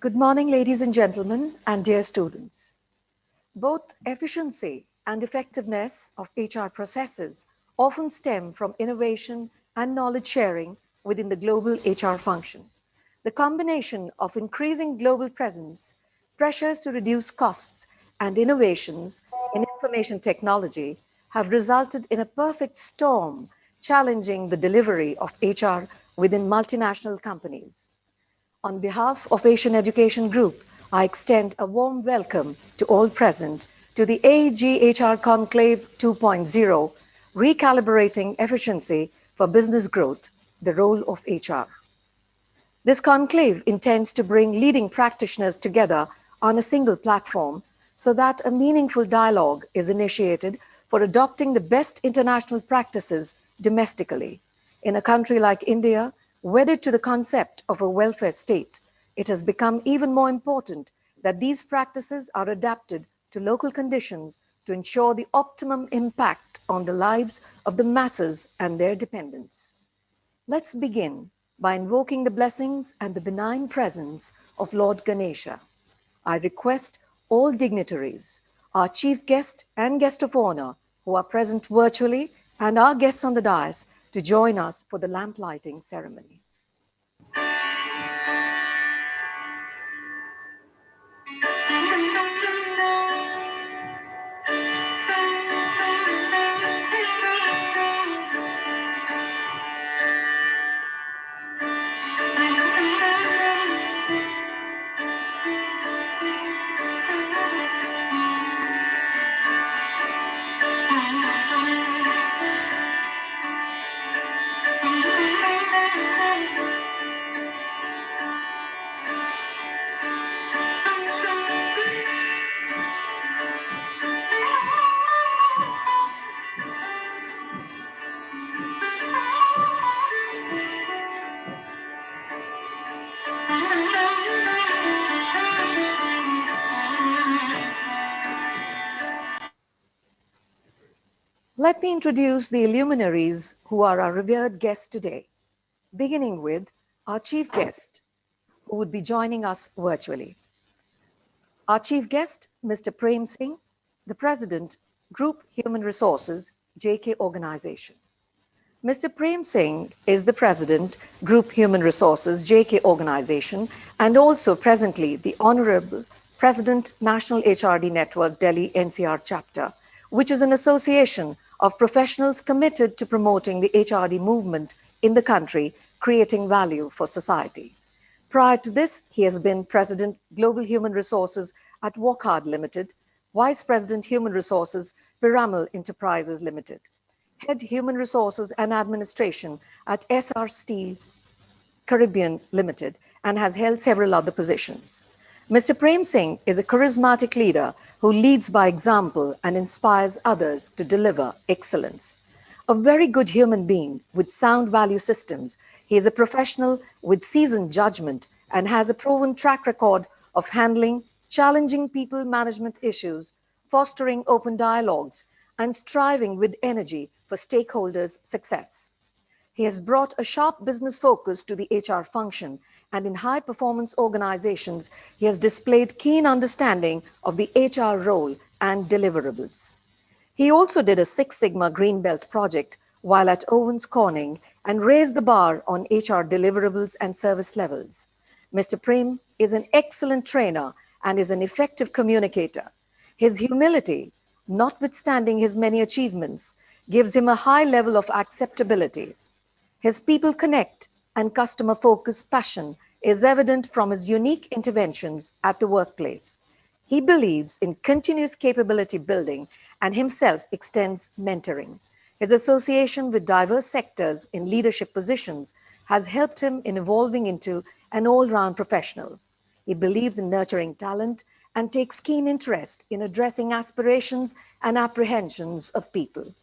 Good morning, ladies and gentlemen, and dear students. Both efficiency and effectiveness of HR processes often stem from innovation and knowledge sharing within the global HR function. The combination of increasing global presence, pressures to reduce costs, and innovations in information technology have resulted in a perfect storm challenging the delivery of HR within multinational companies. On behalf of Asian Education Group, I extend a warm welcome to all present to the AEG HR Conclave 2.0, Recalibrating Efficiency for Business Growth, the Role of HR. This conclave intends to bring leading practitioners together on a single platform so that a meaningful dialogue is initiated for adopting the best international practices domestically. In a country like India, wedded to the concept of a welfare state, it has become even more important that these practices are adapted to local conditions to ensure the optimum impact on the lives of the masses and their dependents. Let's begin by invoking the blessings and the benign presence of Lord Ganesha. I request all dignitaries, our chief guest and guest of honor who are present virtually and our guests on the dais to join us for the lamp lighting ceremony. Let me introduce the illuminaries who are our revered guests today, beginning with our chief guest, who would be joining us virtually. Our chief guest, Mr. Prem Singh, the President, Group Human Resources, JK Organization. Mr. Prem Singh is the President, Group Human Resources, JK Organization, and also presently the Honorable President, National HRD Network, Delhi NCR Chapter, which is an association of professionals committed to promoting the HRD movement in the country, creating value for society. Prior to this, he has been President, Global Human Resources at Walkhard Limited, Vice President, Human Resources, Piramal Enterprises Limited, Head Human Resources and Administration at SR Steel Caribbean Limited, and has held several other positions. Mr. Prem Singh is a charismatic leader who leads by example and inspires others to deliver excellence. A very good human being with sound value systems, he is a professional with seasoned judgment and has a proven track record of handling challenging people management issues, fostering open dialogues, and striving with energy for stakeholders' success. He has brought a sharp business focus to the HR function, and in high-performance organizations, he has displayed keen understanding of the HR role and deliverables. He also did a Six Sigma Green Belt project while at Owens Corning and raised the bar on HR deliverables and service levels. Mr. Prem is an excellent trainer and is an effective communicator. His humility, notwithstanding his many achievements, gives him a high level of acceptability. His people connect and customer-focused passion is evident from his unique interventions at the workplace. He believes in continuous capability building and himself extends mentoring. His association with diverse sectors in leadership positions has helped him in evolving into an all-round professional. He believes in nurturing talent and takes keen interest in addressing aspirations and apprehensions of people.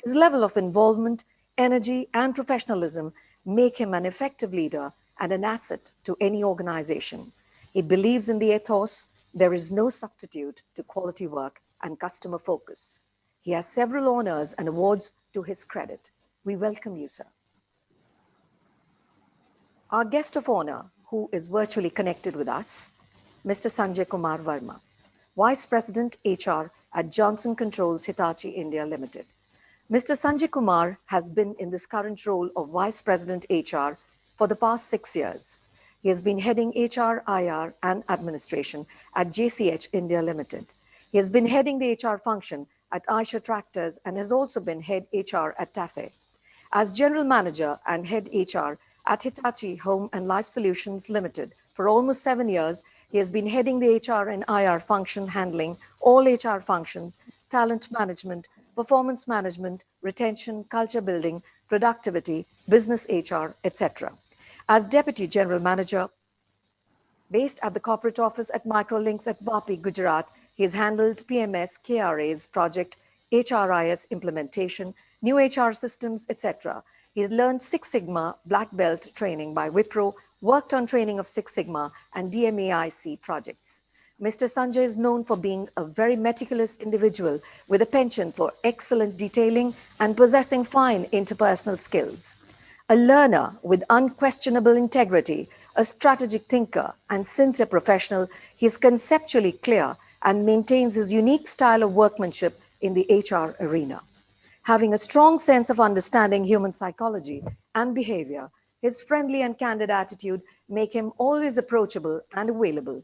His level of involvement, energy, and professionalism make him an effective leader and an asset to any organization. He believes in the ethos, there is no substitute to quality work and customer focus. He has several honors and awards to his credit. We welcome you, sir. Our guest of honor, who is virtually connected with us, Mr. Sanjay Kumar Verma, Vice President HR at Johnson Controls Hitachi India Limited. Mr. Sanjay Kumar has been in this current role of Vice President HR for the past 6 years. He has been heading HR, IR, and administration at JCH India Limited. He has been heading the HR function at Aisha Tractors and has also been head HR at TAFE. As General Manager and Head HR at Hitachi Home and Life Solutions Limited for almost 7 years, he has been heading the HR and IR function, handling all HR functions, talent management, performance management, retention, culture building, productivity, business HR, etc. As Deputy General Manager, based at the corporate office at Microlinks at Vapi, Gujarat, he has handled PMS, KRA's project, HRIS implementation, new HR systems, etc. He has learned Six Sigma Black Belt training by Wipro, worked on training of Six Sigma and DMAIC projects. Mr. Sanjay is known for being a very meticulous individual with a penchant for excellent detailing and possessing fine interpersonal skills. A learner with unquestionable integrity, a strategic thinker, and sincere professional, he is conceptually clear and maintains his unique style of workmanship in the HR arena. Having a strong sense of understanding human psychology and behavior, his friendly and candid attitude make him always approachable and available,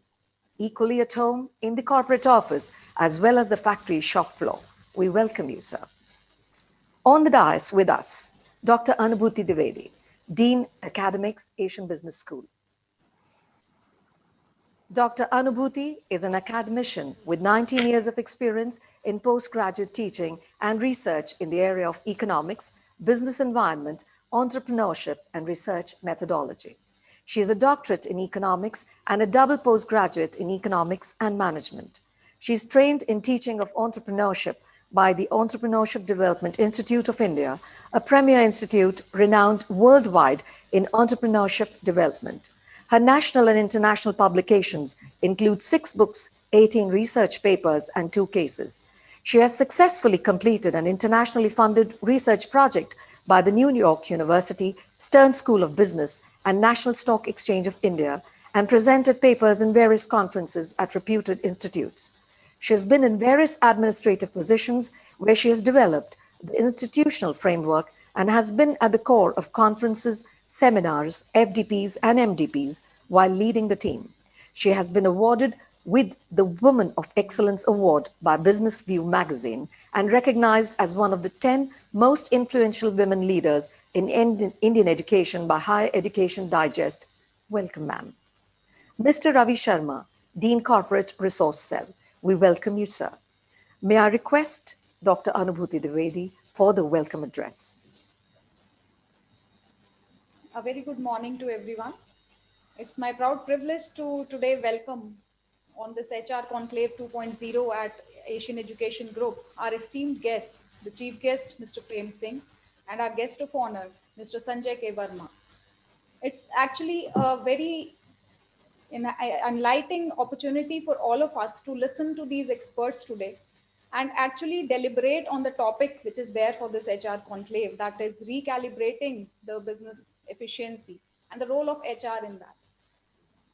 equally at home in the corporate office as well as the factory shop floor. We welcome you, sir. On the dais with us, Dr. Anubhuti Dwivedi, Dean Academics, Asian Business School. Dr. Anubhuti is an academician with 19 years of experience in postgraduate teaching and research in the area of economics, business environment, entrepreneurship, and research methodology. She is a doctorate in economics and a double postgraduate in economics and management. She is trained in teaching of entrepreneurship by the Entrepreneurship Development Institute of India, a premier institute renowned worldwide in entrepreneurship development. Her national and international publications include 6 books, 18 research papers, and 2 cases. She has successfully completed an internationally funded research project by the New York University, Stern School of Business, and National Stock Exchange of India, and presented papers in various conferences at reputed institutes. She has been in various administrative positions where she has developed the institutional framework and has been at the core of conferences, seminars, FDPs, and MDPs while leading the team. She has been awarded with the Woman of Excellence Award by Business View magazine and recognized as one of the 10 most influential women leaders in Indian education by Higher Education Digest. Welcome, ma'am. Mr. Ravi Sharma, Dean Corporate Resource Cell. We welcome you, sir. May I request Dr. Anubhuti Dwivedi for the welcome address. A very good morning to everyone. It's my proud privilege to today welcome on this HR Conclave 2.0 at Asian Education Group our esteemed guests, the chief guest, Mr. Prem Singh, and our guest of honor, Mr. Sanjay K. Verma. It's actually a very enlightening opportunity for all of us to listen to these experts today and actually deliberate on the topic which is there for this HR conclave, that is recalibrating the business efficiency and the role of HR in that.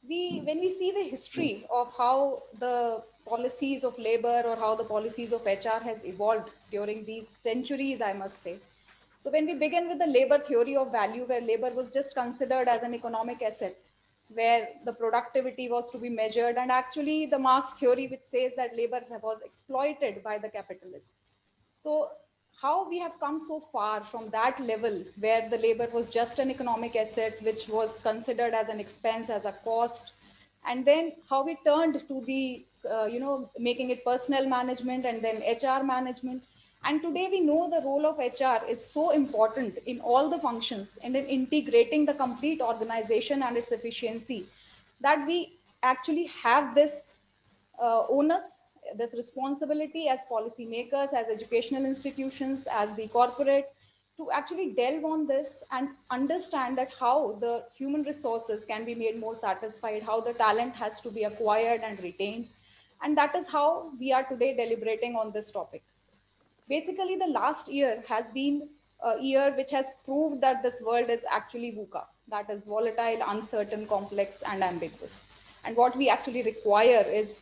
When we see the history of how the policies of labor or how the policies of HR has evolved during these centuries, I must say. So when we begin with the labor theory of value, where labor was just considered as an economic asset, where the productivity was to be measured, and actually the Marx theory, which says that labor was exploited by the capitalists. So how we have come so far from that level where the labor was just an economic asset, which was considered as an expense, as a cost, and then how we turned to the, making it personnel management and then HR management. And today we know the role of HR is so important in all the functions and in integrating the complete organization and its efficiency, that we actually have this onus, this responsibility as policymakers, as educational institutions, as the corporate, to actually delve on this and understand that how the human resources can be made more satisfied, how the talent has to be acquired and retained. And that is how we are today deliberating on this topic. Basically, the last year has been a year which has proved that this world is actually VUCA. that is volatile, uncertain, complex, and ambiguous. And what we actually require is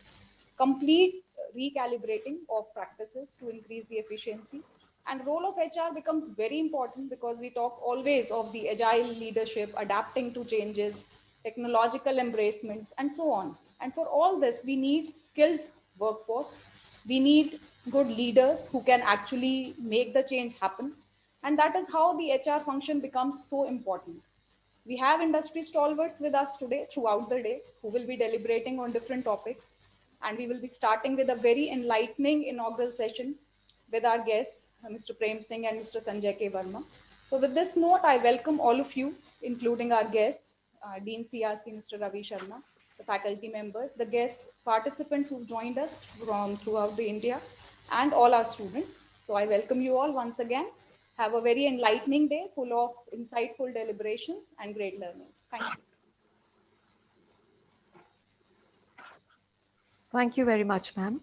complete recalibrating of practices to increase the efficiency. And the role of HR becomes very important because we talk always of the agile leadership, adapting to changes, technological embracements, and so on. And for all this, we need skilled workforce. We need good leaders who can actually make the change happen. And that is how the HR function becomes so important. We have industry stalwarts with us today throughout the day who will be deliberating on different topics. And we will be starting with a very enlightening inaugural session with our guests, Mr. Prem Singh and Mr. Sanjay K. Verma. So, with this note, I welcome all of you, including our guests, Dean CRC, Mr. Ravi Sharma, the faculty members, the guest participants who've joined us from throughout the India, and all our students. So I welcome you all once again. Have a very enlightening day full of insightful deliberations and great learnings. Thank you. Thank you very much, ma'am.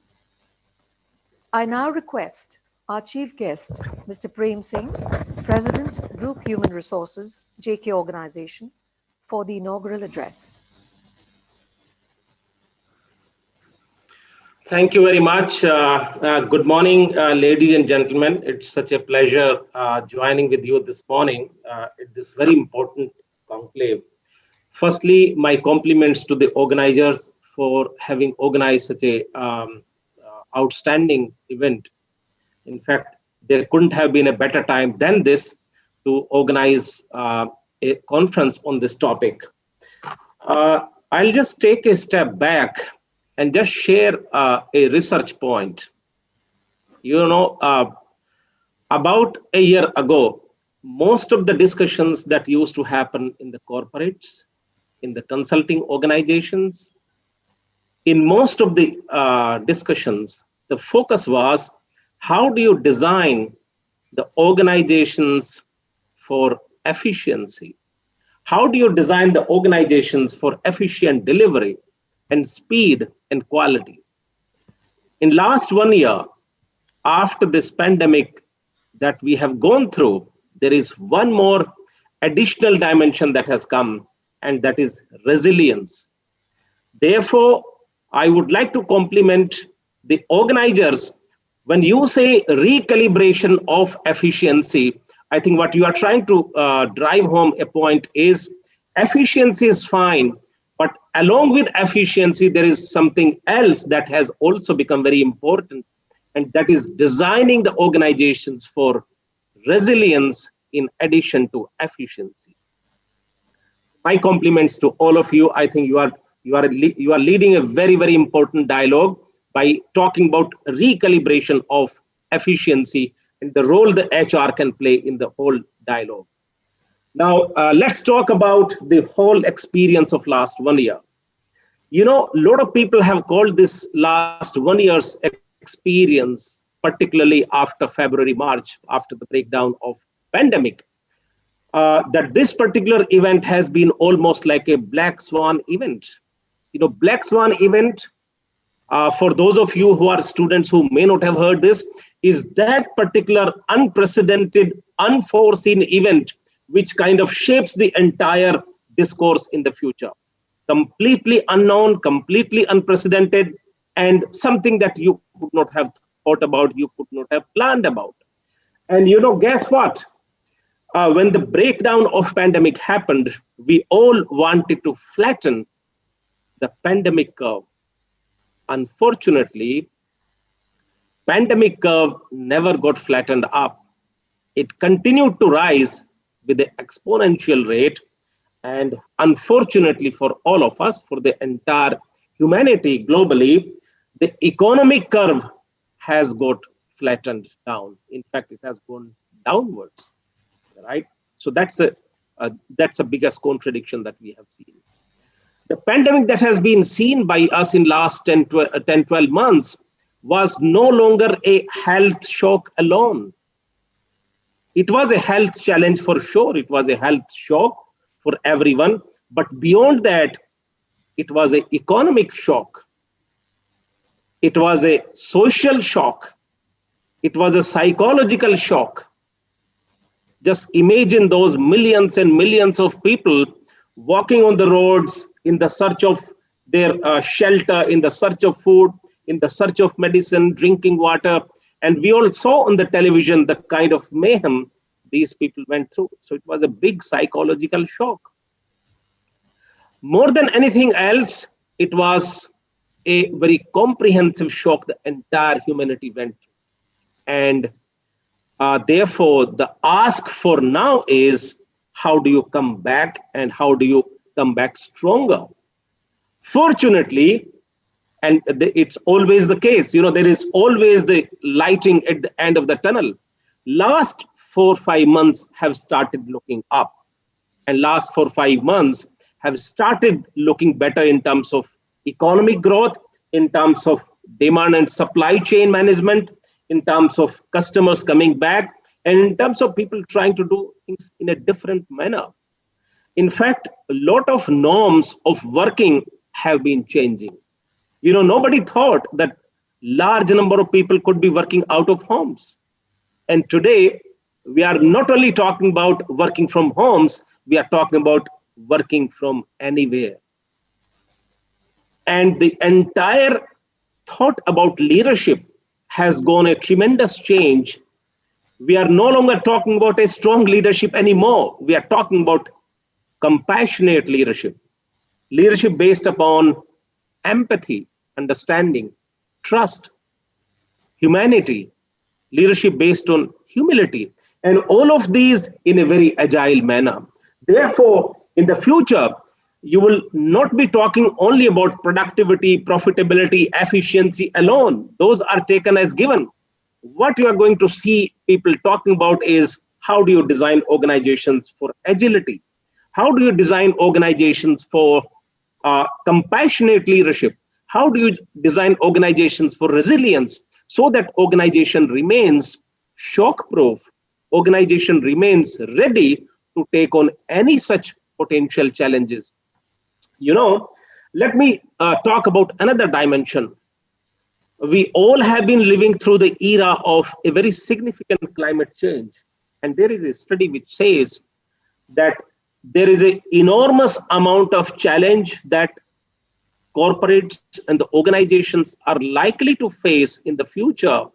I now request our chief guest, Mr. Prem Singh, President, Group Human Resources, JK Organization, for the inaugural address. Thank you very much. Good morning, ladies and gentlemen. It's such a pleasure joining with you this morning at this very important conclave. Firstly, my compliments to the organizers for having organized such a outstanding event. In fact, there couldn't have been a better time than this to organize a conference on this topic. I'll just take a step back and just share a research point. About a year ago, most of the discussions that used to happen in the corporates, in the consulting organizations, in most of the discussions, the focus was how do you design the organizations for efficiency? How do you design the organizations for efficient delivery and speed and quality? In last 1 year, after this pandemic that we have gone through, there is one more additional dimension that has come, and that is resilience. Therefore, I would like to compliment the organizers. When you say recalibration of efficiency, I think what you are trying to drive home a point is efficiency is fine, but along with efficiency, there is something else that has also become very important, and that is designing the organizations for resilience in addition to efficiency. My compliments to all of you. I think you are leading a very, very important dialogue by talking about recalibration of efficiency and the role the HR can play in the whole dialogue. Now, let's talk about the whole experience of last 1 year. A lot of people have called this last 1 year's experience, particularly after February, March, after the breakdown of pandemic, that this particular event has been almost like a black swan event. Black swan event, for those of you who are students who may not have heard this, is that particular unprecedented, unforeseen event which kind of shapes the entire discourse in the future. Completely unknown, completely unprecedented, and something that you could not have thought about, you could not have planned about. And guess what? When the breakdown of pandemic happened, we all wanted to flatten the pandemic curve. Unfortunately, pandemic curve never got flattened up. It continued to rise with an exponential rate. And unfortunately for all of us, for the entire humanity globally, the economic curve has got flattened down. In fact, it has gone downwards, right? So that's a biggest contradiction that we have seen. The pandemic that has been seen by us in last 10, 12 months was no longer a health shock alone. It was a health challenge for sure. It was a health shock for everyone. But beyond that, it was an economic shock. It was a social shock. It was a psychological shock. Just imagine those millions and millions of people walking on the roads in the search of their shelter, in the search of food, in the search of medicine, drinking water. And we all saw on the television the kind of mayhem these people went through. So it was a big psychological shock. More than anything else, it was a very comprehensive shock the entire humanity went through. And therefore, the ask for now is, how do you come back and how do you come back stronger? Fortunately, and it's always the case, there is always the lighting at the end of the tunnel. Last 4 or 5 months have started looking up, and last 4 or 5 months have started looking better in terms of economic growth, in terms of demand and supply chain management, in terms of customers coming back, and in terms of people trying to do things in a different manner. In fact, a lot of norms of working have been changing. Nobody thought that large number of people could be working out of homes. And today, we are not only talking about working from homes, we are talking about working from anywhere. And the entire thought about leadership has gone a tremendous change. We are no longer talking about a strong leadership anymore. We are talking about compassionate leadership, leadership based upon empathy, understanding, trust, humanity, leadership based on humility, and all of these in a very agile manner. Therefore, in the future, you will not be talking only about productivity, profitability, efficiency alone. Those are taken as given. What you are going to see people talking about is, how do you design organizations for agility? How do you design organizations for compassionate leadership? How do you design organizations for resilience so that organization remains shock proof, organization remains ready to take on any such potential challenges? Let me talk about another dimension. We all have been living through the era of a very significant climate change. And there is a study which says that there is an enormous amount of challenge that corporates and the organizations are likely to face in the future.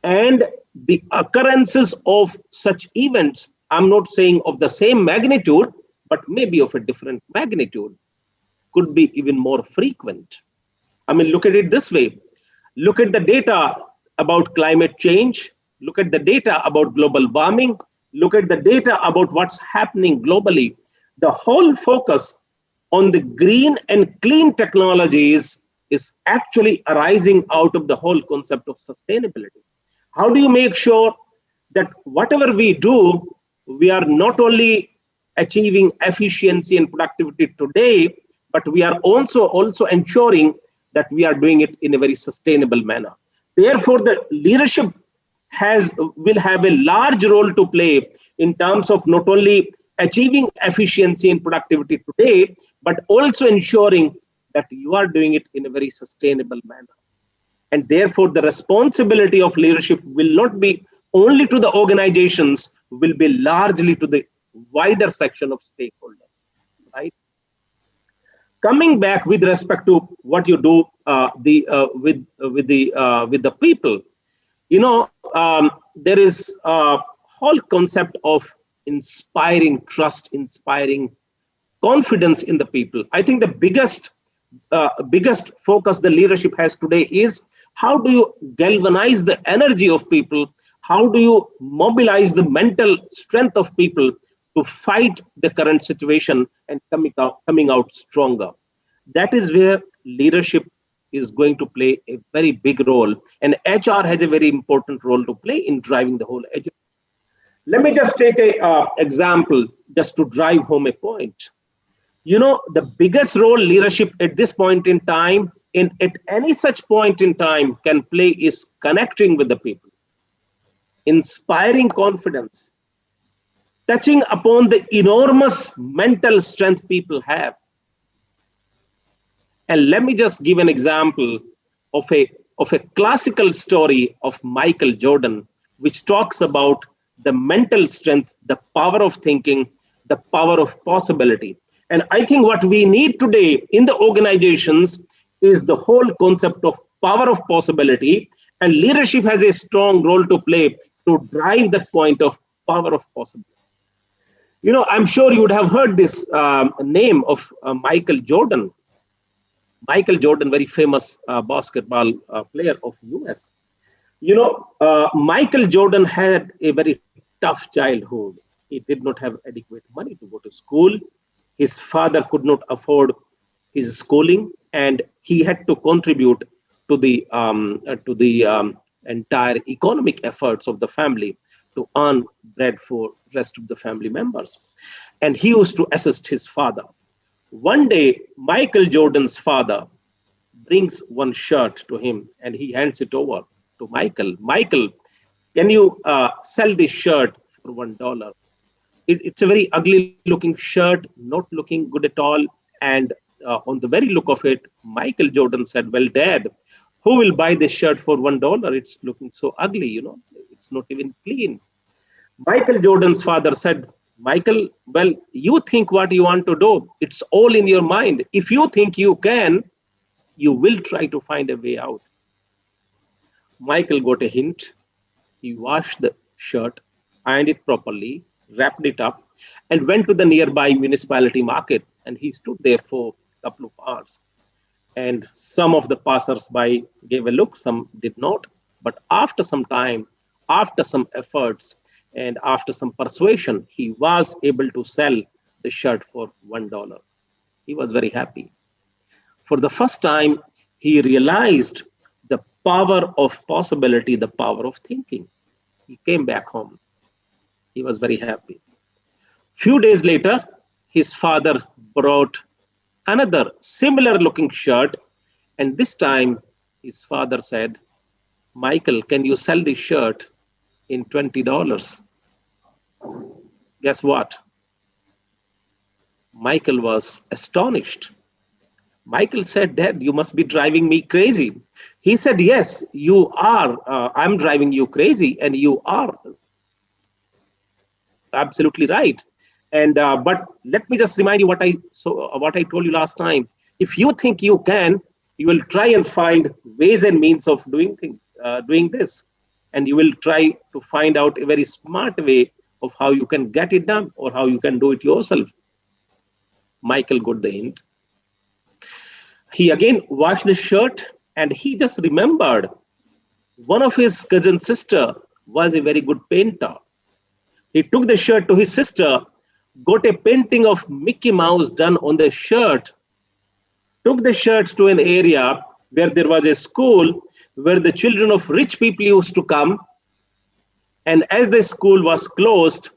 And the occurrences of such events, I'm not saying of the same magnitude, but maybe of a different magnitude, could be even more frequent. I mean, look at it this way. Look at the data about climate change. Look at the data about global warming. Look at the data about what's happening globally. The whole focus on the green and clean technologies is actually arising out of the whole concept of sustainability. How do you make sure that whatever we do, we are not only achieving efficiency and productivity today, but we are also ensuring that we are doing it in a very sustainable manner. Therefore, the leadership will have a large role to play in terms of not only achieving efficiency and productivity today, but also ensuring that you are doing it in a very sustainable manner. And therefore, the responsibility of leadership will not be only to the organizations, will be largely to the wider section of stakeholders, right? Coming back with respect to what you do with the people, there is a whole concept of inspiring trust, inspiring confidence in the people. I think the biggest focus the leadership has today is, how do you galvanize the energy of people? How do you mobilize the mental strength of people to fight the current situation and coming out stronger? That is where leadership is going to play a very big role, and HR has a very important role to play in driving the whole agenda. Let me just take a example just to drive home a point. The biggest role leadership at this point in time, at any such point in time, can play is connecting with the people, inspiring confidence, touching upon the enormous mental strength people have. And let me just give an example of a classical story of Michael Jordan, which talks about the mental strength, the power of thinking, the power of possibility. And I think what we need today in the organizations is the whole concept of power of possibility. And leadership has a strong role to play to drive that point of power of possibility. I'm sure you would have heard this name of Michael Jordan. Michael Jordan, very famous basketball player of US. Michael Jordan had a very tough childhood. He did not have adequate money to go to school. His father could not afford his schooling, and he had to contribute to the entire economic efforts of the family to earn bread for rest of the family members. And he used to assist his father. One day, Michael Jordan's father brings one shirt to him and he hands it over to Michael. Michael, can you sell this shirt for $1? It's a very ugly looking shirt, not looking good at all. And on the very look of it, Michael Jordan said, well, Dad, who will buy this shirt for $1? It's looking so ugly, it's not even clean. Michael Jordan's father said, Michael, well, you think what you want to do. It's all in your mind. If you think you can, you will try to find a way out. Michael got a hint. He washed the shirt, ironed it properly, wrapped it up, and went to the nearby municipality market. And he stood there for a couple of hours. And some of the passers-by gave a look, some did not. But after some time, after some efforts, and after some persuasion, he was able to sell the shirt for $1. He was very happy. For the first time, he realized the power of possibility, the power of thinking. He came back home. He was very happy. Few days later, his father brought another similar looking shirt. And this time, his father said, Michael, can you sell this shirt in $20? Guess what? Michael was astonished. Michael said, Dad, you must be driving me crazy. He said, yes, you are. I'm driving you crazy, and you are absolutely right. And but let me just remind you what I told you last time. If you think you can, you will try and find ways and means of doing this, and you will try to find out a very smart way of how you can get it done or how you can do it yourself. Michael got the hint. He again washed the shirt, and he just remembered one of his cousin sister was a very good painter. He took the shirt to his sister, got a painting of Mickey Mouse done on the shirt, took the shirt to an area where there was a school where the children of rich people used to come. And as the school was closed,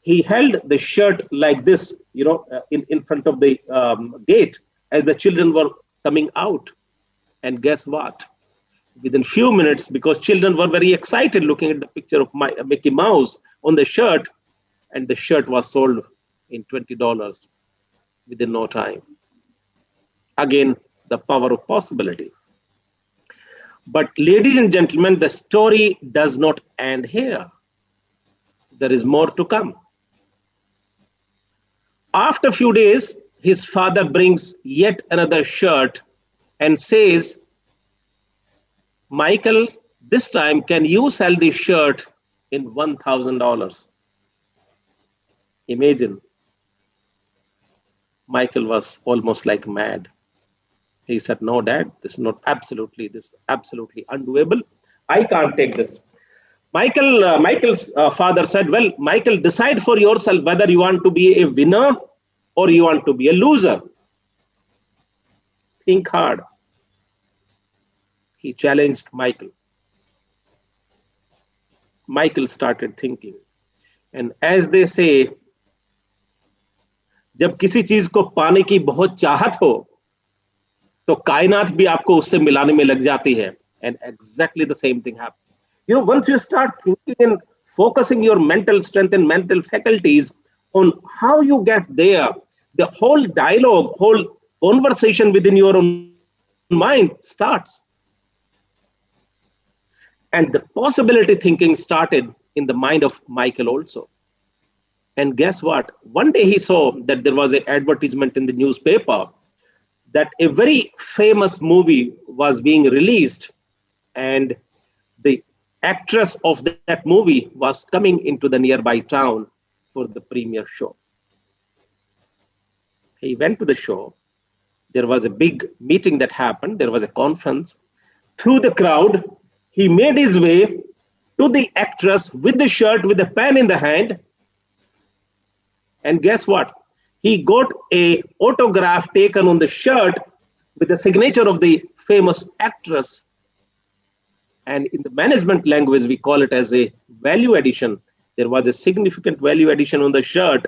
he held the shirt like this, in front of the gate as the children were coming out. And guess what? Within few minutes, because children were very excited looking at the picture of Mickey Mouse on the shirt, and the shirt was sold in $20 within no time. Again, the power of possibility. But ladies and gentlemen, the story does not end here. There is more to come. After a few days, his father brings yet another shirt and says, Michael, this time, can you sell this shirt in $1,000? Imagine. Michael was almost like mad. He said, no, Dad, this is absolutely undoable. I can't take this. Michael's father said, well, Michael, decide for yourself whether you want to be a winner or you want to be a loser. Think hard. He challenged Michael. Michael started thinking. And as they say, जब किसी चीज को पाने की बहुत चाहत हो, तो कायनात भी आपको उससे मिलाने में लग जाती है. And exactly the same thing happened. Once you start thinking and focusing your mental strength and mental faculties on how you get there, the whole dialogue, whole conversation within your own mind starts. And the possibility thinking started in the mind of Michael also. And guess what? One day he saw that there was an advertisement in the newspaper that a very famous movie was being released, and the actress of that movie was coming into the nearby town for the premiere show. He went to the show. There was a big meeting that happened. There was a conference. Through the crowd, he made his way to the actress with the shirt, with a pen in the hand. And guess what? He got a autograph taken on the shirt with the signature of the famous actress. And in the management language, we call it as a value addition. There was a significant value addition on the shirt.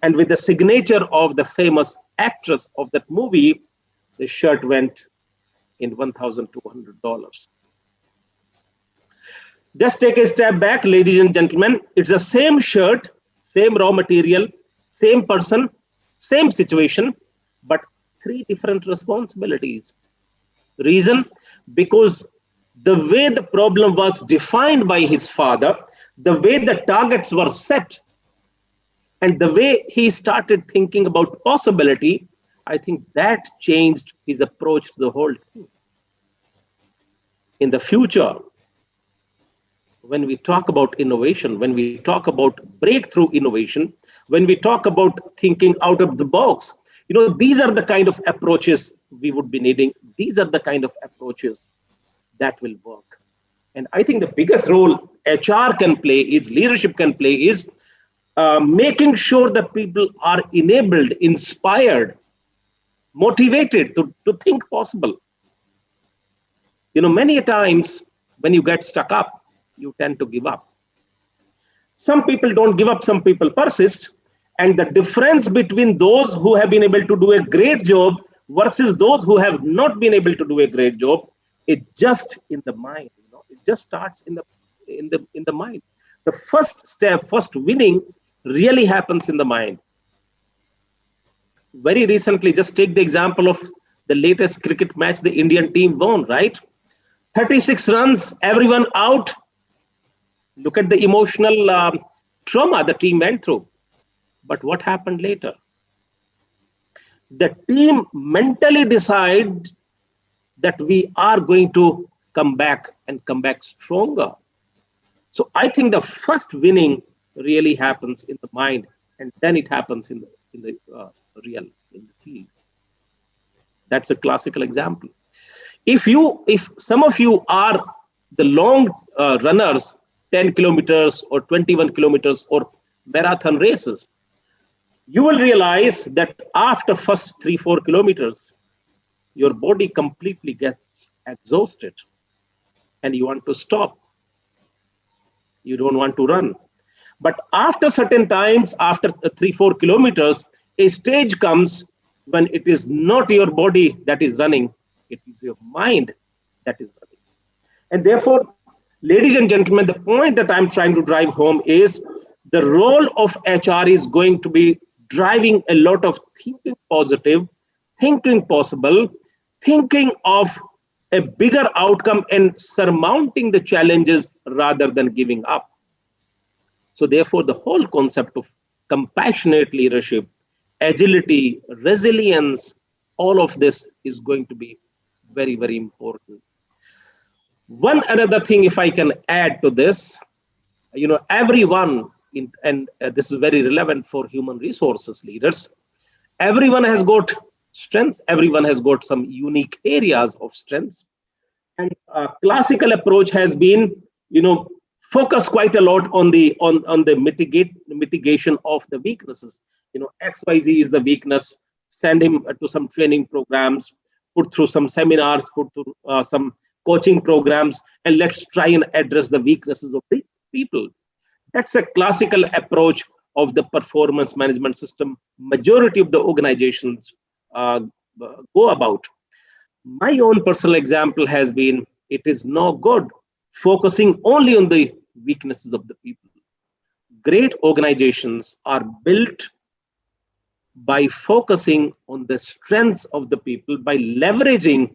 And with the signature of the famous actress of that movie, the shirt went in $1,200. Just take a step back, ladies and gentlemen. It's the same shirt, same raw material, same person, same situation, but three different responsibilities. Reason? Because the way the problem was defined by his father, the way the targets were set, and the way he started thinking about possibility, I think that changed his approach to the whole thing. In the future, when we talk about innovation, when we talk about breakthrough innovation, when we talk about thinking out of the box, these are the kind of approaches we would be needing. These are the kind of approaches that will work. And I think the biggest role HR can play is, leadership can play is making sure that people are enabled, inspired, motivated to think possible. Many times when you get stuck up, you tend to give up. Some people don't give up, some people persist. And the difference between those who have been able to do a great job versus those who have not been able to do a great job, it's just in the mind. It just starts in the mind. The first step, first winning really happens in the mind. Very recently, just take the example of the latest cricket match the Indian team won, right? 36 runs, everyone out. Look at the emotional trauma the team went through. But what happened later? The team mentally decided that we are going to come back and come back stronger. So I think the first winning really happens in the mind, and then it happens in the field. That's a classical example. If some of you are the long runners, 10 kilometers or 21 kilometers or marathon races, you will realize that after first 3-4 kilometers, your body completely gets exhausted and you want to stop. You don't want to run. But after certain times, after 3-4 kilometers, a stage comes when it is not your body that is running, it is your mind that is running. And therefore, ladies and gentlemen, the point that I'm trying to drive home is the role of HR is going to be driving a lot of thinking positive, thinking possible, thinking of a bigger outcome and surmounting the challenges rather than giving up. So therefore, the whole concept of compassionate leadership, agility, resilience, all of this is going to be very, very important. One another thing, if I can add to this, everyone, this is very relevant for human resources leaders, everyone has got strengths, everyone has got some unique areas of strengths. And a classical approach has been, focus quite a lot on the mitigation of the weaknesses. XYZ is the weakness, send him to some training programs, put through some seminars, put through some coaching programs, and let's try and address the weaknesses of the people. That's a classical approach of the performance management system majority of the organizations go about. My own personal example has been, it is no good focusing only on the weaknesses of the people. Great organizations are built by focusing on the strengths of the people, by leveraging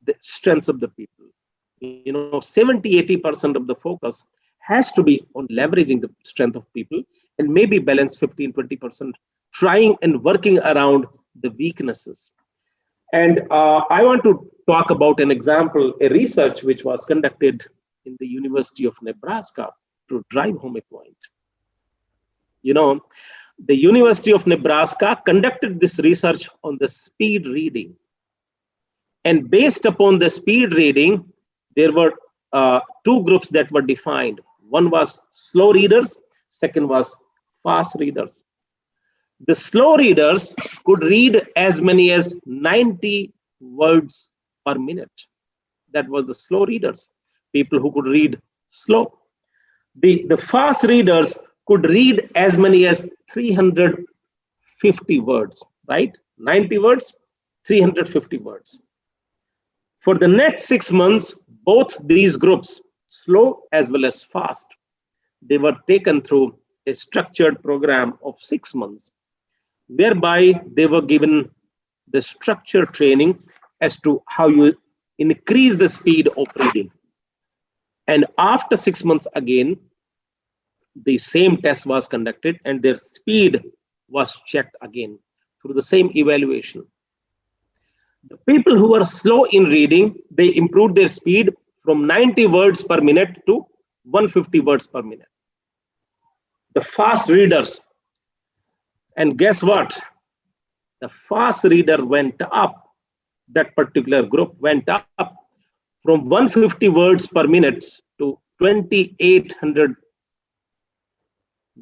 the strengths of the people. 70-80% of the focus has to be on leveraging the strength of people and maybe balance 15-20% trying and working around the weaknesses. And I want to talk about an example, a research which was conducted in the University of Nebraska to drive home a point. You know, the University of Nebraska conducted this research on the speed reading. And based upon the speed reading, there were two groups that were defined. One was slow readers, second was fast readers. The slow readers could read as many as 90 words per minute. That was the slow readers, people who could read slow. The fast readers could read as many as 350 words, right? 90 words, 350 words. For the next 6 months, both these groups, slow as well as fast, they were taken through a structured program of 6 months, whereby they were given the structured training as to how you increase the speed of reading. And after 6 months again, the same test was conducted and their speed was checked again through the same evaluation. The people who were slow in reading, they improved their speed from 90 words per minute to 150 words per minute. The fast readers, and guess what? The fast reader went up, that particular group went up from 150 words per minute to 2,800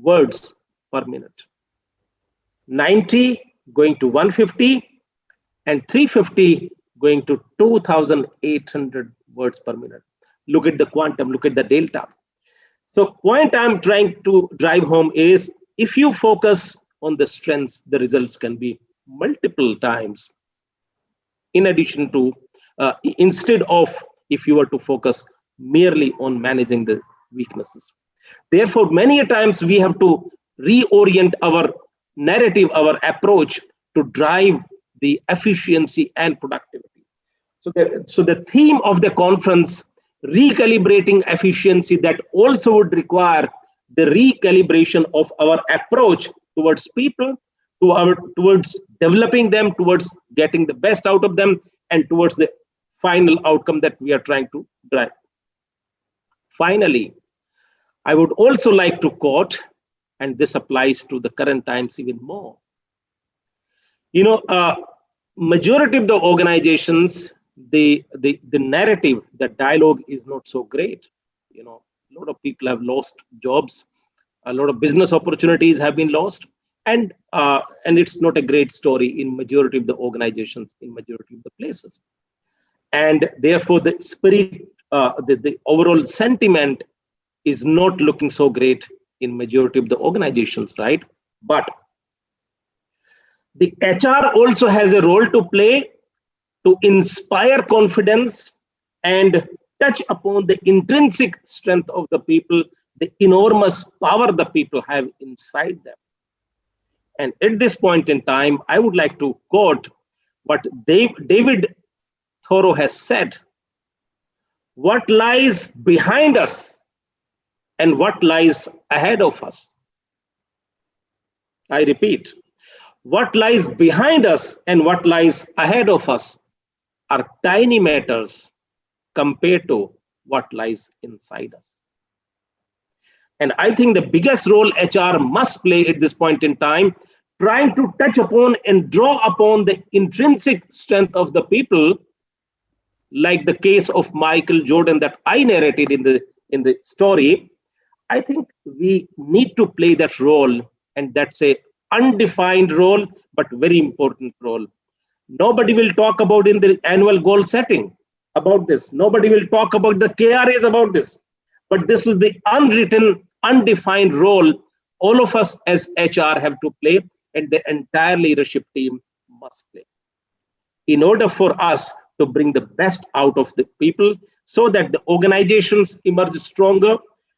words per minute. 90 going to 150 and 350 going to 2,800 words per minute. Look at the quantum, look at the delta. So point I'm trying to drive home is if you focus on the strengths, the results can be multiple times. In addition to, instead of if you were to focus merely on managing the weaknesses. Therefore, many times we have to reorient our narrative, our approach to drive the efficiency and productivity. So the theme of the conference, recalibrating efficiency, that also would require the recalibration of our approach towards people, towards developing them, towards getting the best out of them, and towards the final outcome that we are trying to drive. Finally, I would also like to quote, and this applies to the current times even more. You know, majority of the organizations, the narrative, the dialogue is not so great. You know, a lot of people have lost jobs, a lot of business opportunities have been lost, and it's not a great story in majority of the organizations, in majority of the places. And therefore, the spirit, the overall sentiment is not looking so great in majority of the organizations, right? But the HR also has a role to play to inspire confidence and touch upon the intrinsic strength of the people, the enormous power the people have inside them. And at this point in time, I would like to quote what David Thoreau has said: what lies behind us and what lies ahead of us. I repeat, what lies behind us and what lies ahead of us are tiny matters compared to what lies inside us. And I think the biggest role HR must play at this point in time, trying to touch upon and draw upon the intrinsic strength of the people, like the case of Michael Jordan that I narrated in the story. I think we need to play that role, and that's a undefined role, but very important role. Nobody will talk about in the annual goal setting about this. Nobody will talk about the KRAs about this. But this is the unwritten, undefined role all of us as HR have to play, and the entire leadership team must play, in order for us to bring the best out of the people, so that the organizations emerge stronger.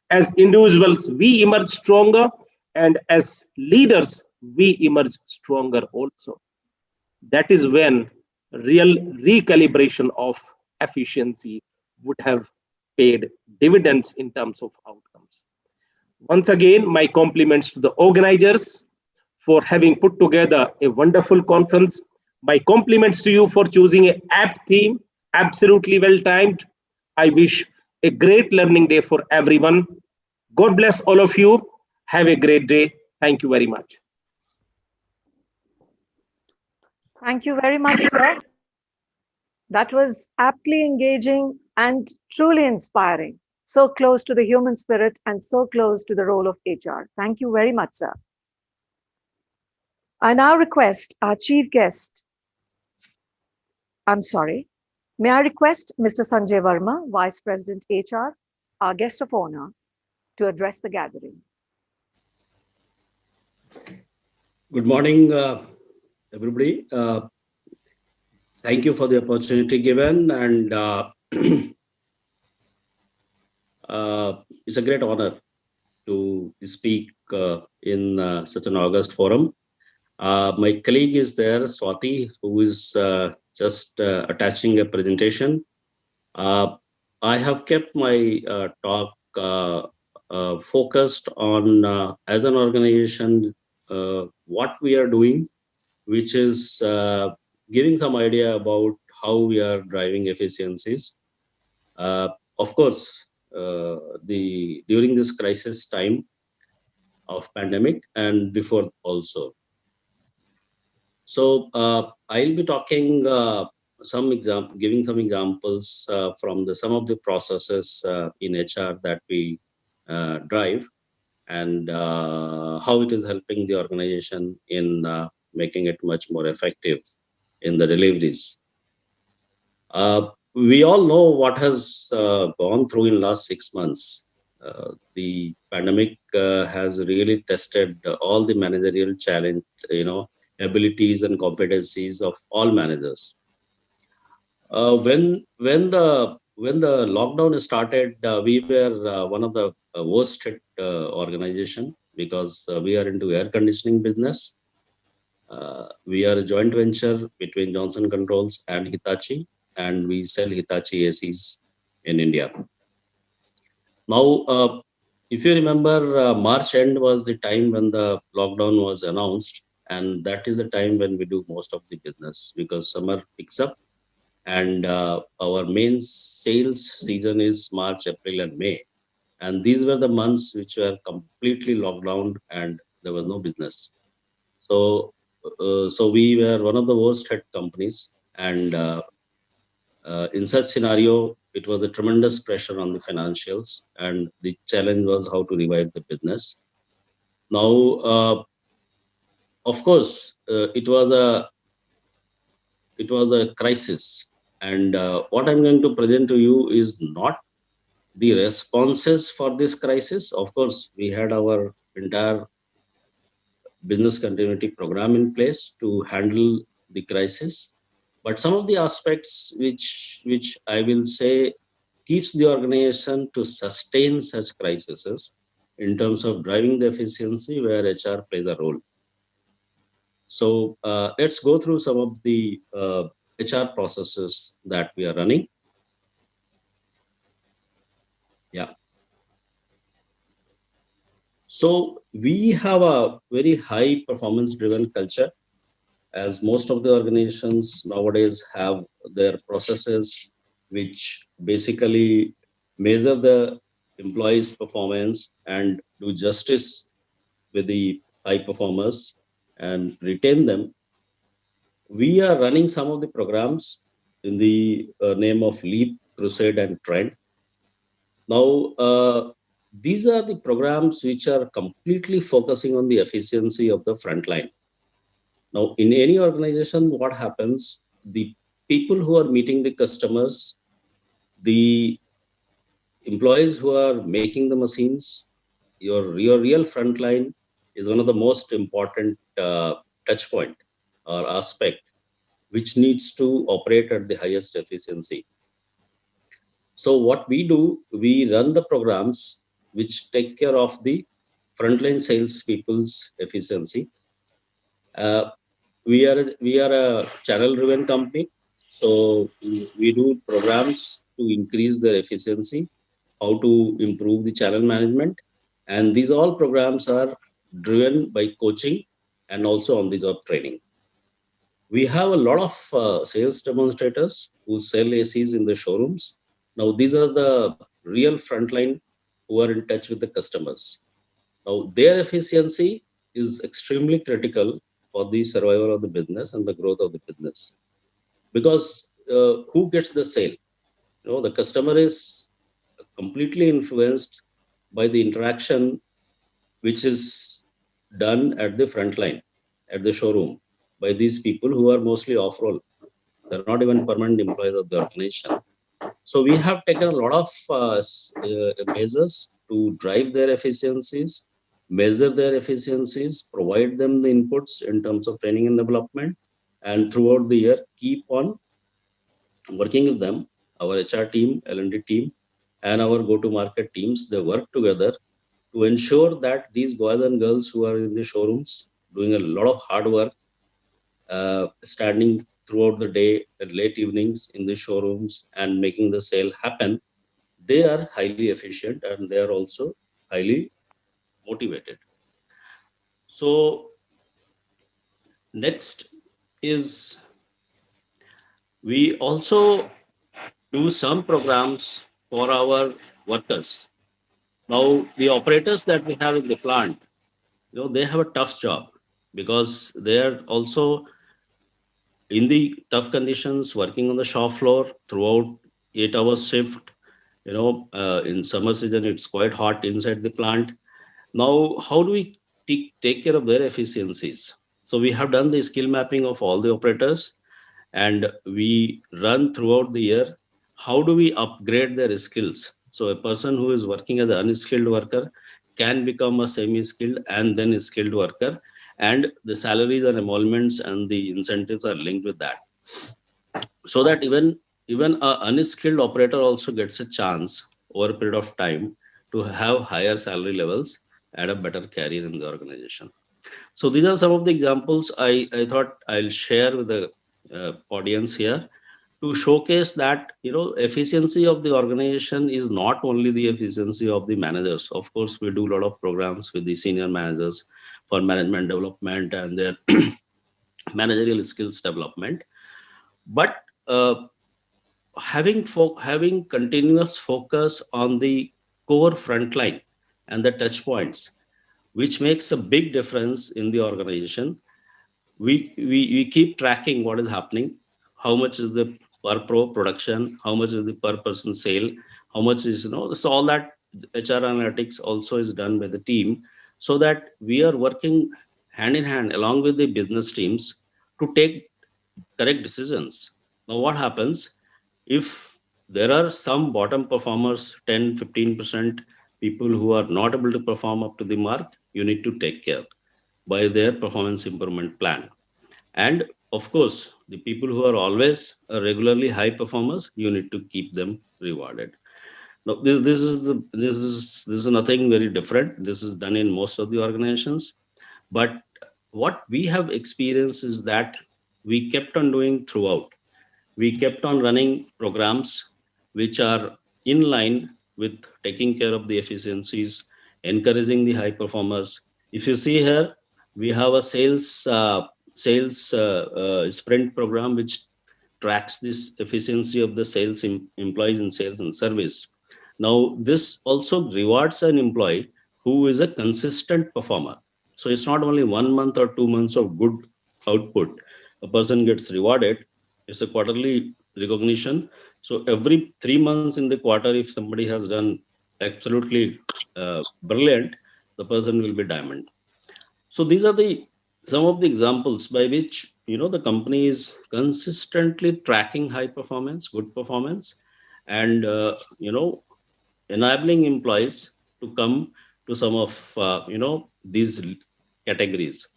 As individuals, we emerge stronger, and as leaders, we emerge stronger also. That is when real recalibration of efficiency would have paid dividends in terms of outcomes. Once again, my compliments to the organizers for having put together a wonderful conference. My compliments to you for choosing an apt theme, absolutely well timed. I wish a great learning day for everyone. God bless all of you. Have a great day. Thank you very much. Thank you very much, sir. That was aptly engaging and truly inspiring. So close to the human spirit and so close to the role of HR. Thank you very much, sir. I now request our chief guest. I'm sorry. May I request Mr. Sanjay Verma, Vice President HR, our guest of honor, to address the gathering. Good morning, everybody. Thank you for the opportunity given, and it's a great honor to speak in such an august forum. My colleague is there, Swati, who is just attaching a presentation. I have kept my talk focused on, as an organization, what we are doing, which is giving some idea about how we are driving efficiencies. Of course, during this crisis time of pandemic and before also. So I'll be talking giving some examples from some of the processes in HR that we drive, and how it is helping the organization in making it much more effective in the deliveries. We all know what has gone through in last 6 months. The pandemic has really tested all the managerial challenge, abilities and competencies of all managers. When the lockdown started, we were one of the worst hit organization, because we are into air conditioning business. We are a joint venture between Johnson Controls and Hitachi, and we sell Hitachi ACs in India. Now, if you remember, March end was the time when the lockdown was announced, and that is the time when we do most of the business, because summer picks up, and our main sales season is March, April, and May, and these were the months which were completely locked down and there was no business. So we were one of the worst hit companies, and in such scenario, it was a tremendous pressure on the financials, and the challenge was how to revive the business. Now, of course, it was a crisis, and what I'm going to present to you is not the responses for this crisis. Of course, we had our entire business continuity program in place to handle the crisis, but some of the aspects which I will say keeps the organization to sustain such crises in terms of driving the efficiency, where HR plays a role. So let's go through some of the HR processes that we are running. Yeah. So we have a very high performance driven culture, as most of the organizations nowadays have their processes which basically measure the employees' performance and do justice with the high performers and retain them. We are running some of the programs in the name of Leap, Crusade, and Trend. Now, these are the programs which are completely focusing on the efficiency of the frontline. Now, in any organization, what happens? The people who are meeting the customers, the employees who are making the machines, your real frontline is one of the most important touch point or aspect which needs to operate at the highest efficiency. So what we do, we run the programs which take care of the frontline sales people's efficiency. We are a channel driven company, so we do programs to increase their efficiency, how to improve the channel management, And these all programs are driven by coaching and also on the job training. We have a lot of sales demonstrators who sell ACs in the showrooms. Now, these are the real frontline who are in touch with the customers. Now, their efficiency is extremely critical for the survival of the business and the growth of the business. Because who gets the sale? The customer is completely influenced by the interaction which is done at the front line, at the showroom, by these people who are mostly off role. They're not even permanent employees of the organization. So we have taken a lot of measures to drive their efficiencies, measure their efficiencies, provide them the inputs in terms of training and development, and throughout the year keep on working with them. Our HR team, L&D team, and our go-to-market teams, they work together to ensure that these boys and girls who are in the showrooms doing a lot of hard work, standing throughout the day and late evenings in the showrooms and making the sale happen, they are highly efficient and they are also highly motivated. So next is we also do some programs for our workers. Now the operators that we have in the plant, they have a tough job because they are also in the tough conditions working on the shop floor throughout 8 hours shift. In summer season it's quite hot inside the plant. Now, how do we take care of their efficiencies? So we have done the skill mapping of all the operators, and we run throughout the year. How do we upgrade their skills? So a person who is working as an unskilled worker can become a semi-skilled and then a skilled worker, and the salaries and emoluments and the incentives are linked with that, so that even a unskilled operator also gets a chance over a period of time to have higher salary levels and a better career in the organization. So these are some of the examples I thought I'll share with the audience here to showcase that efficiency of the organization is not only the efficiency of the managers. Of course, we do a lot of programs with the senior managers for management development and their managerial skills development, but uh, having continuous focus on the core frontline and the touch points, which makes a big difference in the organization. We keep tracking what is happening, how much is the per pro production, how much is the per person sale, how much is so all that HR analytics also is done by the team, so that we are working hand in hand along with the business teams to take correct decisions. Now what happens if there are some bottom performers, 10-15% people who are not able to perform up to the mark? You need to take care by their performance improvement plan. And of course, the people who are always regularly high performers, you need to keep them rewarded. Now this is nothing very different. This is done in most of the organizations. But what we have experienced is that we kept on doing throughout. We kept on running programs which are in line with taking care of the efficiencies, encouraging the high performers. If you see here, we have a sales sprint program which tracks this efficiency of the sales employees in sales and service. Now, this also rewards an employee who is a consistent performer. So it's not only 1 month or 2 months of good output. A person gets rewarded. It's a quarterly recognition. So every 3 months in the quarter, if somebody has done absolutely brilliant, the person will be diamond. So these are the some of the examples by which the company is consistently tracking high performance, good performance, and enabling employees to come to some of these categories.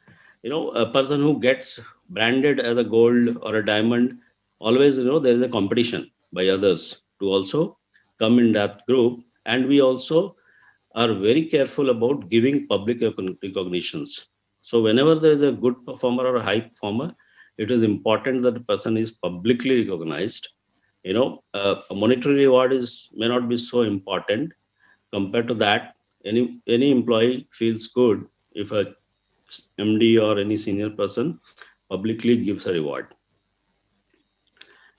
A person who gets branded as a gold or a diamond, always there is a competition by others to also come in that group, and we also are very careful about giving public recognitions. So whenever there is a good performer or a high performer, it is important that the person is publicly recognized. A monetary reward is may not be so important. Compared to that, any employee feels good if a MD or any senior person publicly gives a reward.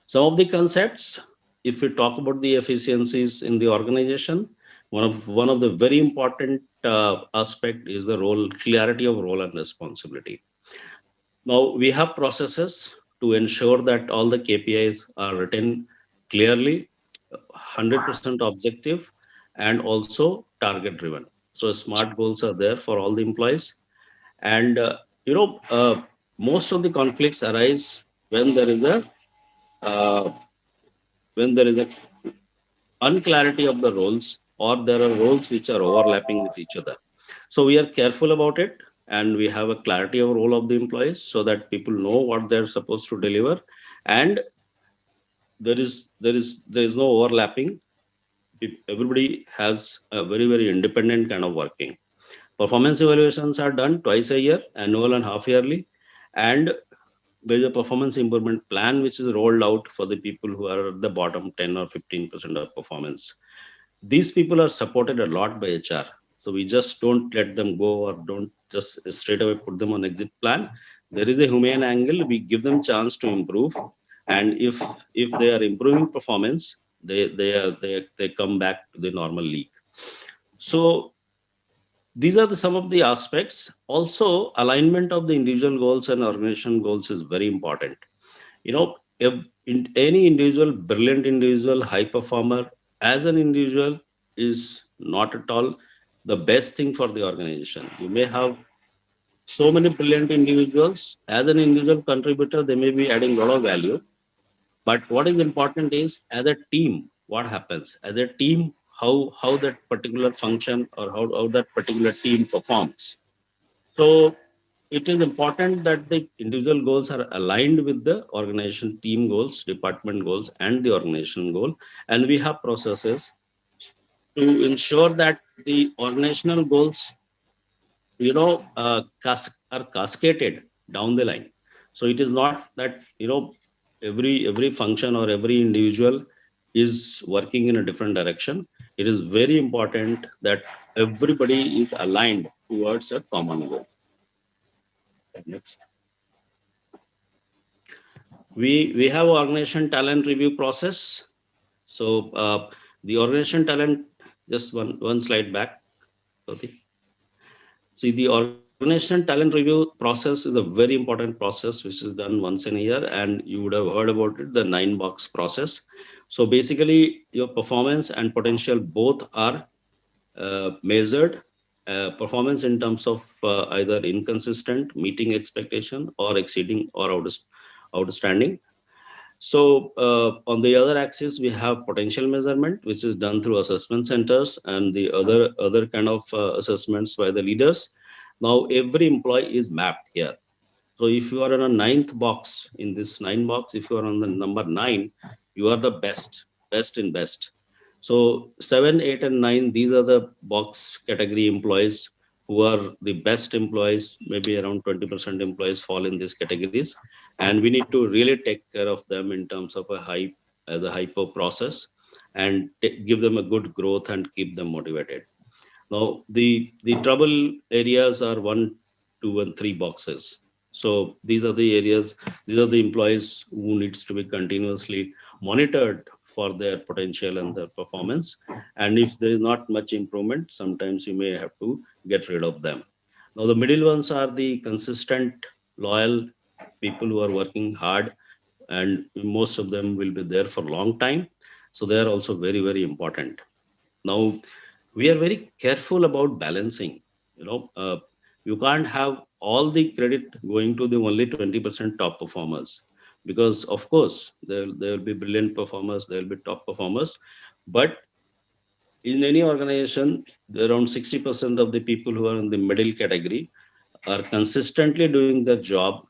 Some of the concepts, if we talk about the efficiencies in the organization, one of the very important aspect is the role clarity of role and responsibility. Now we have processes to ensure that all the KPIs are written clearly, 100% objective, and also target driven. So smart goals are there for all the employees, and you know most of the conflicts arise when there is a uh, when there is a unclarity of the roles, or there are roles which are overlapping with each other. So we are careful about it, and we have a clarity of role of the employees so that people know what they're supposed to deliver, and there is no overlapping. Everybody has a very very independent kind of working. Performance evaluations are done twice a year, annual and half yearly, and there is a performance improvement plan which is rolled out for the people who are at the bottom 10 or 15% of performance. These people are supported a lot by HR. So we just don't let them go, or don't just straight away put them on exit plan. There is a humane angle. We give them chance to improve, and if they are improving performance, they come back to the normal league. So these are some of the aspects. Also, alignment of the individual goals and organization goals is very important. If any individual, brilliant individual, high performer as an individual is not at all the best thing for the organization. You may have so many brilliant individuals as an individual contributor, they may be adding a lot of value. But what is important is, as a team, what happens as a team, how that particular function, or how that particular team performs. So it is important that the individual goals are aligned with the organization team goals, department goals, and the organization goal. And we have processes to ensure that the organizational goals, are cascaded down the line. So it is not that every function or every individual is working in a different direction. It is very important that everybody is aligned towards a common goal. Next. We have organization talent review process. So the organization talent, just one slide back. Sorry. See, the organization talent review process is a very important process which is done once in a year, and you would have heard about it, the 9 box process. So basically, your performance and potential both are measured. Performance in terms of either inconsistent, meeting expectation, or exceeding, or outstanding. So on the other axis, we have potential measurement, which is done through assessment centers and the other kind of assessments by the leaders. Now every employee is mapped here. So if you are in a ninth box in this 9 box, if you are on the number 9, you are the best in best. So 7, 8, and 9, these are the box category employees who are the best employees. Maybe around 20% employees fall in these categories, and we need to really take care of them in terms of the hyper process, and give them a good growth and keep them motivated. Now, the trouble areas are 1, 2, and 3 boxes. So these are the areas, these are the employees who needs to be continuously monitored for their potential and their performance. And if there is not much improvement, sometimes you may have to get rid of them. Now, the middle ones are the consistent, loyal people who are working hard, and most of them will be there for a long time. So they are also very, very important. Now, we are very careful about balancing. You can't have all the credit going to the only 20% top performers, because of course there will be brilliant performers, there will be top performers, but in any organization, around 60% of the people who are in the middle category are consistently doing their job,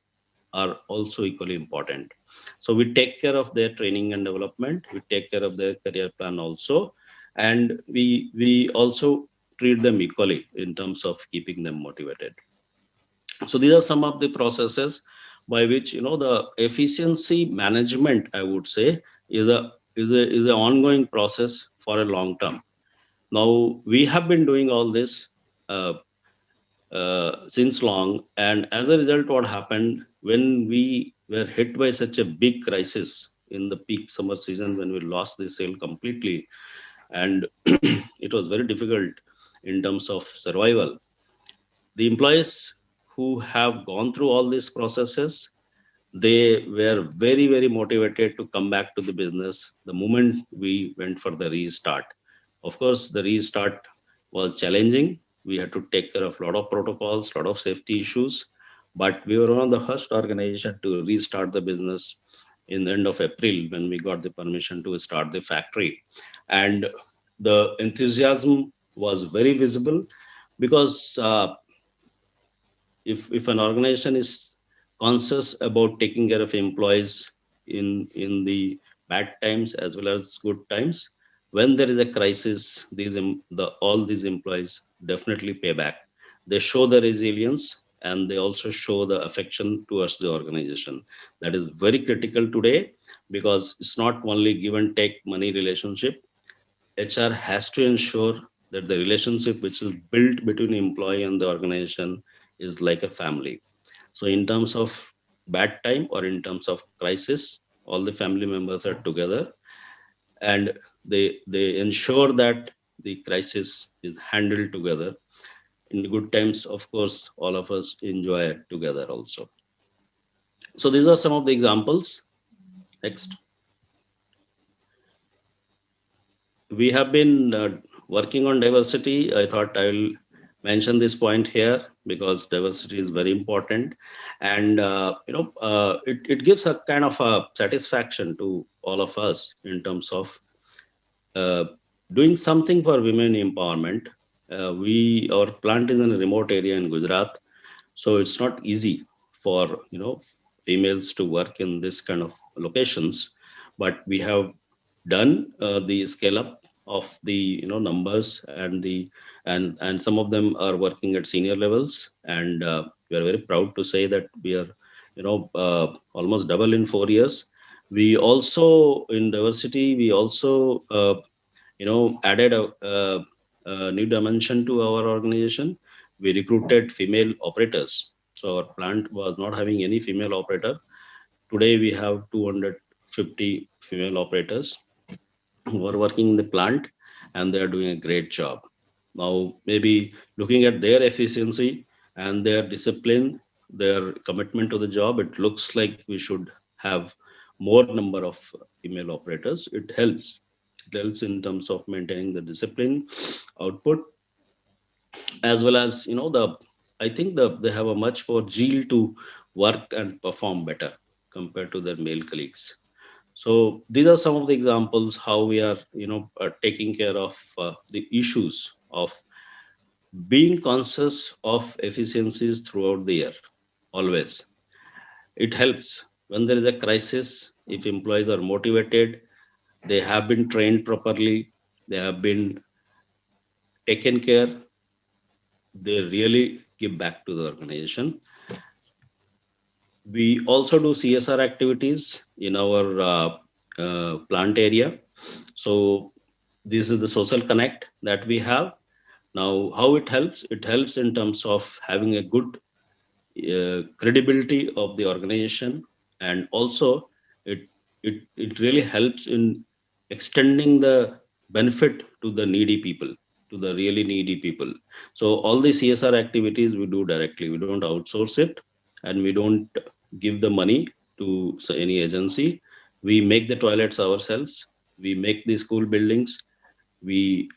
are also equally important. So we take care of their training and development, we take care of their career plan also, and we also treat them equally in terms of keeping them motivated. So these are some of the processes by which the efficiency management, I would say, is a is an ongoing process for a long term. Now we have been doing all this uh, since long, and as a result, what happened when we were hit by such a big crisis in the peak summer season when we lost the sale completely, and it was very difficult in terms of survival. The employees who have gone through all these processes, they were very very motivated to come back to the business the moment we went for the restart. Of course the restart was challenging. We had to take care of a lot of protocols, lot of safety issues, but we were one of the first organization to restart the business in the end of April when we got the permission to start the factory. And the enthusiasm was very visible because if an organization is conscious about taking care of employees in the bad times as well as good times, when there is a crisis, the all these employees definitely pay back. They show the resilience and they also show the affection towards the organization. That is very critical today, because it's not only give and take money relationship. HR has to ensure that the relationship which is built between employee and the organization is like a family. So in terms of bad time or in terms of crisis, all the family members are together, and they ensure that the crisis is handled together. In good times, of course, all of us enjoy it together also. So these are some of the examples. Next. We have been working on diversity. I thought I will mention this point here because diversity is very important, and it gives a kind of a satisfaction to all of us in terms of uh, doing something for women empowerment. We Our plant is in a remote area in Gujarat, so it's not easy for females to work in this kind of locations, but we have done the scale up of the numbers, and some of them are working at senior levels, and we are very proud to say that we are almost double in 4 years. We also in diversity, we also added a new dimension to our organization. We recruited female operators, so our plant was not having any female operator. Today we have 250 female operators who are working in the plant, and they are doing a great job. Now maybe looking at their efficiency and their discipline, their commitment to the job, it looks like we should have more number of female operators. It helps in terms of maintaining the discipline, output, as well as the I think they have a much more zeal to work and perform better compared to their male colleagues. So these are some of the examples how we are taking care of the issues of being conscious of efficiencies throughout the year. Always it helps when there is a crisis. If employees are motivated, they have been trained properly, they have been taken care, they really give back to the organization. We also do CSR activities in our plant area. So this is the social connect that we have. Now, how it helps? It helps in terms of having a good credibility of the organization, and also it it really helps in extending the benefit to the needy people, to the really needy people. So all the CSR activities we do directly. We don't outsource it, and we don't give the money to any agency. We make the toilets ourselves. We make the school buildings. We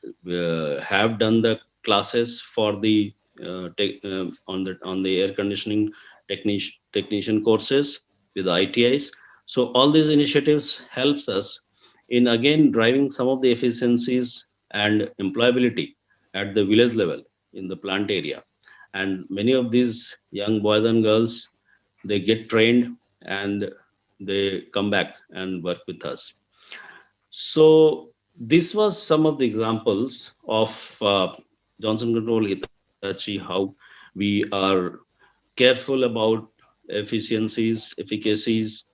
have done the classes for the on the air conditioning technician courses with the ITIs. So all these initiatives helps us in again driving some of the efficiencies and employability at the village level in the plant area. And many of these young boys and girls, they get trained and they come back and work with us. So this was some of the examples of Johnson Control Hitachi, how we are careful about efficiencies, efficacies,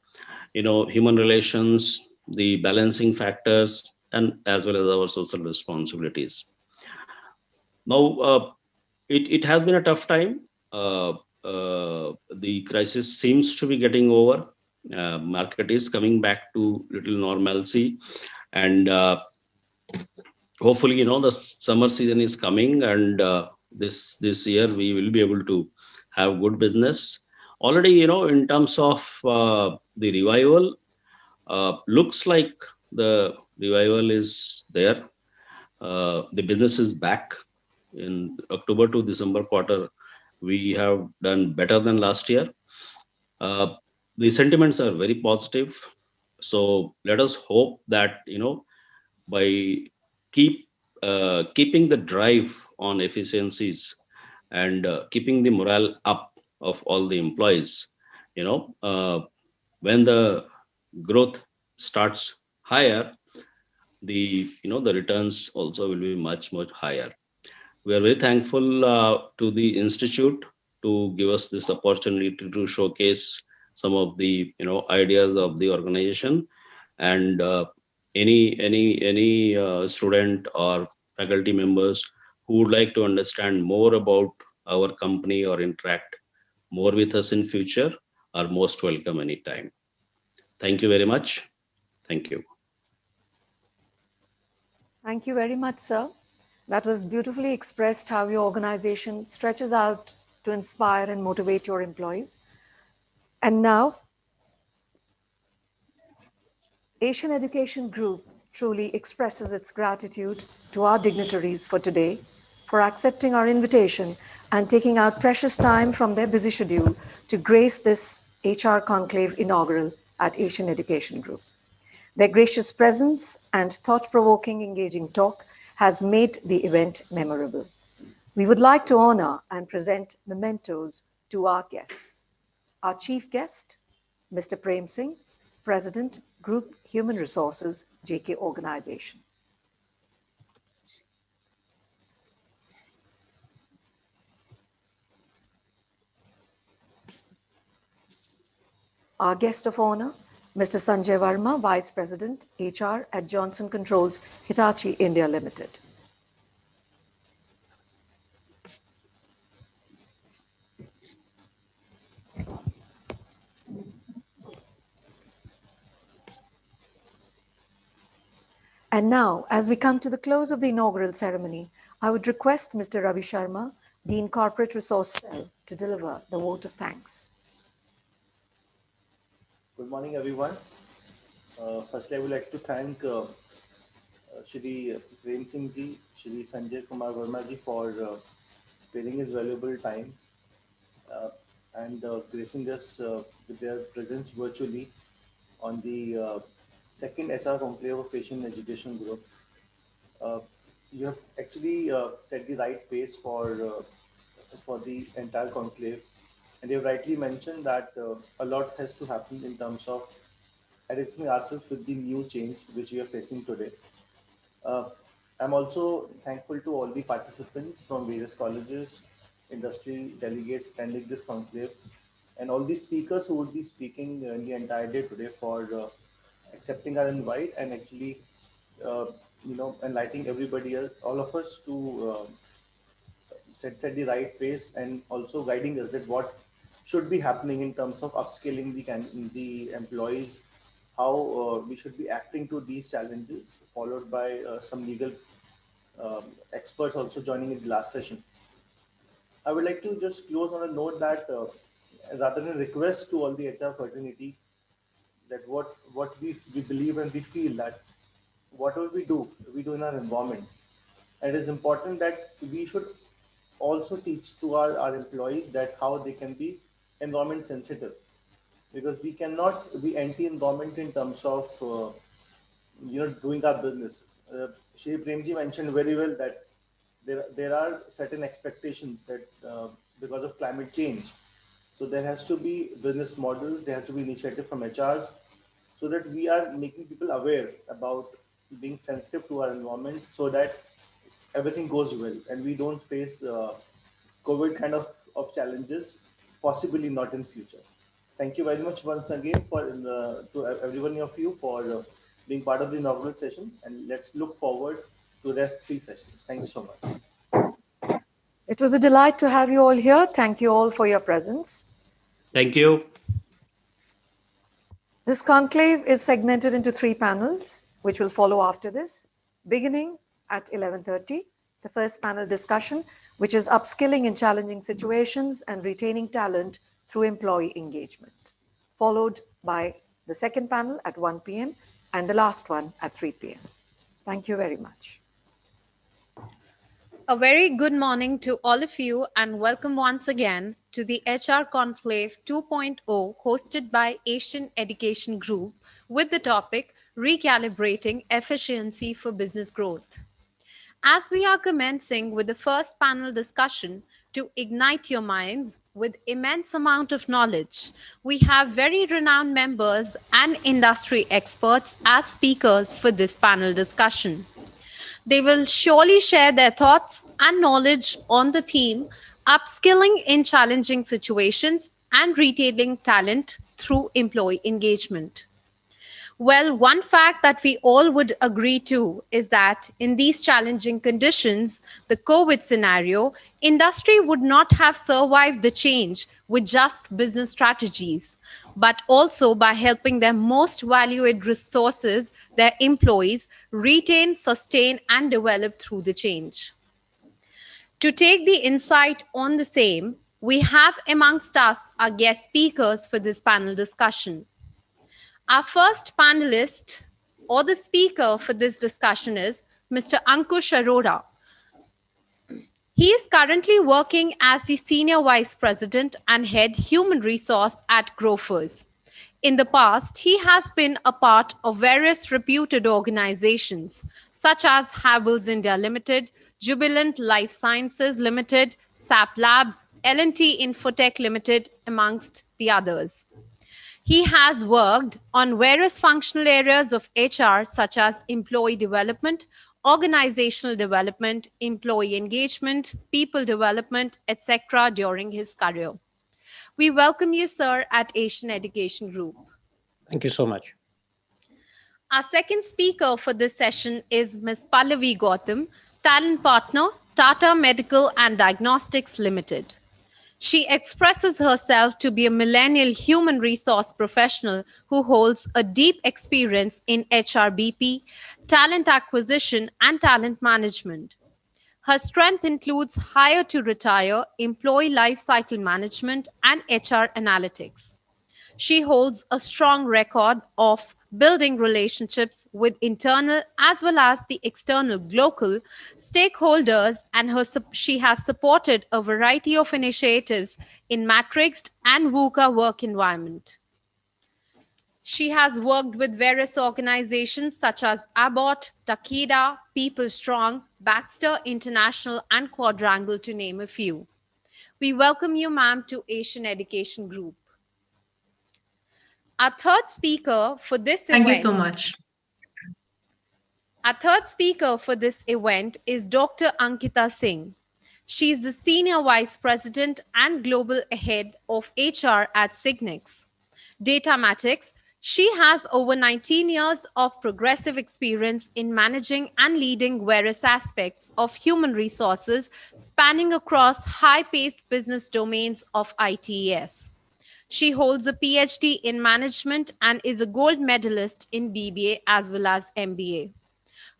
human relations, the balancing factors, and as well as our social responsibilities. Now, it has been a tough time. Uh, the crisis seems to be getting over. Market is coming back to little normalcy, and hopefully, the summer season is coming, and this year we will be able to have good business. Already, in terms of the revival, looks like the revival is there. The business is back in October to December quarter. We have done better than last year. Uh, the sentiments are very positive. So let us hope that by keep keeping the drive on efficiencies and keeping the morale up of all the employees, you know, uh, when the growth starts higher, the returns also will be much higher. We are very thankful to the institute to give us this opportunity to showcase some of the ideas of the organization, and any student or faculty members who would like to understand more about our company or interact more with us in future are most welcome anytime. Thank you very much. Thank you. Thank you very much, sir. That was beautifully expressed how your organization stretches out to inspire and motivate your employees. And now, Asian Education Group truly expresses its gratitude to our dignitaries for today for accepting our invitation and taking out precious time from their busy schedule to grace this HR Conclave inaugural at Asian Education Group. Their gracious presence and thought-provoking, engaging talk has made the event memorable. We would like to honor and present mementos to our guests. Our chief guest, Mr. Prem Singh, President, Group Human Resources, JK Organization. Our guest of honor, Mr. Sanjay Verma, Vice President, HR at Johnson Controls Hitachi India Limited. And now, as we come to the close of the inaugural ceremony, I would request Mr. Ravi Sharma, Dean Corporate Resource Cell, to deliver the vote of thanks. Good morning, everyone. Firstly, I would like to thank Shri Prem Singh ji, Shri Sanjay Kumar Verma ji for sparing his valuable time uh, and gracing us with their presence virtually on the second HR Conclave of Asian Education Group. Uh, you have actually set the right pace for the entire conclave, and you have rightly mentioned that a lot has to happen in terms of adapting ourselves with the new change which we are facing today. Uh, I'm also thankful to all the participants from various colleges, industry delegates attending this conclave, and all the speakers who would be speaking in the entire day today for accepting our invite and actually, uh, enlightening everybody else, all of us to set the right pace and also guiding us that what should be happening in terms of upscaling the employees, how we should be acting to these challenges, followed by some legal experts also joining in the last session. I would like to just close on a note that rather than request to all the HR fraternity that what we believe and we feel that whatever we do in our environment. It is important that we should also teach to our employees that how they can be environment sensitive, because we cannot be anti-environment in terms of doing our businesses. Shri Premji mentioned very well that there are certain expectations that because of climate change, so there has to be business models, there has to be initiative from HRs, so that we are making people aware about being sensitive to our environment, so that everything goes well and we don't face COVID kind of challenges, possibly not in future. Thank you very much once again for to everyone of you for being part of the inaugural session, and let's look forward to rest three sessions. Thank you so much. It was a delight to have you all here. Thank you all for your presence. Thank you. This conclave is segmented into 3 panels, which will follow after this. Beginning at 11:30, the first panel discussion, which is upskilling in challenging situations and retaining talent through employee engagement, followed by the second panel at 1 p.m. and the last one at 3 p.m. Thank you very much. A very good morning to all of you and welcome once again to the HR Conclave 2.0 hosted by Asian Education Group with the topic Recalibrating Efficiency for Business Growth. As we are commencing with the first panel discussion to ignite your minds with immense amount of knowledge, we have very renowned members and industry experts as speakers for this panel discussion. They will surely share their thoughts and knowledge on the theme upskilling in challenging situations and retaining talent through employee engagement. Well, one fact that we all would agree to is that in these challenging conditions, the COVID scenario, industry would not have survived the change with just business strategies, but also by helping their most valued resources, their employees, retain, sustain, and develop through the change. To take the insight on the same, we have amongst us our guest speakers for this panel discussion. Our first panelist or the speaker for this discussion is Mr. Ankush Arora. He is currently working as the Senior Vice President and Head Human Resource at Grofers. In the past, he has been a part of various reputed organizations such as Havells India Limited, Jubilant Life Sciences Limited, SAP Labs, L&T Infotech Limited, amongst the others. He has worked on various functional areas of HR such as employee development, organizational development, employee engagement, people development, etc. during his career. We welcome you, sir, at Asian Education Group. Thank you so much. Our second speaker for this session is Ms. Pallavi Gautam, Talent Partner, Tata Medical and Diagnostics Limited. She expresses herself to be a millennial human resource professional who holds a deep experience in HRBP, talent acquisition, and talent management. Her strength includes hire to retire, employee life cycle management, and HR analytics. She holds a strong record of building relationships with internal as well as the external local stakeholders, and she has supported a variety of initiatives in matrixed and VUCA work environment. She has worked with various organizations such as Abbott, Takeda, People Strong, Baxter International, and Quadrangle, to name a few. We welcome you, ma'am, to Asian Education Group. Our third speaker for this Thank you so much. Our third speaker for this event is Dr. Ankita Singh. She is the Senior Vice President and Global Head of HR at Signix. Datamatics, she has over 19 years of progressive experience in managing and leading various aspects of human resources spanning across high-paced business domains of ITES. She holds a PhD in management and is a gold medalist in BBA as well as MBA.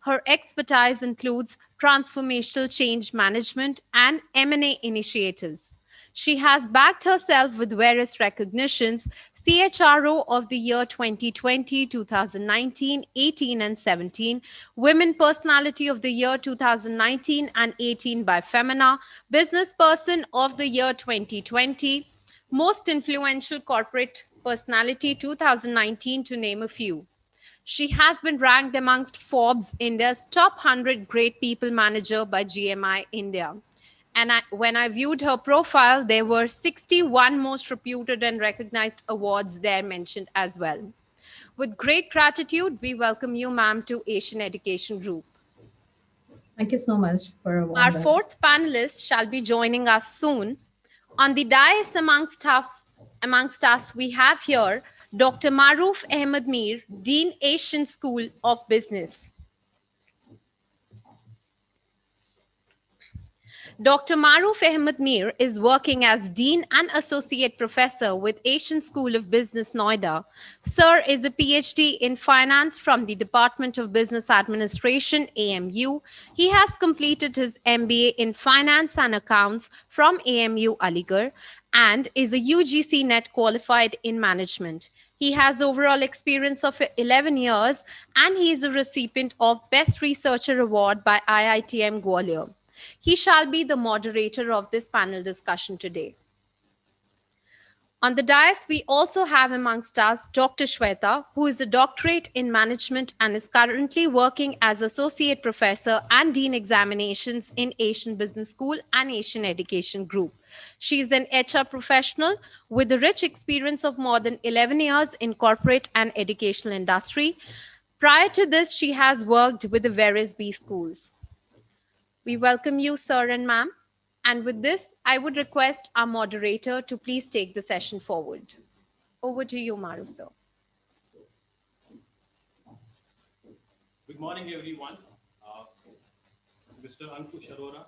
Her expertise includes transformational change management and M&A initiatives. She has backed herself with various recognitions: CHRO of the year 2020, 2019, 18 and 17, Women Personality of the year 2019 and 18 by Femina, Business Person of the year 2020, Most Influential Corporate Personality 2019, to name a few. She has been ranked amongst Forbes India's top 100 great people manager by GMI India. And when I viewed her profile, there were 61 most reputed and recognized awards there mentioned as well. With great gratitude, we welcome you, ma'am, to Asian Education Group. Thank you so much for a warm Our welcome. fourth panelist shall be joining us soon. On the dais amongst us, we have here Dr. Maroof Ahmed Mir, Dean Asian School of Business. Dr. Maruf Ahmed Mir is working as Dean and Associate Professor with Asian School of Business, Noida. Sir is a PhD in Finance from the Department of Business Administration, AMU. He has completed his MBA in Finance and Accounts from AMU Aligarh and is a UGC NET qualified in management. He has overall experience of 11 years and he is a recipient of Best Researcher Award by IITM Gwalior. He shall be the moderator of this panel discussion today. On the dais, we also have amongst us Dr. Shweta, who is a doctorate in management and is currently working as associate professor and dean examinations in Asian Business School and Asian Education Group. She is an HR professional with a rich experience of more than 11 years in corporate and educational industry. Prior to this, she has worked with the various B schools. We welcome you, sir and ma'am. And with this, I would request our moderator to please take the session forward. Over to you, Maru, sir. Good morning, everyone. Mr. Ankush Arora.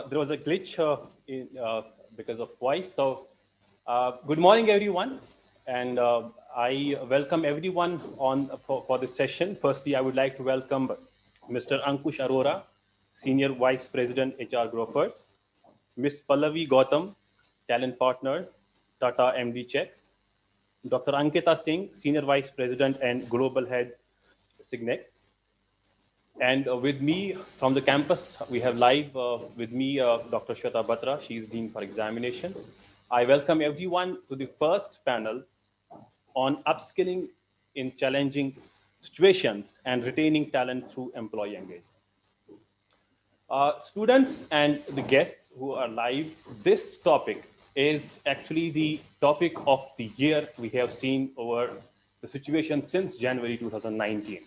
There was a glitch because of voice. So good morning, everyone. And I welcome everyone for this session. Firstly, I would like to welcome Mr. Ankush Arora, Senior Vice President, HR Growers, Ms. Pallavi Gautam, Talent Partner, Tata MD Check, Dr. Ankita Singh, Senior Vice President and Global Head, Signex. And with me from the campus, we have live with me Dr. Shweta Batra. She is Dean for Examination. I welcome everyone to the first panel on upskilling in challenging situations and retaining talent through employee engagement. Students and the guests who are live, this topic is actually the topic of the year we have seen over the situation since January 2019.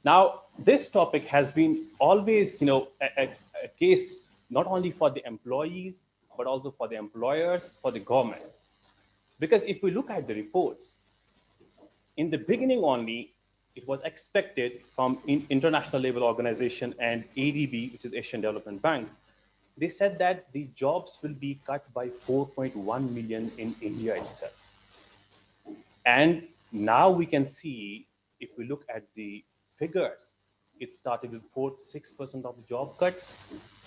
Now, this topic has been always, a case not only for the employees, but also for the employers, for the government. Because if we look at the reports, in the beginning only, it was expected from International Labour Organization and ADB, which is Asian Development Bank, they said that the jobs will be cut by 4.1 million in India itself. And now we can see, if we look at the figures, it started with 6% of the job cuts,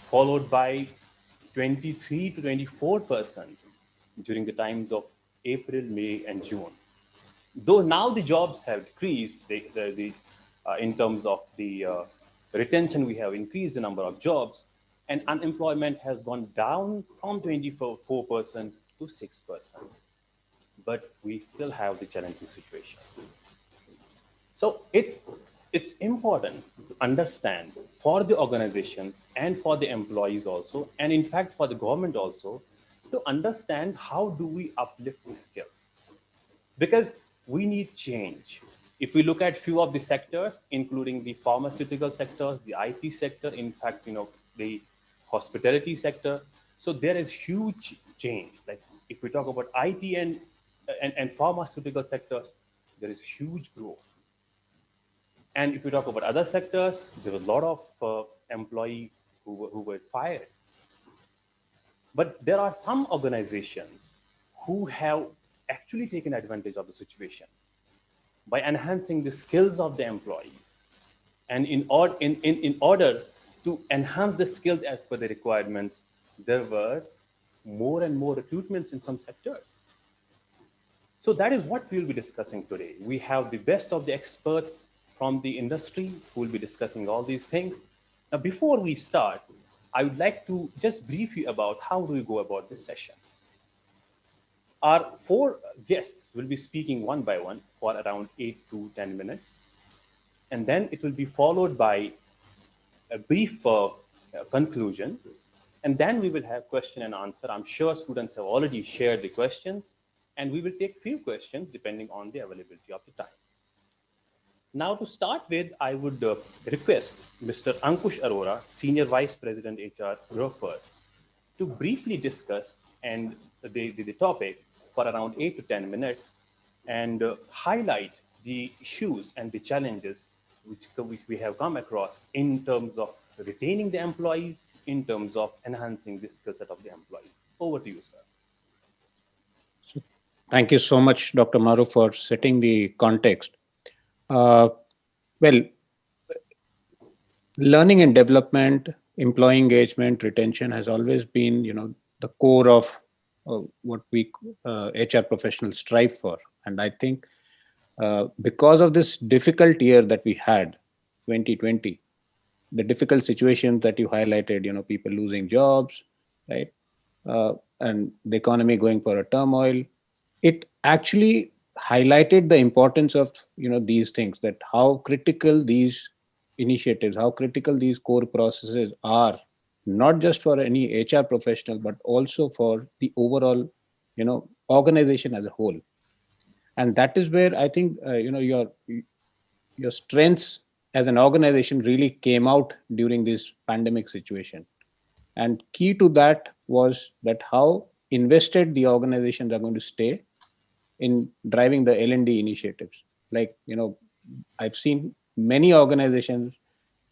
followed by 23 to 24% during the times of April, May, and June. Though now the jobs have decreased, in terms of the retention, we have increased the number of jobs, and unemployment has gone down from 24% to 6%. But we still have the challenging situation. So it's important to understand for the organizations and for the employees also, and in fact for the government also, to understand how do we uplift the skills. Because we need change. If we look at few of the sectors, including the pharmaceutical sectors, the IT sector, in fact, the hospitality sector, so there is huge change. Like if we talk about IT and pharmaceutical sectors, there is huge growth. And if we talk about other sectors, there were a lot of employees who were fired. But there are some organizations who have actually taken advantage of the situation by enhancing the skills of the employees. And in order to enhance the skills as per the requirements, there were more and more recruitments in some sectors. So that is what we will be discussing today. We have the best of the experts from the industry who will be discussing all these things. Now, before we start, I would like to just brief you about how do we go about this session. Our four guests will be speaking one by one for around 8 to 10 minutes. And then it will be followed by a brief conclusion. And then we will have question and answer. I'm sure students have already shared the questions, and we will take few questions depending on the availability of the time. Now, to start with, I would request Mr. Ankush Arora, Senior Vice President HR Group first, to briefly discuss and the topic for around 8 to 10 minutes and highlight the issues and the challenges which we have come across in terms of retaining the employees, in terms of enhancing the skill set of the employees. Over to you, sir. Thank you so much, Dr. Maru, for setting the context. Well, learning and development, employee engagement, retention has always been, the core of what we HR professionals strive for. And I think because of this difficult year that we had, 2020, the difficult situations that you highlighted, people losing jobs, right, and the economy going for a turmoil, it actually highlighted the importance of these things, that how critical these initiatives, how critical these core processes are, not just for any HR professional but also for the overall organization as a whole. And that is where I think your strengths as an organization really came out during this pandemic situation. And key to that was that how invested the organizations are going to stay in driving the L&D initiatives. Like, I've seen many organizations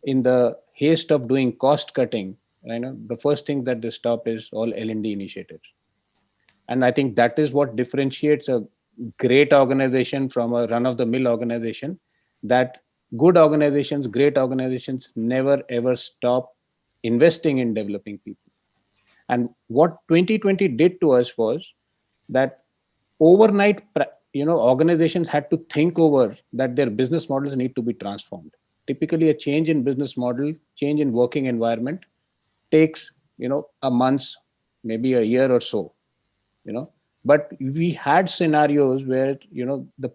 in the haste of doing cost cutting, the first thing that they stop is all L&D initiatives. And I think that is what differentiates a great organization from a run-of-the-mill organization, that good organizations, great organizations never ever stop investing in developing people. And what 2020 did to us was that overnight, organizations had to think over that their business models need to be transformed. Typically, a change in business model, change in working environment takes, a month, maybe a year or so, But we had scenarios where,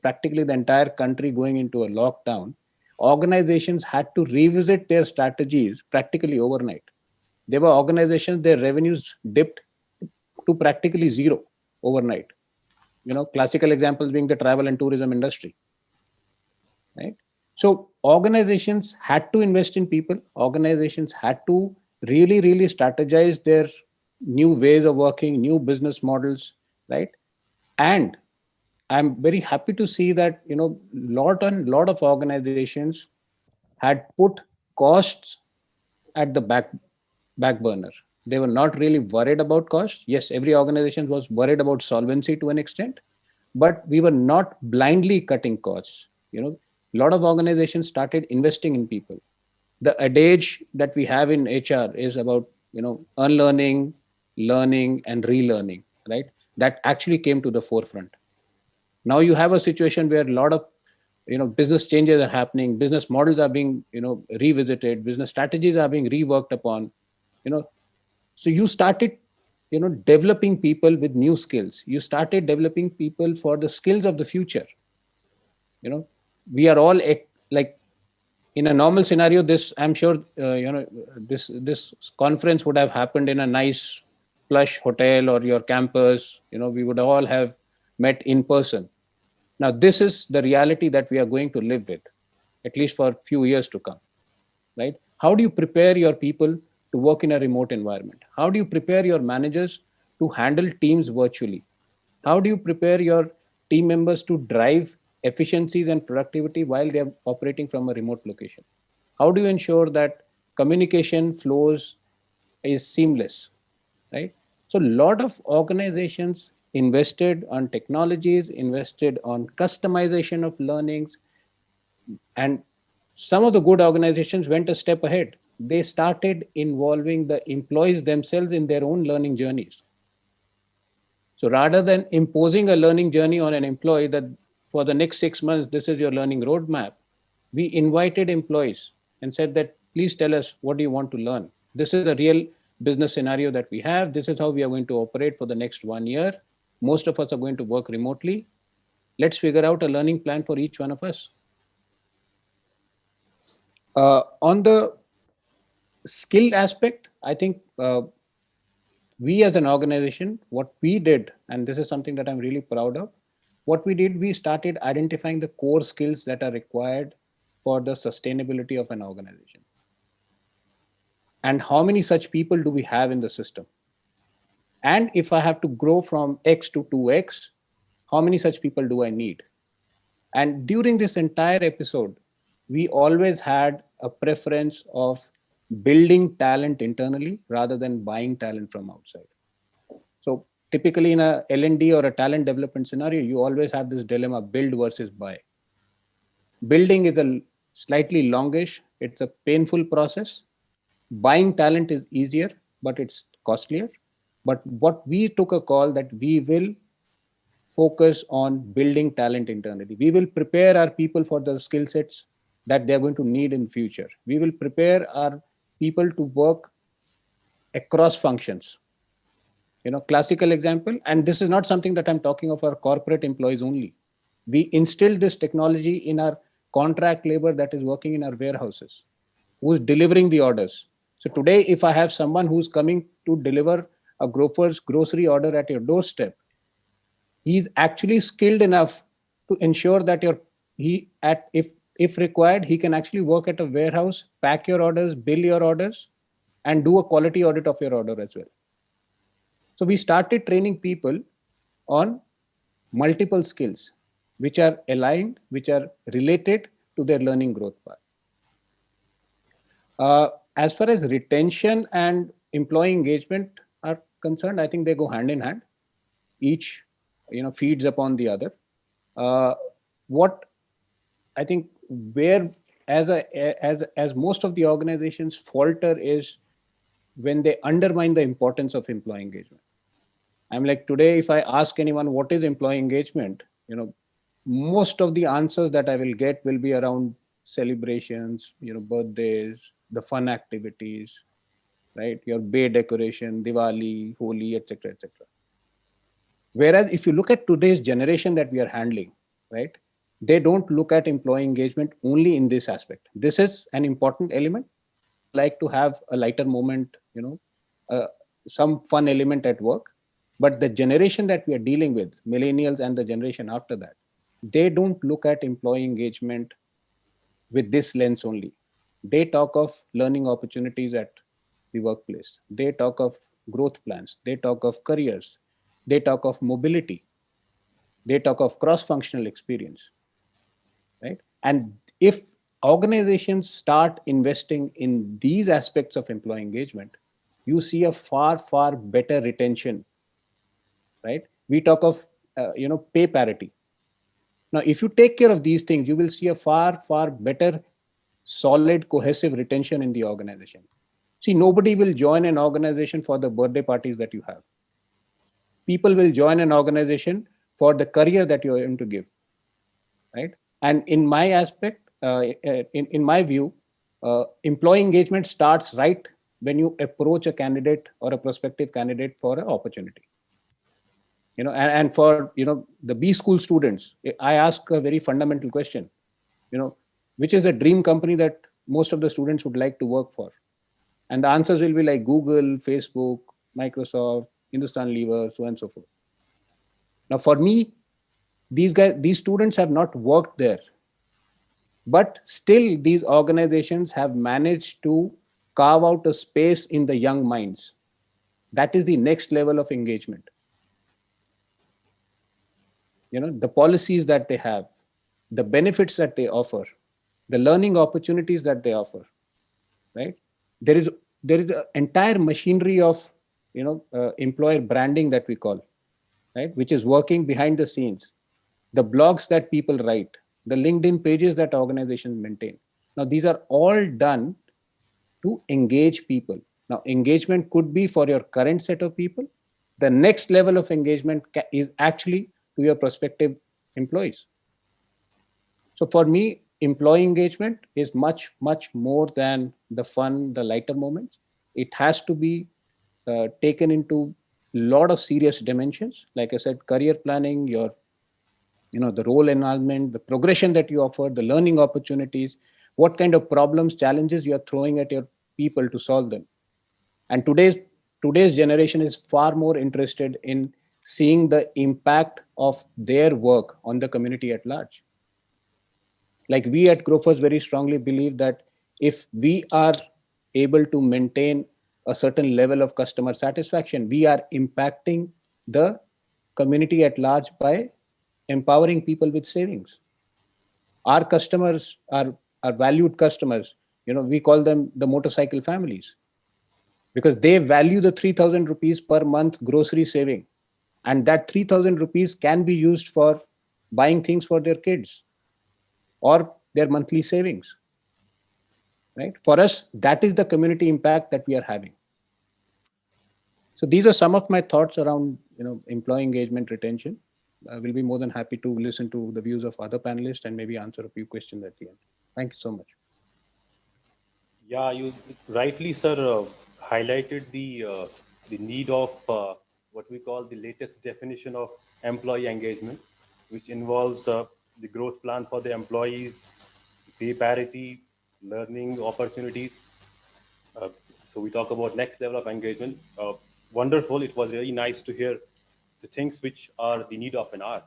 practically the entire country going into a lockdown, organizations had to revisit their strategies practically overnight. There were organizations, their revenues dipped to practically zero overnight. Classical examples being the travel and tourism industry, right? So organizations had to invest in people. Organizations had to really, really strategize their new ways of working, new business models, right? And I'm very happy to see that, lot of organizations had put costs at the back burner. They were not really worried about cost. Yes, every organization was worried about solvency to an extent, but we were not blindly cutting costs. A lot of organizations started investing in people. The adage that we have in HR is about, unlearning, learning, and relearning, right? That actually came to the forefront. Now you have a situation where a lot of business changes are happening, business models are being revisited, business strategies are being reworked upon, so you started developing people with new skills. You started developing people for the skills of the future. We are all like, in a normal scenario, this, I'm sure this conference would have happened in a nice plush hotel or your campus. We would all have met in person. Now, this is the reality that we are going to live with, at least for a few years to come, right? How do you prepare your people to work in a remote environment? How do you prepare your managers to handle teams virtually? How do you prepare your team members to drive efficiencies and productivity while they're operating from a remote location? How do you ensure that communication flows is seamless, right? So a lot of organizations invested on technologies, invested on customization of learnings, and some of the good organizations went a step ahead. They started involving the employees themselves in their own learning journeys. So rather than imposing a learning journey on an employee that for the next 6 months, this is your learning roadmap, we invited employees and said that, please tell us, what do you want to learn? This is the real business scenario that we have. This is how we are going to operate for the next 1 year. Most of us are going to work remotely. Let's figure out a learning plan for each one of us. On the skill aspect, I think we as an organization, what we did, and this is something that I'm really proud of, what we did, we started identifying the core skills that are required for the sustainability of an organization. And how many such people do we have in the system? And if I have to grow from X to 2X, how many such people do I need? And during this entire episode, we always had a preference of building talent internally rather than buying talent from outside. So typically in a L&D or a talent development scenario, you always have this dilemma, build versus buy. Building is a slightly longish, it's a painful process. Buying talent is easier, but it's costlier. But what we took a call that we will focus on building talent internally. We will prepare our people for the skill sets that they're going to need in future. We will prepare our people to work across functions. Classical example, and this is not something that I'm talking of our corporate employees only. We instilled this technology in our contract labor that is working in our warehouses, who's delivering the orders. So today, if I have someone who's coming to deliver a grocer's grocery order at your doorstep, he's actually skilled enough to ensure that if required, he can actually work at a warehouse, pack your orders, bill your orders, and do a quality audit of your order as well. So we started training people on multiple skills, which are aligned, which are related to their learning growth path. As far as retention and employee engagement are concerned, I think they go hand in hand. Each, feeds upon the other. What I think where as most of the organizations falter is when they undermine the importance of employee engagement. I'm like, today, if I ask anyone what is employee engagement, most of the answers that I will get will be around celebrations, birthdays, the fun activities, right? Your bay decoration, Diwali, Holi, etc., etc. Whereas if you look at today's generation that we are handling, right, they don't look at employee engagement only in this aspect. This is an important element. They would like to have a lighter moment, some fun element at work. But the generation that we are dealing with, millennials and the generation after that, they don't look at employee engagement with this lens only. They talk of learning opportunities at the workplace. They talk of growth plans. They talk of careers. They talk of mobility. They talk of cross-functional experience, right? And if organizations start investing in these aspects of employee engagement, you see a far, far better retention, right? We talk of, pay parity. Now, if you take care of these things, you will see a far, far better, solid, cohesive retention in the organization. See, nobody will join an organization for the birthday parties that you have. People will join an organization for the career that you are going to give, right? And in my aspect, in my view, employee engagement starts right when you approach a candidate or a prospective candidate for an opportunity. And for the B school students, I ask a very fundamental question. Which is the dream company that most of the students would like to work for? And the answers will be like Google, Facebook, Microsoft, Hindustan Lever, so on and so forth. Now, for me, these students have not worked there, but still these organizations have managed to carve out a space in the young minds. That is the next level of engagement. The policies that they have, the benefits that they offer, the learning opportunities that they offer, right? There is an entire machinery of employer branding that we call, right, which is working behind the scenes. The blogs that people write, the LinkedIn pages that organizations maintain. Now, these are all done to engage people. Now, engagement could be for your current set of people, The next level of engagement is actually to your prospective employees. So for me, employee engagement is much, much more than the fun, the lighter moments. It has to be taken into a lot of serious dimensions. Like I said, career planning, your, the role enhancement, the progression that you offer, the learning opportunities, what kind of problems, challenges you are throwing at your people to solve them. And today's generation is far more interested in seeing the impact of their work on the community at large. Like we at Grofers very strongly believe that if we are able to maintain a certain level of customer satisfaction, we are impacting the community at large by empowering people with savings. Our customers are valued customers. We call them the motorcycle families because they value the 3,000 rupees per month grocery saving. And that 3,000 rupees can be used for buying things for their kids or their monthly savings. Right? For us, that is the community impact that we are having. So these are some of my thoughts around employee engagement retention. I will be more than happy to listen to the views of other panelists and maybe answer a few questions at the end. Thank you so much. Yeah, you rightly, sir, highlighted the need of what we call the latest definition of employee engagement, which involves the growth plan for the employees, pay parity, learning opportunities. So we talk about next level of engagement. Wonderful. It was really nice to hear the things which are the need of an hour.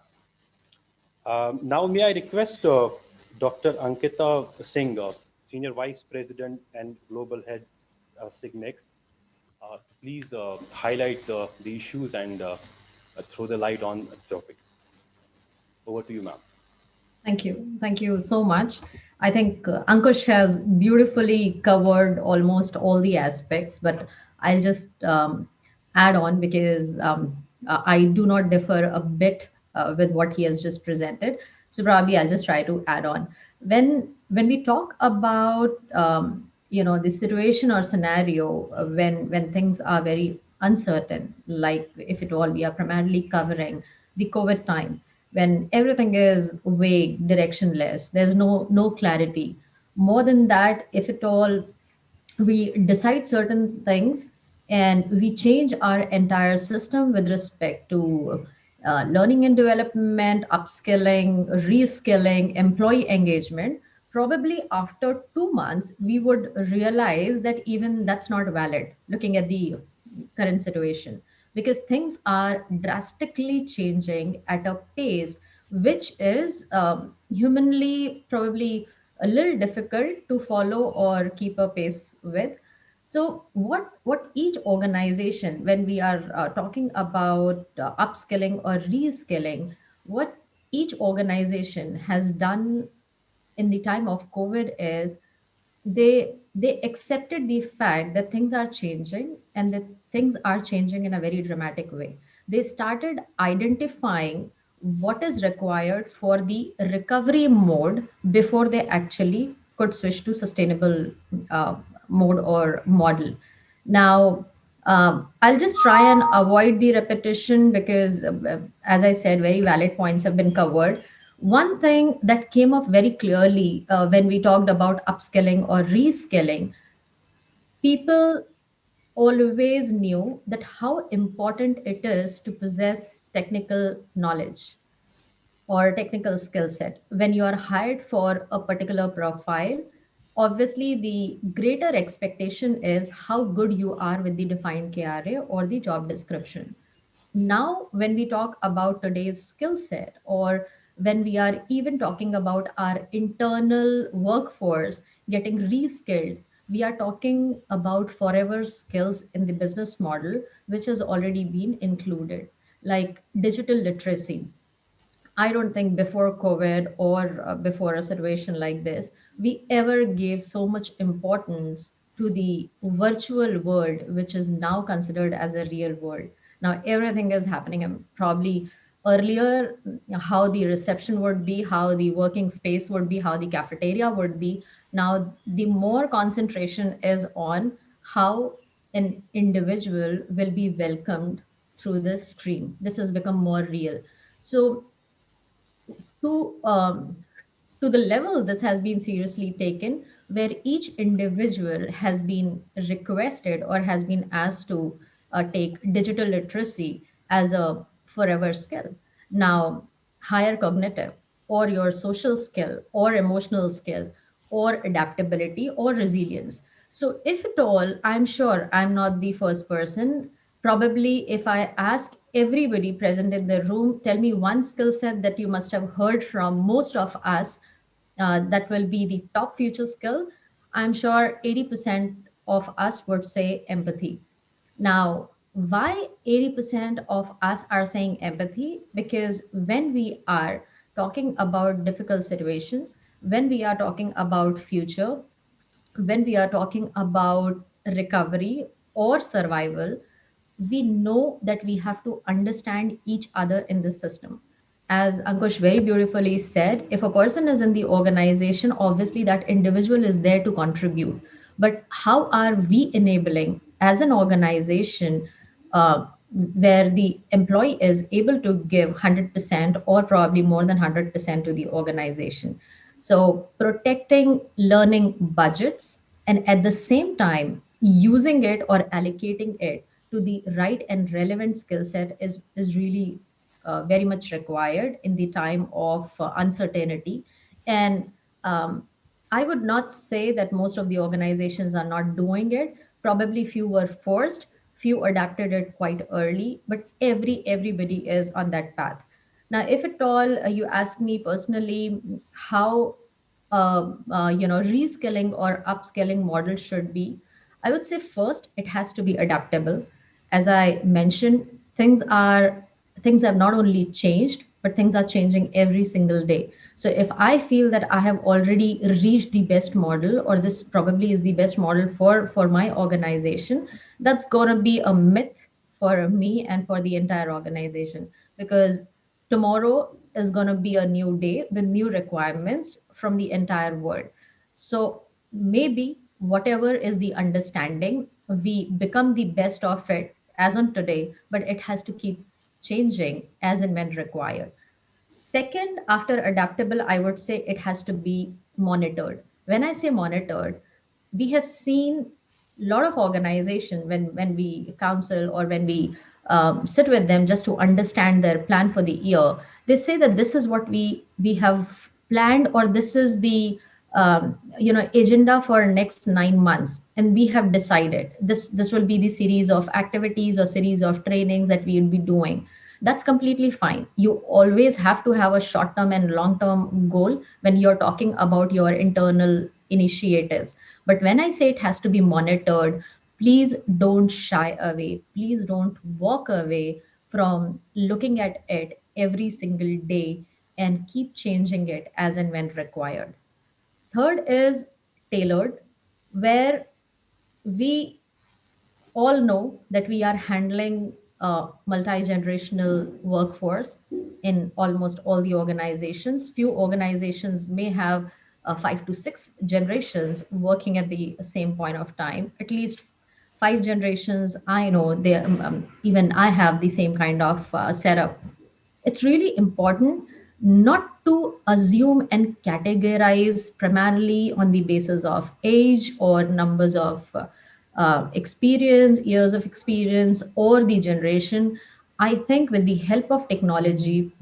Now, may I request Dr. Ankita Singh, Senior Vice President and Global Head, Signex, please highlight the issues and throw the light on the topic. Over to you, ma'am. Thank you. Thank you so much. I think Ankush has beautifully covered almost all the aspects, but I'll just add on because I do not differ a bit with what he has just presented. So probably I'll just try to add on. When we talk about the situation or scenario when things are very uncertain, like if at all we are primarily covering the COVID time, when everything is vague, directionless, there's no clarity. More than that, if at all we decide certain things and we change our entire system with respect to learning and development, upskilling, reskilling, employee engagement, probably after 2 months we would realize that even that's not valid looking at the current situation, because things are drastically changing at a pace which is humanly probably a little difficult to follow or keep a pace with. So what each organization, when we are talking about upskilling or reskilling, what each organization has done in the time of COVID is they accepted the fact that things are changing and that things are changing in a very dramatic way. They started identifying what is required for the recovery mode before they actually could switch to sustainable uh, mode or model. Now, I'll just try and avoid the repetition because, as I said, very valid points have been covered. One thing that came up very clearly when we talked about upskilling or reskilling, people always knew that how important it is to possess technical knowledge or technical skill set when you are hired for a particular profile. Obviously the greater expectation is how good you are with the defined KRA or the job description. Now when we talk about today's skill set, or when we are even talking about our internal workforce getting reskilled, we are talking about forever skills in the business model which has already been included, like digital literacy. I don't think before COVID or before a situation like this, we ever gave so much importance to the virtual world, which is now considered as a real world. Now, everything is happening. And probably earlier, how the reception would be, how the working space would be, how the cafeteria would be. Now, the more concentration is on how an individual will be welcomed through this stream. This has become more real. So to to the level this has been seriously taken, where each individual has been requested or has been asked to take digital literacy as a forever skill. Now, higher cognitive or your social skill or emotional skill or adaptability or resilience. So, if at all, I'm sure I'm not the first person. Probably, if I ask everybody present in the room, tell me one skill set that you must have heard from most of us, that will be the top future skill. I'm sure 80% of us would say empathy. Now, why 80% of us are saying empathy? Because when we are talking about difficult situations, when we are talking about future, when we are talking about recovery or survival, we know that we have to understand each other in this system. As Ankush very beautifully said, if a person is in the organization, obviously that individual is there to contribute. But how are we enabling as an organization, where the employee is able to give 100% or probably more than 100% to the organization? So, protecting learning budgets and at the same time using it or allocating it to the right and relevant skill set is really very much required in the time of uncertainty. And um, I would not say that most of the organizations are not doing it. Probably few were forced, few adapted it quite early, but everybody is on that path. Now, if at all you ask me personally how reskilling or upskilling model should be, I would say first it has to be adaptable. As I mentioned, things have not only changed, but things are changing every single day. So if I feel that I have already reached the best model, or this probably is the best model for my organization, that's gonna be a myth for me and for the entire organization, because tomorrow is going to be a new day with new requirements from the entire world. So maybe whatever is the understanding, we become the best of it as on today, but it has to keep changing as and when required. Second, after adaptable, I would say it has to be monitored. When I say monitored, we have seen a lot of organization, when we counsel or when we sit with them just to understand their plan for the year, they say that this is what we have planned, or this is the agenda for next 9 months, and we have decided this will be the series of activities or series of trainings that we will be doing. That's completely fine. You always have to have a short term and long term goal when you're talking about your internal initiatives. But when I say it has to be monitored, please don't shy away. Please don't walk away from looking at it every single day, and keep changing it as and when required. Third is tailored, where we all know that we are handling a multi-generational workforce in almost all the organizations. Few organizations may have 5 to 6 generations working at the same point of time. At least 5 generations, I know they, even I have the same kind of setup. It's really important not to assume and categorize primarily on the basis of age or numbers of experience, years of experience, or the generation. I think with the help of technology,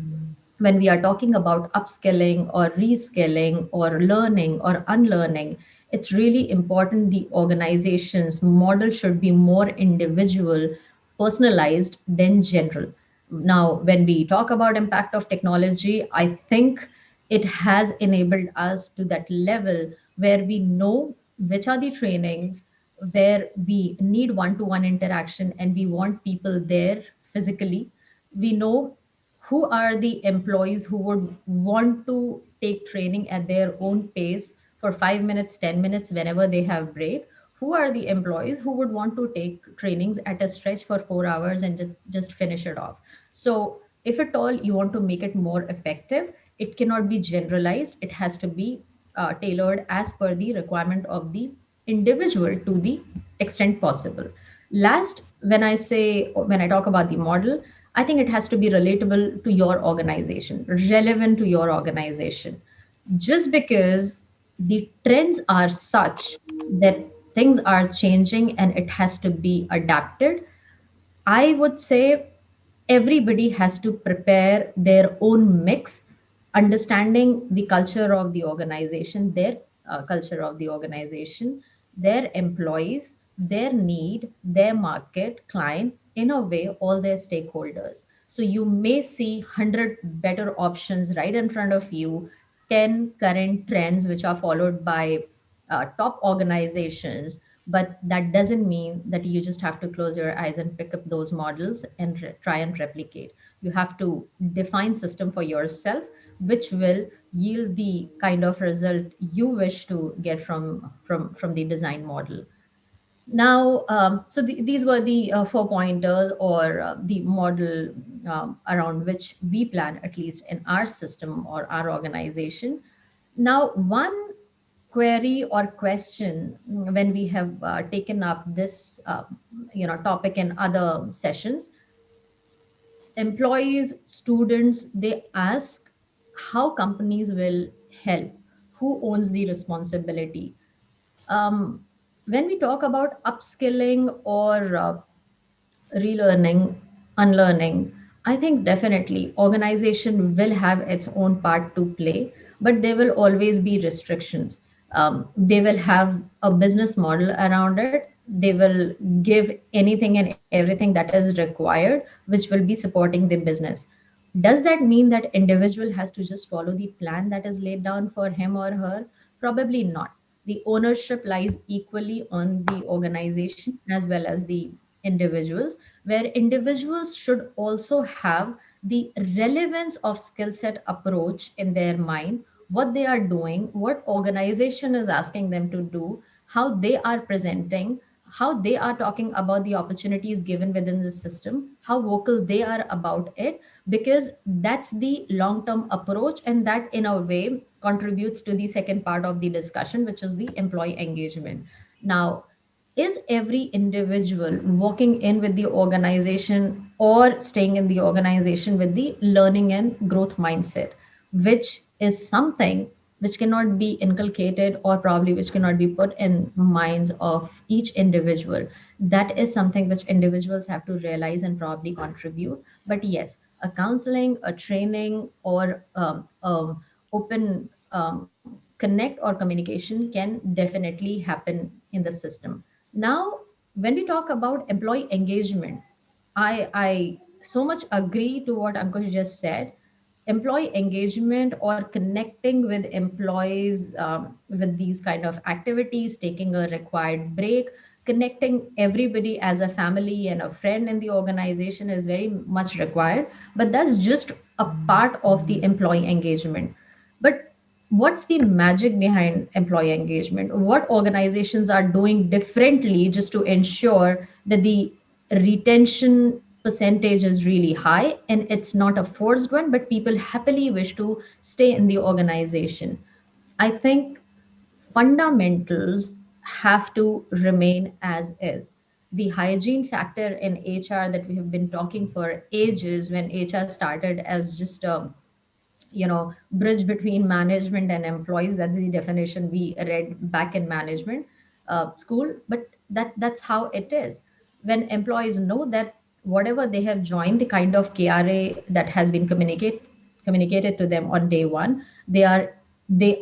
when we are talking about upskilling or reskilling or learning or unlearning, it's really important the organization's model should be more individual, personalized than general. Now, when we talk about impact of technology, I think it has enabled us to that level where we know which are the trainings where we need one-to-one interaction and we want people there physically. We know who are the employees who would want to take training at their own pace for 5 minutes, 10 minutes whenever they have break. Who are the employees who would want to take trainings at a stretch for 4 hours and just finish it off. So if at all you want to make it more effective, it cannot be generalized. It has to be tailored as per the requirement of the individual to the extent possible. Last, when I talk about the model, I think it has to be relatable to your organization, relevant to your organization. Just because the trends are such that things are changing and it has to be adapted, I would say everybody has to prepare their own mix, understanding the culture of the organization, their culture of the organization, their employees, their need, their market, client, in a way, all their stakeholders. So you may see 100 better options right in front of you, 10 current trends which are followed by top organizations, but that doesn't mean that you just have to close your eyes and pick up those models and try and replicate. You have to define system for yourself which will yield the kind of result you wish to get from the design model. Now, these were the four pointers or the model around which we plan, at least in our system or our organization. Now, one query or question when we have taken up this topic in other sessions, employees, students, they ask how companies will help, who owns the responsibility. um, when we talk about upskilling or relearning, unlearning, I think definitely organization will have its own part to play, but there will always be restrictions. They will have a business model around it. They will give anything and everything that is required, which will be supporting the business. Does that mean that individual has to just follow the plan that is laid down for him or her? Probably not. The ownership lies equally on the organization as well as the individuals, where individuals should also have the relevance of skill set approach in their mind, what they are doing, what organization is asking them to do, how they are presenting, how they are talking about the opportunities given within the system, how vocal they are about it, because that's the long term approach, and that in a way contributes to the second part of the discussion, which is the employee engagement. Now, is every individual walking in with the organization or staying in the organization with the learning and growth mindset, which is something which cannot be inculcated, or probably which cannot be put in minds of each individual? That is something which individuals have to realize and probably contribute. But yes, a counseling, a training, or open connect or communication can definitely happen in the system. Now, when we talk about employee engagement, I so much agree to what Ankush just said. Employee engagement or connecting with employees with these kind of activities, taking a required break, connecting everybody as a family and a friend in the organization is very much required. But that's just a part of the employee engagement. But what's the magic behind employee engagement? What organizations are doing differently just to ensure that the retention percentage is really high and it's not a forced one, but people happily wish to stay in the organization? I think fundamentals have to remain as is. The hygiene factor in HR that we have been talking for ages, when HR started as just a bridge between management and employees. That's the definition we read back in management school, but that's how it is. When employees know that whatever they have joined, the kind of KRA that has been communicated to them on day one, they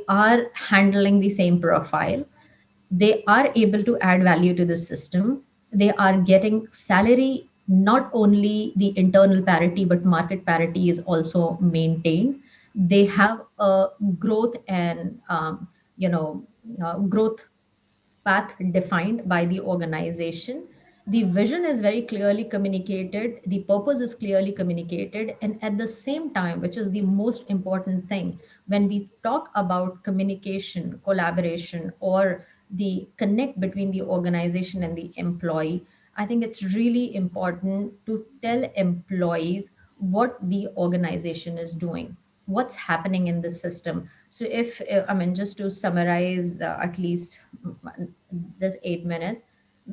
are handling the same profile, they are able to add value to the system, they are getting salary, not only the internal parity but market parity is also maintained, they have a growth and growth path defined by the organization. The vision is very clearly communicated, the purpose is clearly communicated, and at the same time, which is the most important thing, when we talk about communication, collaboration, or the connect between the organization and the employee, I think it's really important to tell employees what the organization is doing, what's happening in the system. So if I mean, just to summarize, at least this 8 minutes,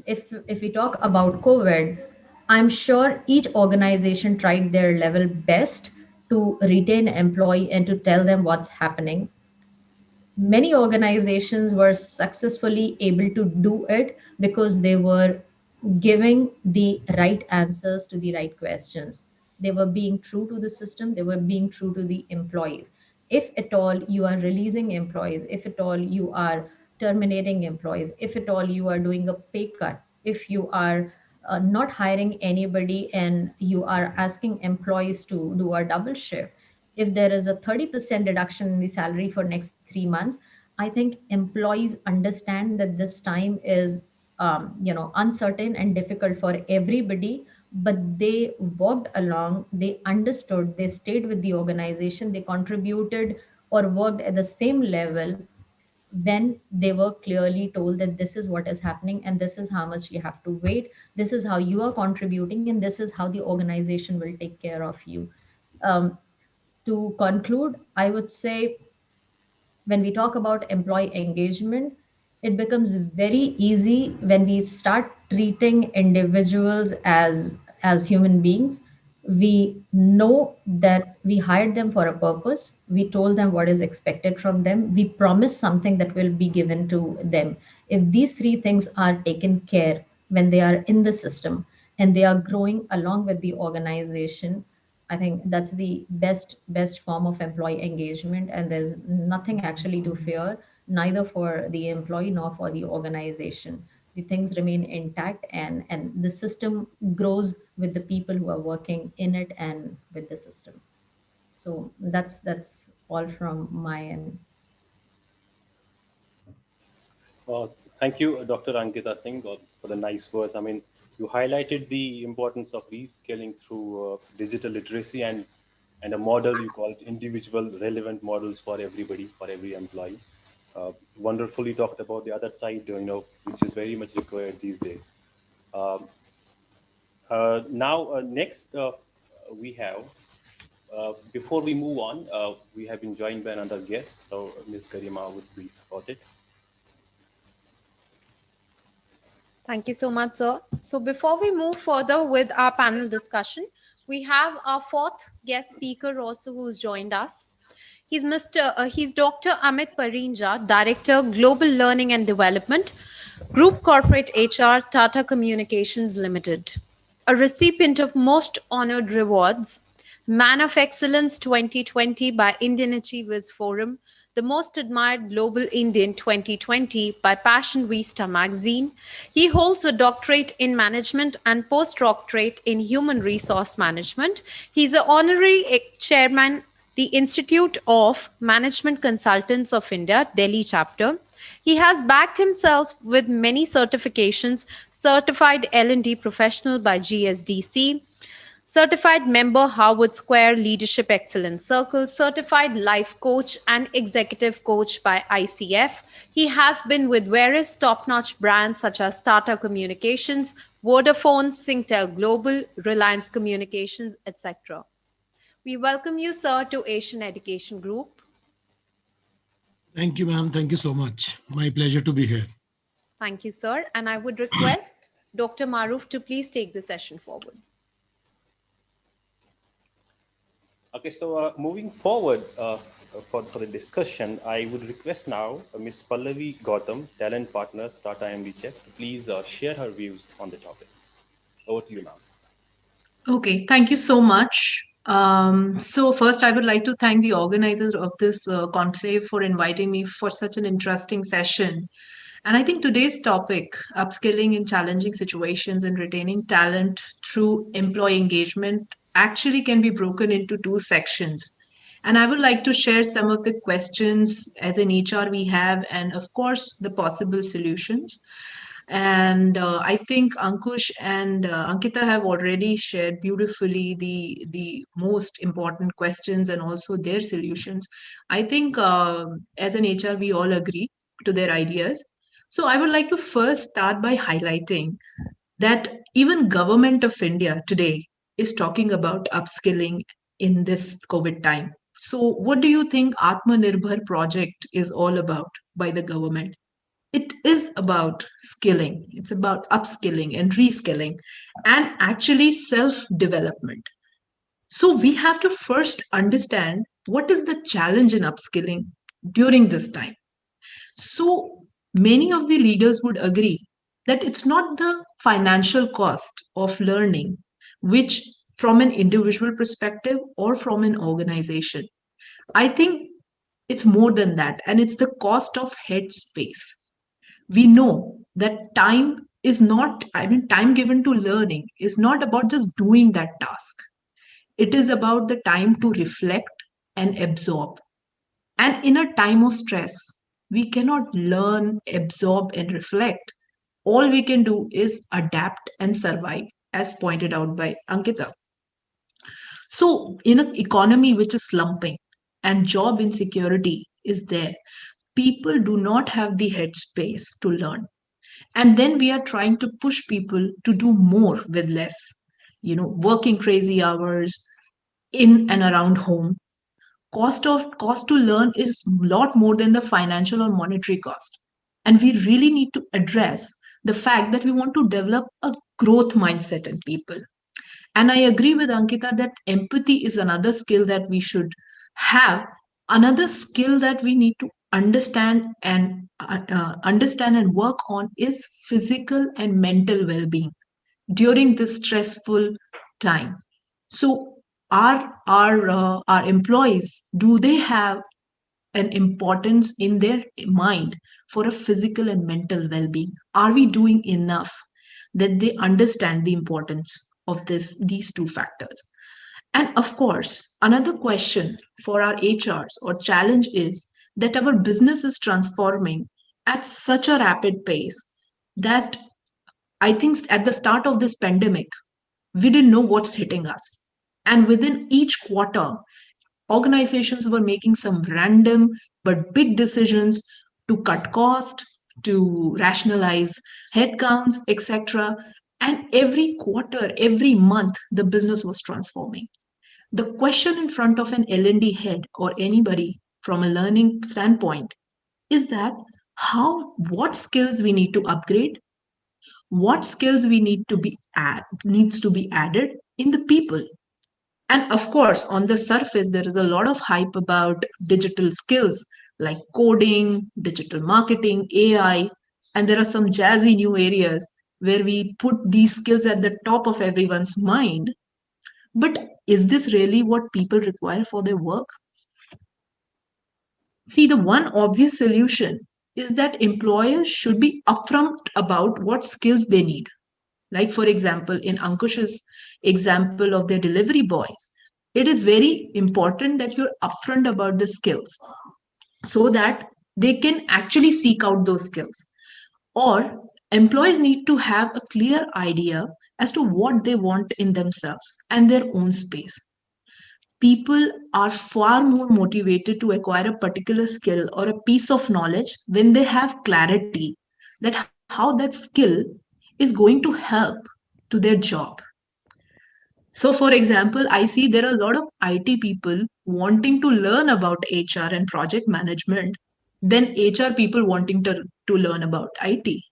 if we talk about COVID, I'm sure each organization tried their level best to retain employee and to tell them what's happening. Many organizations were successfully able to do it because they were giving the right answers to the right questions. They were being true to the system, they were being true to the employees. If at all you are releasing employees, if at all you are terminating employees, if at all you are doing a pay cut, if you are not hiring anybody and you are asking employees to do a double shift, if there is a 30% reduction in the salary for next 3 months, I think employees understand that this time is uncertain and difficult for everybody, but they walked along, they understood, they stayed with the organization, they contributed or worked at the same level when they were clearly told that this is what is happening and this is how much you have to wait, this is how you are contributing, and this is how the organization will take care of you. um, to conclude, I would say when we talk about employee engagement, it becomes very easy when we start treating individuals as human beings. We know that we hired them for a purpose. We told them what is expected from them. We promise something that will be given to them. If these three things are taken care when they are in the system and they are growing along with the organization, I think that's the best form of employee engagement, and there's nothing actually to fear, neither for the employee nor for the organization. The things remain intact, and the system grows with the people who are working in it and with the system. So that's all from my end. Uh, Thank you, Dr. Ankita Singh, for the nice words. I mean, you highlighted the importance of reskilling through digital literacy and a model you called individual relevant models for everybody, for every employee. Wonderfully talked about the other side, which is very much required these days. Um, Now, next, we have, before we move on, we have been joined by another guest. So, Ms. Garima would brief about it. Thank you so much, sir. So before we move further with our panel discussion, we have our fourth guest speaker also who's joined us. He's Dr. Amit Parinja, Director, Global Learning and Development, Group Corporate HR, Tata Communications Limited. A recipient of Most Honored Rewards, Man of Excellence 2020 by Indian Achievers Forum, the Most Admired Global Indian 2020 by Passion Vista magazine. He holds a doctorate in management and postdoctorate in human resource management. He's an honorary chairman the Institute of Management Consultants of India, Delhi chapter. He has backed himself with many certifications, certified L&D professional by GSDC, certified member Harvard Square Leadership Excellence Circle, certified life coach and executive coach by ICF. He has been with various top-notch brands such as Tata Communications, Vodafone, Singtel Global, Reliance Communications, etc. We welcome you, sir, to Asian Education Group. Thank you, ma'am. Thank you so much. My pleasure to be here. Thank you, sir. And I would request Dr. Maruf to please take the session forward. Okay, so moving forward for the discussion, I would request now Ms. Pallavi Gautam, Talent Partners, Tata MD Chef, to please share her views on the topic. Over to you now. Okay, thank you so much. So first, I would like to thank the organizers of this conclave for inviting me for such an interesting session. And I think today's topic, upskilling in challenging situations and retaining talent through employee engagement, actually can be broken into two sections. And I would like to share some of the questions as an HR we have, and of course, the possible solutions. And I think Ankush and Ankita have already shared beautifully the most important questions and also their solutions. I think as an HR, we all agree to their ideas. So I would like to first start by highlighting that even government of India today is talking about upskilling in this COVID time. So what do you think Atmanirbhar project is all about by the government? It is about skilling, it's about upskilling and reskilling, and actually self development. So we have to first understand what is the challenge in upskilling during this time. So many of the leaders would agree that it's not the financial cost of learning, which from an individual perspective or from an organization. I think it's more than that, and it's the cost of headspace. We know that time is not, I mean, time given to learning is not about just doing that task. It is about the time to reflect and absorb. And in a time of stress, we cannot learn, absorb, and reflect. All we can do is adapt and survive, as pointed out by Ankita. So, in an economy which is slumping and job insecurity is there, people do not have the headspace to learn. And then we are trying to push people to do more with less, working crazy hours in and around home. Cost to learn is a lot more than the financial or monetary cost. And we really need to address the fact that we want to develop a growth mindset in people. And I agree with Ankita that empathy is another skill that we should have. Another skill that we need to understand and work on is physical and mental well-being during this stressful time. So, our employees, do they have an importance in their mind for a physical and mental well-being? Are we doing enough that they understand the importance of these two factors? And of course, another question for our HRs or challenge is that our business is transforming at such a rapid pace that I think at the start of this pandemic, we didn't know what's hitting us. And within each quarter, organizations were making some random but big decisions to cut cost, to rationalize headcounts, etc. And every quarter, every month, the business was transforming. The question in front of an L&D head or anybody from a learning standpoint is that what skills we need to upgrade, what skills we need to be needs to be added in the people. And of course, on the surface, there is a lot of hype about digital skills like coding, digital marketing, AI, and there are some jazzy new areas where we put these skills at the top of everyone's mind. But is this really what people require for their work? See, the one obvious solution is that employers should be upfront about what skills they need. Like, for example, in Ankush's example of their delivery boys, it is very important that you're upfront about the skills so that they can actually seek out those skills. Or employees need to have a clear idea as to what they want in themselves and their own space. People are far more motivated to acquire a particular skill or a piece of knowledge when they have clarity that how that skill is going to help to their job. So, for example, I see there are a lot of IT people wanting to learn about HR and project management than HR people wanting to learn about IT.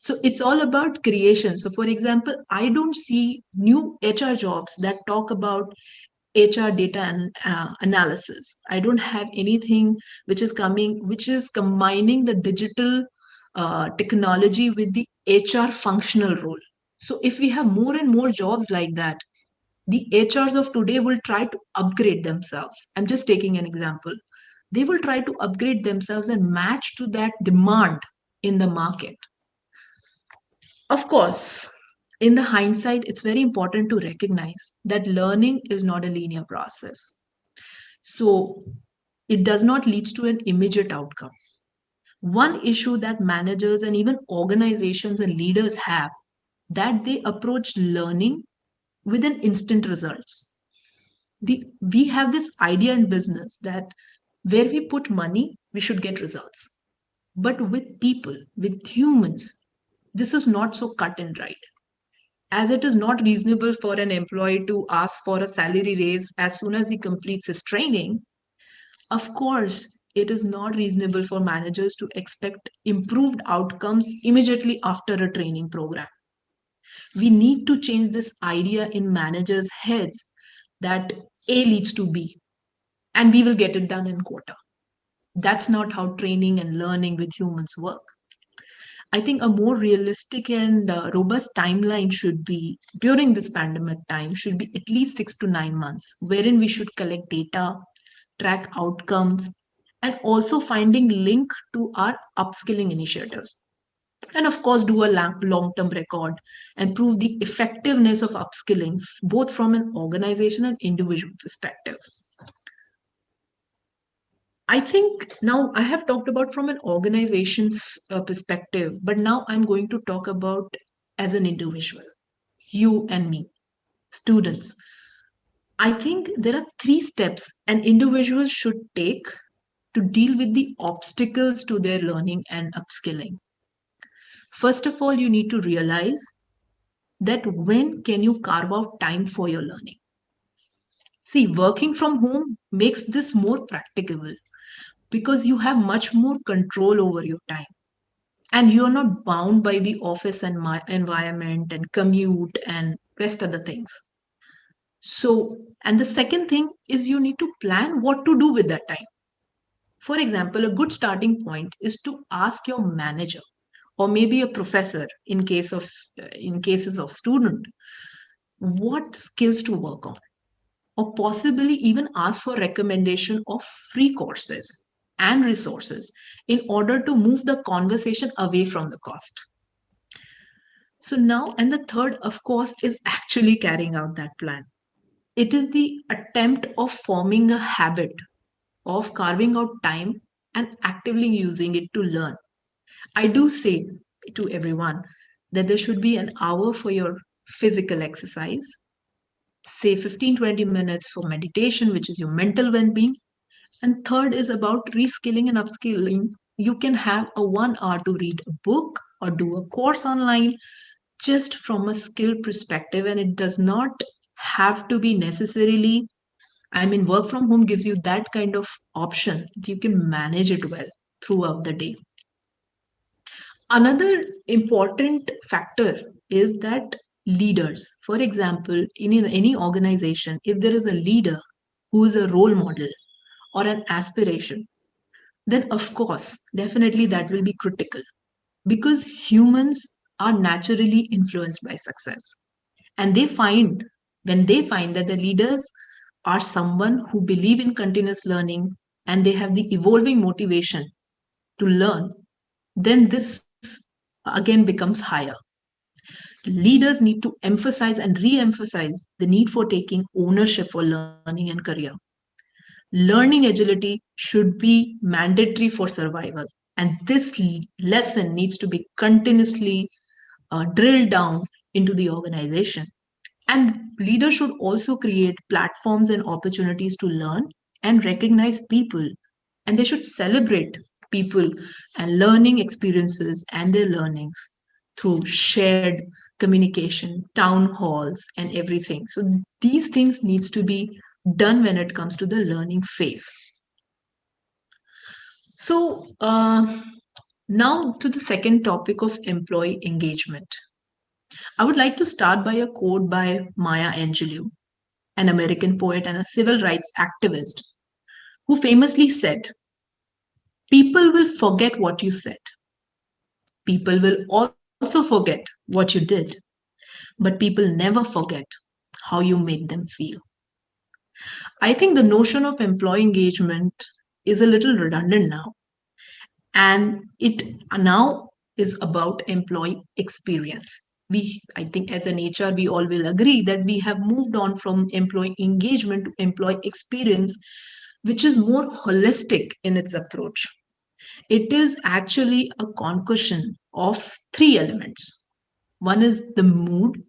So it's all about creation. So, for example, I don't see new HR jobs that talk about HR data and analysis. I don't have anything which is combining the digital technology with the HR functional role. So if we have more and more jobs like that, the HRs of today will try to upgrade themselves. I'm just taking an example. They will try to upgrade themselves and match to that demand in the market. Of course, in the hindsight, it's very important to recognize that learning is not a linear process. So it does not lead to an immediate outcome. One issue that managers and even organizations and leaders have that they approach learning with an instant results. We have this idea in business that where we put money, we should get results. But with people, with humans, this is not so cut and dried. As it is not reasonable for an employee to ask for a salary raise as soon as he completes his training, of course, it is not reasonable for managers to expect improved outcomes immediately after a training program. We need to change this idea in managers' heads that A leads to B and we will get it done in quarter. That's not how training and learning with humans work. I think a more realistic and robust timeline should be during this pandemic time, should be at least 6 to 9 months, wherein we should collect data, track outcomes, and also finding link to our upskilling initiatives. And of course, do a long term record and prove the effectiveness of upskilling, both from an organization and individual perspective. I think now I have talked about from an organization's perspective, but now I'm going to talk about as an individual, you and me, students. I think there are 3 steps an individual should take to deal with the obstacles to their learning and upskilling. First of all, you need to realize that when can you carve out time for your learning? See, working from home makes this more practicable because you have much more control over your time and you're not bound by the office and my environment and commute and rest of the things. So, and the second thing is you need to plan what to do with that time. For example, a good starting point is to ask your manager or maybe a professor in cases of student what skills to work on, or possibly even ask for recommendation of free courses and resources in order to move the conversation away from the cost. So now, and the third, of course, is actually carrying out that plan. It is the attempt of forming a habit of carving out time and actively using it to learn. I do say to everyone that there should be an hour for your physical exercise, say 15-20 minutes for meditation, which is your mental well being. And third is about reskilling and upskilling. You can have a 1 hour to read a book or do a course online just from a skill perspective. And it does not have to be necessarily, I mean, work from home gives you that kind of option. You can manage it well throughout the day. Another important factor is that leaders, for example, in any organization, if there is a leader who is a role model or an aspiration, then of course, definitely that will be critical because humans are naturally influenced by success. And when they find that the leaders are someone who believe in continuous learning and they have the evolving motivation to learn, then this again becomes higher. Leaders need to emphasize and re emphasize the need for taking ownership for learning and career. Learning agility should be mandatory for survival. And this lesson needs to be continuously drilled down into the organization. And leaders should also create platforms and opportunities to learn and recognize people. And they should celebrate people and learning experiences and their learnings through shared communication, town halls, and everything. So these things needs to be done when it comes to the learning phase. So now to the second topic of employee engagement. I would like to start by a quote by Maya Angelou, an American poet and a civil rights activist, who famously said, "People will forget what you said. People will also forget what you did. But people never forget how you made them feel." I think the notion of employee engagement is a little redundant now. And it now is about employee experience. I think as an HR, we all will agree that we have moved on from employee engagement to employee experience, which is more holistic in its approach. It is actually a concussion of 3 elements. One is the mood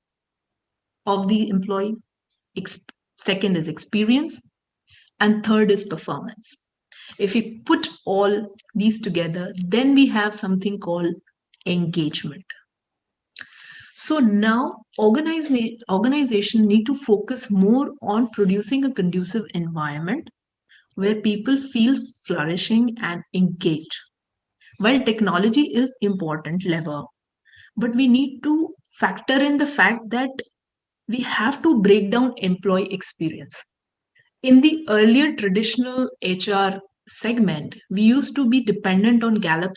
of the employee, second is experience, and third is performance. If we put all these together, then we have something called engagement. So now organization need to focus more on producing a conducive environment where people feel flourishing and engaged. While technology is important lever, but we need to factor in the fact that we have to break down employee experience. In the earlier traditional HR segment, we used to be dependent on Gallup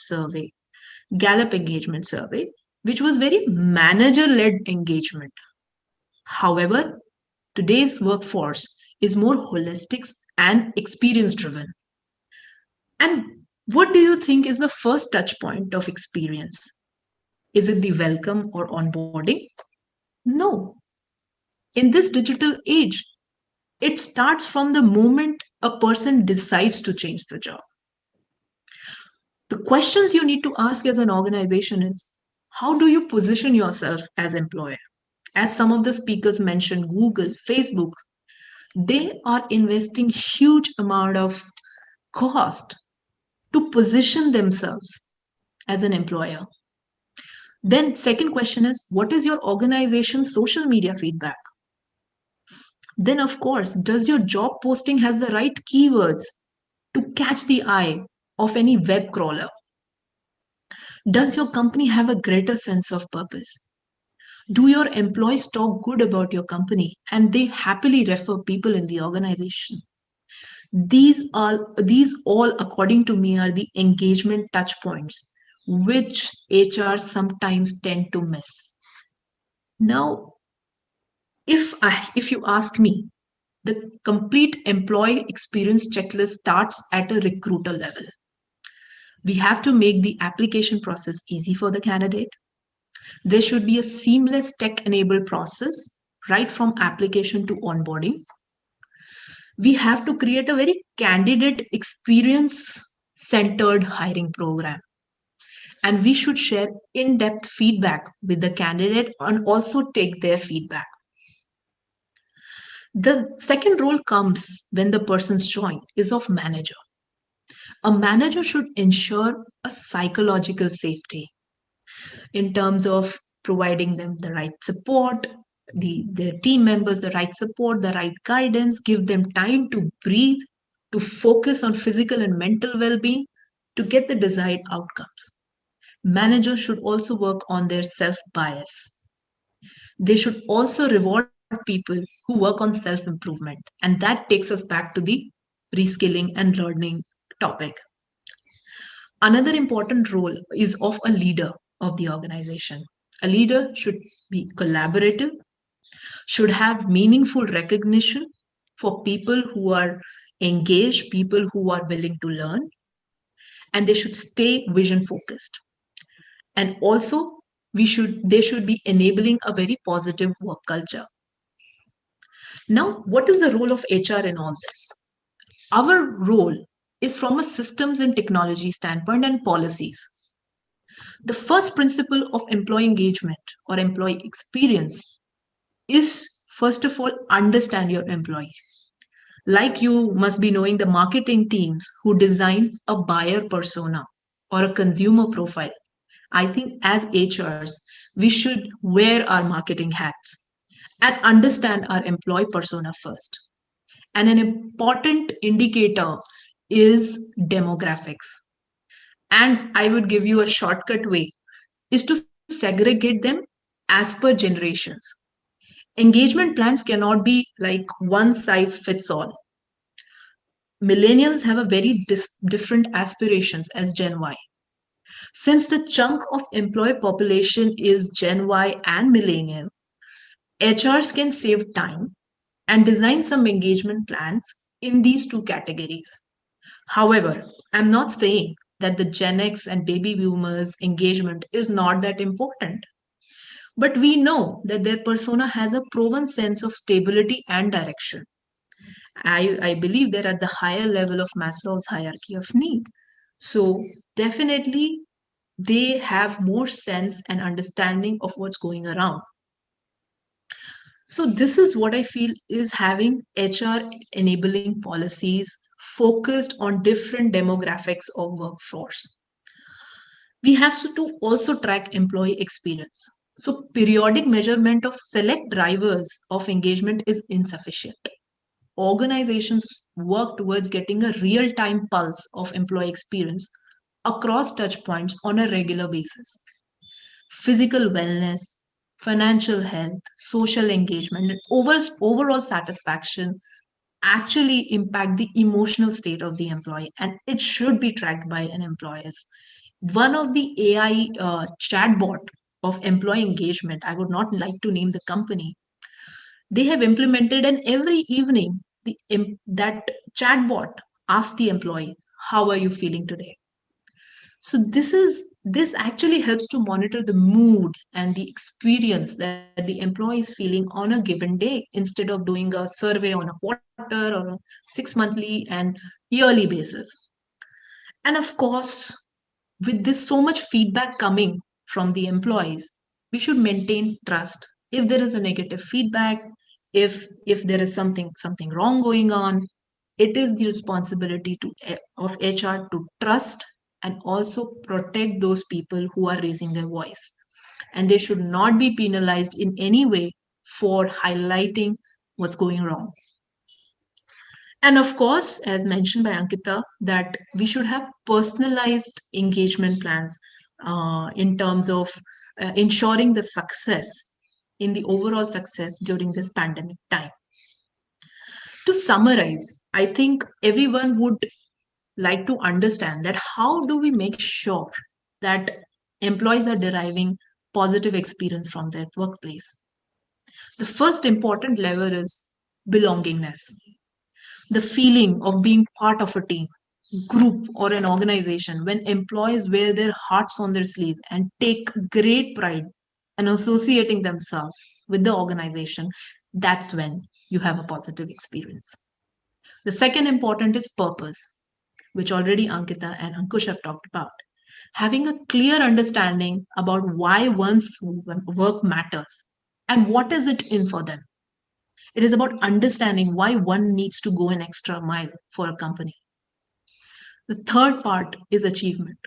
engagement survey, which was very manager led engagement. However, today's workforce is more holistic and experience driven. And what do you think is the first touch point of experience? Is it the welcome or onboarding? No. In this digital age, it starts from the moment a person decides to change the job. The questions you need to ask as an organization is, how do you position yourself as employer? As some of the speakers mentioned, Google, Facebook, they are investing huge amount of cost to position themselves as an employer. Then second question is, what is your organization's social media feedback? Then of course, does your job posting has the right keywords to catch the eye of any web crawler? Does your company have a greater sense of purpose? Do your employees talk good about your company and they happily refer people in the organization? These all, according to me, are the engagement touch points which HR sometimes tend to miss. Now, if you ask me, the complete employee experience checklist starts at a recruiter level. We have to make the application process easy for the candidate. There should be a seamless tech enabled process right from application to onboarding. We have to create a very candidate experience centered hiring program. And we should share in depth feedback with the candidate and also take their feedback. The second role comes when the person's join is of manager. A manager should ensure a psychological safety in terms of providing them the right support, their team members the right support, the right guidance, give them time to breathe, to focus on physical and mental well-being to get the desired outcomes. Managers should also work on their self-bias. They should also reward people who work on self-improvement. And that takes us back to the reskilling and learning topic. Another important role is of a leader of the organization. A leader should be collaborative, should have meaningful recognition for people who are engaged, people who are willing to learn, and they should stay vision focused. And also, they should be enabling a very positive work culture. Now, what is the role of HR in all this? Our role is from a systems and technology standpoint and policies. The first principle of employee engagement or employee experience is, first of all, understand your employee. Like you must be knowing the marketing teams who design a buyer persona or a consumer profile. I think as HRs, we should wear our marketing hats and understand our employee persona first. And an important indicator is demographics. And I would give you a shortcut way is to segregate them as per generations. Engagement plans cannot be like one size fits all. Millennials have a very different aspirations as Gen Y. Since the chunk of employee population is Gen Y and millennial, HRs can save time and design some engagement plans in these two categories. However, I'm not saying that the Gen X and baby boomers engagement is not that important. But we know that their persona has a proven sense of stability and direction. I believe they're at the higher level of Maslow's hierarchy of need. So definitely they have more sense and understanding of what's going around. So this is what I feel is having HR enabling policies focused on different demographics of workforce. We have to also track employee experience. So periodic measurement of select drivers of engagement is insufficient. organizations work towards getting a real-time pulse of employee experience across touch points on a regular basis. Physical wellness, financial health, social engagement, and overall satisfaction actually impact the emotional state of the employee, and it should be tracked by an employer. One of the AI chatbot of employee engagement, I would not like to name the company, they have implemented, and every evening that chatbot asks the employee, how are you feeling today? So this actually helps to monitor the mood and the experience that the employee is feeling on a given day, instead of doing a survey on a quarter or a 6 monthly and yearly basis. And of course, with this so much feedback coming from the employees, we should maintain trust. If there is a negative feedback, if there is something wrong going on, it is the responsibility of HR to trust and also protect those people who are raising their voice, and they should not be penalized in any way for highlighting what's going wrong. And of course, as mentioned by Ankita, that we should have personalized engagement plans in terms of ensuring the success in the overall success during this pandemic time. To summarize, I think everyone would like to understand that how do we make sure that employees are deriving positive experience from their workplace. The first important lever is belongingness, the feeling of being part of a team, group, or an organization. When employees wear their hearts on their sleeve and take great pride in associating themselves with the organization, that's when you have a positive experience. The second important is purpose, which already Ankita and Ankush have talked about. Having a clear understanding about why one's work matters and what is it in for them. It is about understanding why one needs to go an extra mile for a company. The third part is achievement,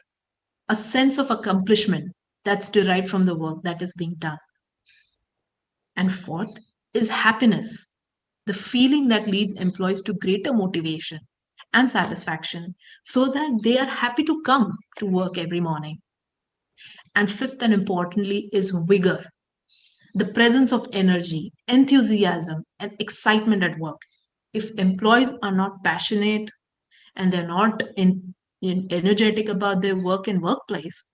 a sense of accomplishment that's derived from the work that is being done. And fourth is happiness, the feeling that leads employees to greater motivation and satisfaction so that they are happy to come to work every morning. And fifth and importantly is vigor, the presence of energy, enthusiasm, and excitement at work. If employees are not passionate and they're not energetic about their work and workplace,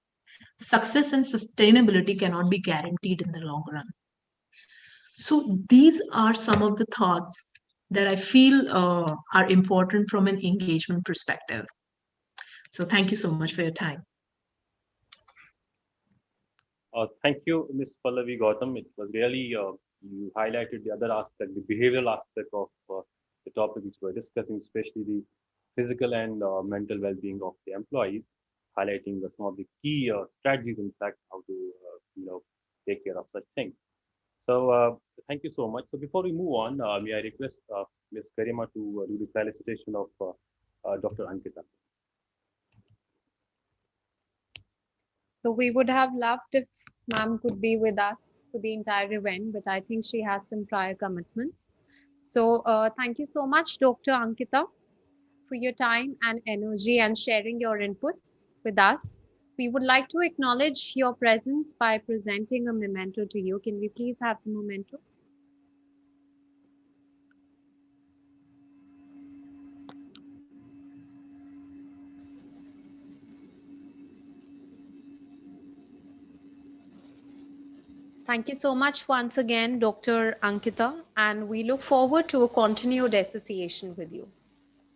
success and sustainability cannot be guaranteed in the long run. So these are some of the thoughts that I feel are important from an engagement perspective. So thank you so much for your time. Thank you, Ms. Pallavi Gautam. It was really, you highlighted the other aspect, the behavioral aspect of the topic which we're discussing, especially the physical and mental well-being of the employees, highlighting some of the key strategies, in fact, how to, take care of such things. So thank you so much. So before we move on, may I request Ms. Karima to do the felicitation of Dr. Ankita. So we would have loved if ma'am could be with us for the entire event, but I think she has some prior commitments. So thank you so much, Dr. Ankita, for your time and energy and sharing your inputs with us. We would like to acknowledge your presence by presenting a memento to you. Can we please have the memento? Thank you so much once again, Dr. Ankita, and we look forward to a continued association with you.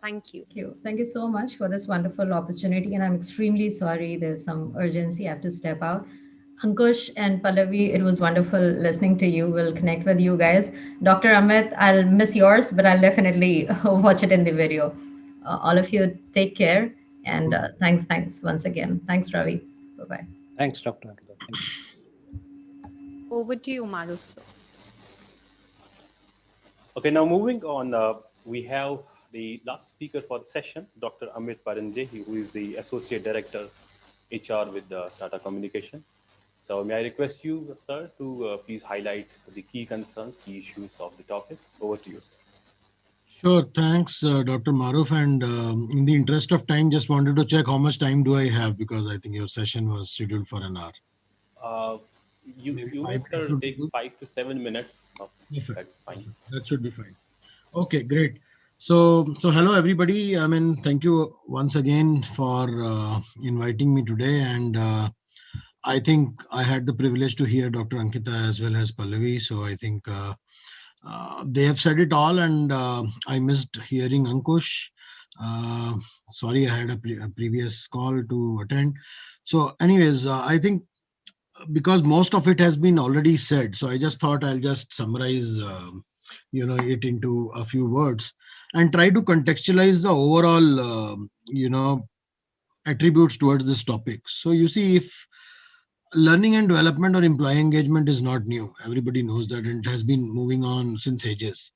Thank you. Thank you. Thank you so much for this wonderful opportunity. And I'm extremely sorry there's some urgency. I have to step out. Ankush and Pallavi, it was wonderful listening to you. We'll connect with you guys. Dr. Amit, I'll miss yours, but I'll definitely watch it in the video. All of you, take care. And thanks once again. Thanks, Ravi. Bye bye. Thanks, Dr. Ankita. Thank you. Over to you, Maruf sir. Okay, now moving on, we have the last speaker for the session, Dr. Amit Paranjee, who is the Associate Director, HR with Tata Communication. So may I request you, sir, to please highlight the key concerns, key issues of the topic. Over to you, sir. Sure. Thanks, Dr. Maruf. And in the interest of time, just wanted to check how much time do I have, because I think your session was scheduled for an hour. Uh, Maybe you may, 5 minutes sir, would be take good. 5 to 7 minutes. Perfect. That's fine. Perfect. That should be fine. Okay, great. So hello everybody. I mean, thank you once again for inviting me today. And I think I had the privilege to hear Dr. Ankita as well as Pallavi. So I think they have said it all, and I missed hearing Ankush. Uh, Sorry, I had a previous call to attend. So, anyways, I think because most of it has been already said, so I just thought I'll just summarize, it into a few words and try to contextualize the overall, attributes towards this topic. So, you see, if learning and development or employee engagement is not new. Everybody knows that, and it has been moving on since ages.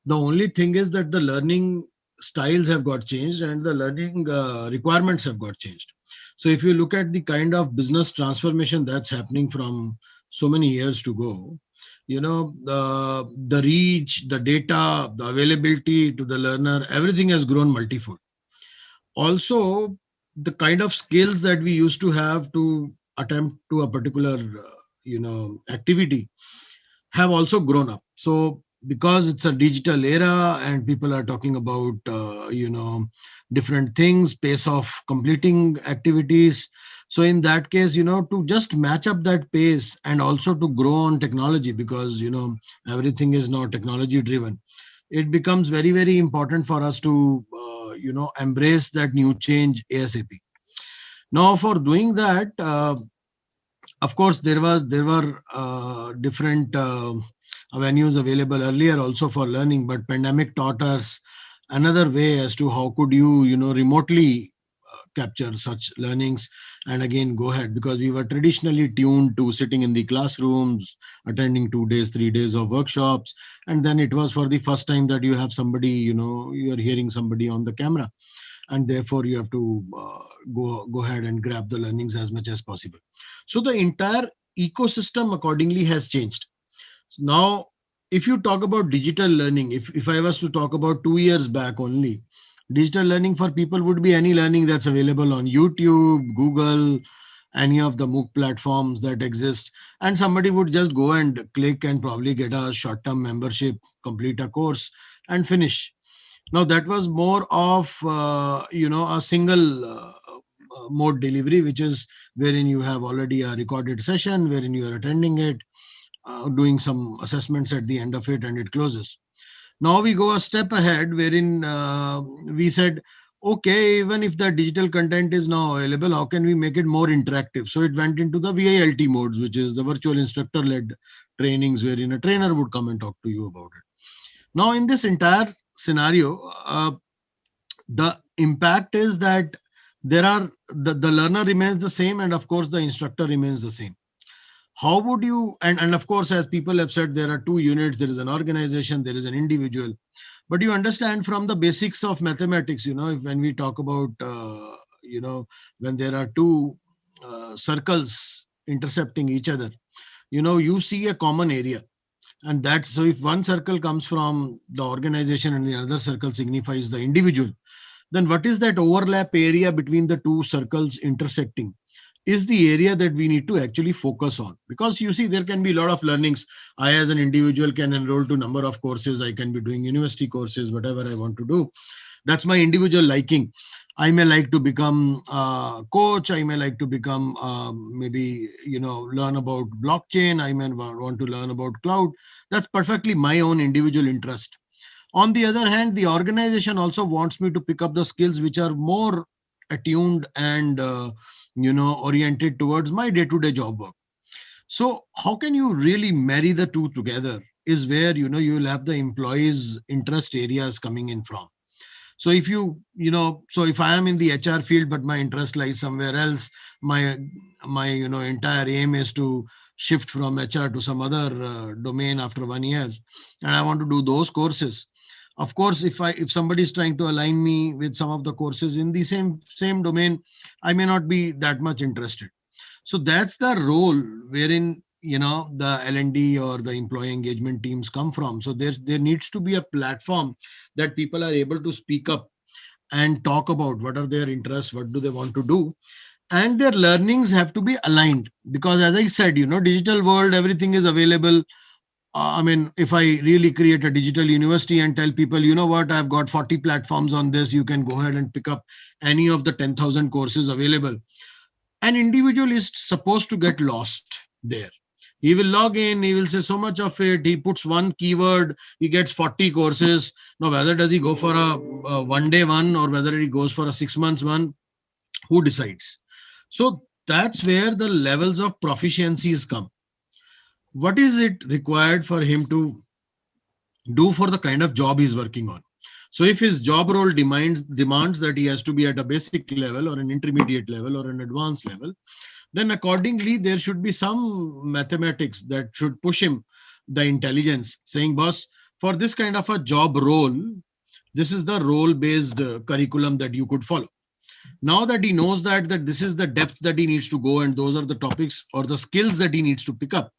The only thing is that the learning styles have got changed and the learning requirements have got changed. So if you look at the kind of business transformation that's happening from so many years to go, the reach, the data, the availability to the learner, everything has grown multifold. Also, the kind of skills that we used to have to attempt to a particular activity have also grown up. So because it's a digital era and people are talking about different things, pace of completing activities, so in that case, to just match up that pace and also to grow on technology, because everything is now technology driven, it becomes very, very important for us to embrace that new change asap. Now for doing that, of course there were different avenues available earlier also for learning, but pandemic taught us another way as to how could you remotely capture such learnings and again go ahead, because we were traditionally tuned to sitting in the classrooms, attending 2 days 3 days of workshops, and then it was for the first time that you have somebody, you're hearing somebody on the camera, and therefore you have to go ahead and grab the learnings as much as possible. So the entire ecosystem accordingly has changed. Now if you talk about digital learning, if I was to talk about 2 years back only, digital learning for people would be any learning that's available on YouTube, Google, any of the MOOC platforms that exist, and somebody would just go and click and probably get a short term membership, complete a course and finish. Now that was more of a single mode delivery, which is wherein you have already a recorded session wherein you are attending it, doing some assessments at the end of it, and it closes. Now we go a step ahead wherein we said, okay, even if the digital content is now available, how can we make it more interactive? So it went into the VILT modes, which is the virtual instructor led trainings, wherein a trainer would come and talk to you about it. Now in this entire scenario, the impact is that the learner remains the same, and of course the instructor remains the same. How would you, and of course, as people have said, there are two units, there is an organization, there is an individual. But you understand from the basics of mathematics, when we talk about when there are two circles intercepting each other, you see a common area. And that's, so if one circle comes from the organization and the other circle signifies the individual, then what is that overlap area between the two circles intersecting is the area that we need to actually focus on. Because you see, there can be a lot of learnings. I as an individual can enroll to number of courses, I can be doing university courses, whatever I want to do. That's my individual liking. I may like to become a coach, I may like to become maybe learn about blockchain, I may want to learn about cloud. That's perfectly my own individual interest. On the other hand, the organization also wants me to pick up the skills which are more attuned and oriented towards my day-to-day job work. So how can you really marry the two together is where you'll have the employees interest areas coming in from. So if so if I am in the HR field but my interest lies somewhere else, my entire aim is to shift from HR to some other domain after 1 year, and I want to do those courses. Of course, if somebody is trying to align me with some of the courses in the same domain, I may not be that much interested. So that's the role wherein the L&D or the employee engagement teams come from. So there needs to be a platform that people are able to speak up and talk about what are their interests, what do they want to do, and their learnings have to be aligned, because as I said, digital world, everything is available. I mean, if I really create a digital university and tell people, you know what, I've got 40 platforms on this, you can go ahead and pick up any of the 10,000 courses available. An individual is supposed to get lost there. He will log in, he will say so much of it, he puts one keyword, he gets 40 courses. Now, whether does he go for a one day one or whether he goes for a 6 months one, who decides? So that's where the levels of proficiencies come. What is it required for him to do for the kind of job he's working on? So if his job role demands that he has to be at a basic level or an intermediate level or an advanced level, then accordingly there should be some mathematics that should push him the intelligence, saying, boss, for this kind of a job role, this is the role based curriculum that you could follow. Now that he knows that this is the depth that he needs to go and those are the topics or the skills that he needs to pick up,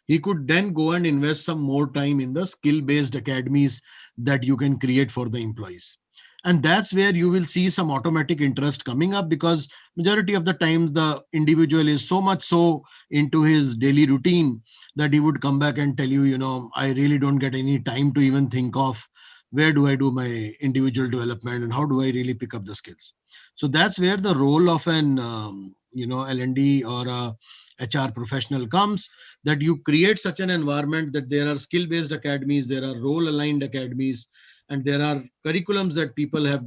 he could then go and invest some more time in the skill based academies that you can create for the employees. And that's where you will see some automatic interest coming up, because majority of the times the individual is so much so into his daily routine that he would come back and tell you, I really don't get any time to even think of where do I do my individual development and how do I really pick up the skills. So that's where the role of an L&D or a HR professional comes, that you create such an environment that there are skill based academies, there are role aligned academies, and there are curriculums that people have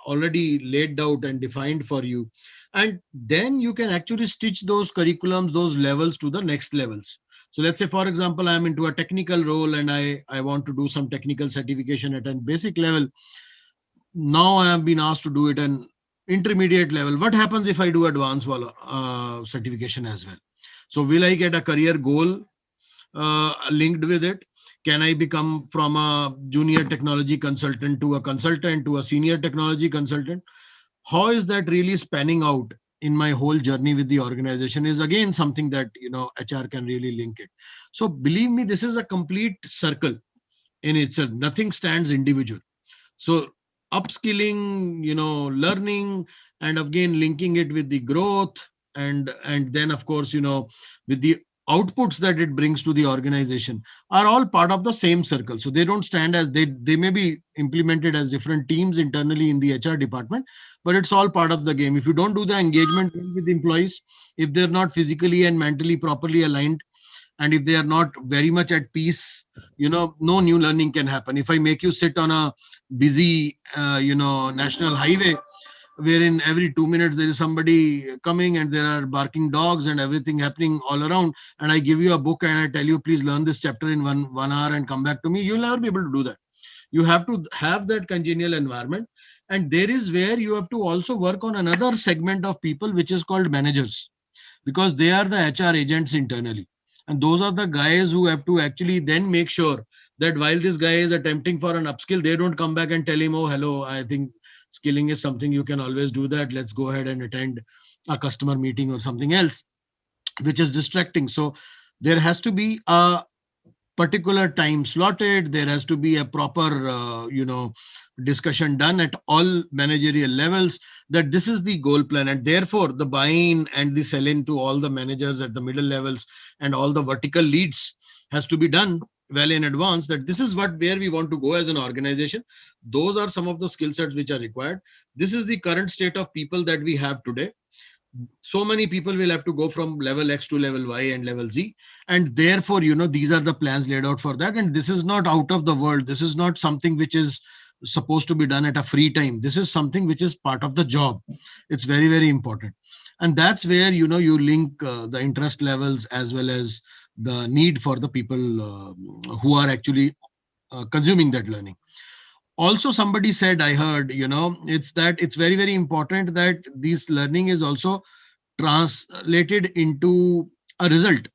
already laid out and defined for you. And then you can actually stitch those curriculums, those levels to the next levels. So let's say, for example, I'm into a technical role and I want to do some technical certification at a basic level. Now I have been asked to do it an intermediate level. What happens if I do advanced certification as well? So will I get a career goal linked with it? Can I become from a junior technology consultant to a senior technology consultant? How is that really spanning out in my whole journey with the organization is again something that HR can really link it. So believe me, this is a complete circle in itself. Nothing stands individual. So upskilling, learning, and again linking it with the growth, and then of course, with the outputs that it brings to the organization are all part of the same circle. So they don't stand as they may be implemented as different teams internally in the HR department, but it's all part of the game. If you don't do the engagement with employees, if they're not physically and mentally properly aligned, and if they are not very much at peace, no new learning can happen. If I make you sit on a busy national highway wherein every 2 minutes there is somebody coming and there are barking dogs and everything happening all around, and I give you a book and I tell you, please learn this chapter in one hour and come back to me, you'll never be able to do that. You have to have that congenial environment. And there is where you have to also work on another segment of people, which is called managers, because they are the HR agents internally. And those are the guys who have to actually then make sure that while this guy is attempting for an upskill, they don't come back and tell him, oh, hello, I think skilling is something you can always do that. Let's go ahead and attend a customer meeting or something else, which is distracting. So there has to be a particular time slotted. There has to be a proper discussion done at all managerial levels, that this is the goal plan, and therefore the buy-in and the sell-in to all the managers at the middle levels and all the vertical leads has to be done well in advance, that this is where we want to go as an organization. Those are some of the skill sets which are required. This is the current state of people that we have today. So many people will have to go from level X to level Y and level Z, and therefore these are the plans laid out for that. And this is not out of the world. This is not something which is supposed to be done at a free time. This is something which is part of the job. It's very, very important. And that's where you link the interest levels as well as the need for the people who are actually consuming that learning. Also, somebody said, I heard, it's very, very important that this learning is also translated into a result.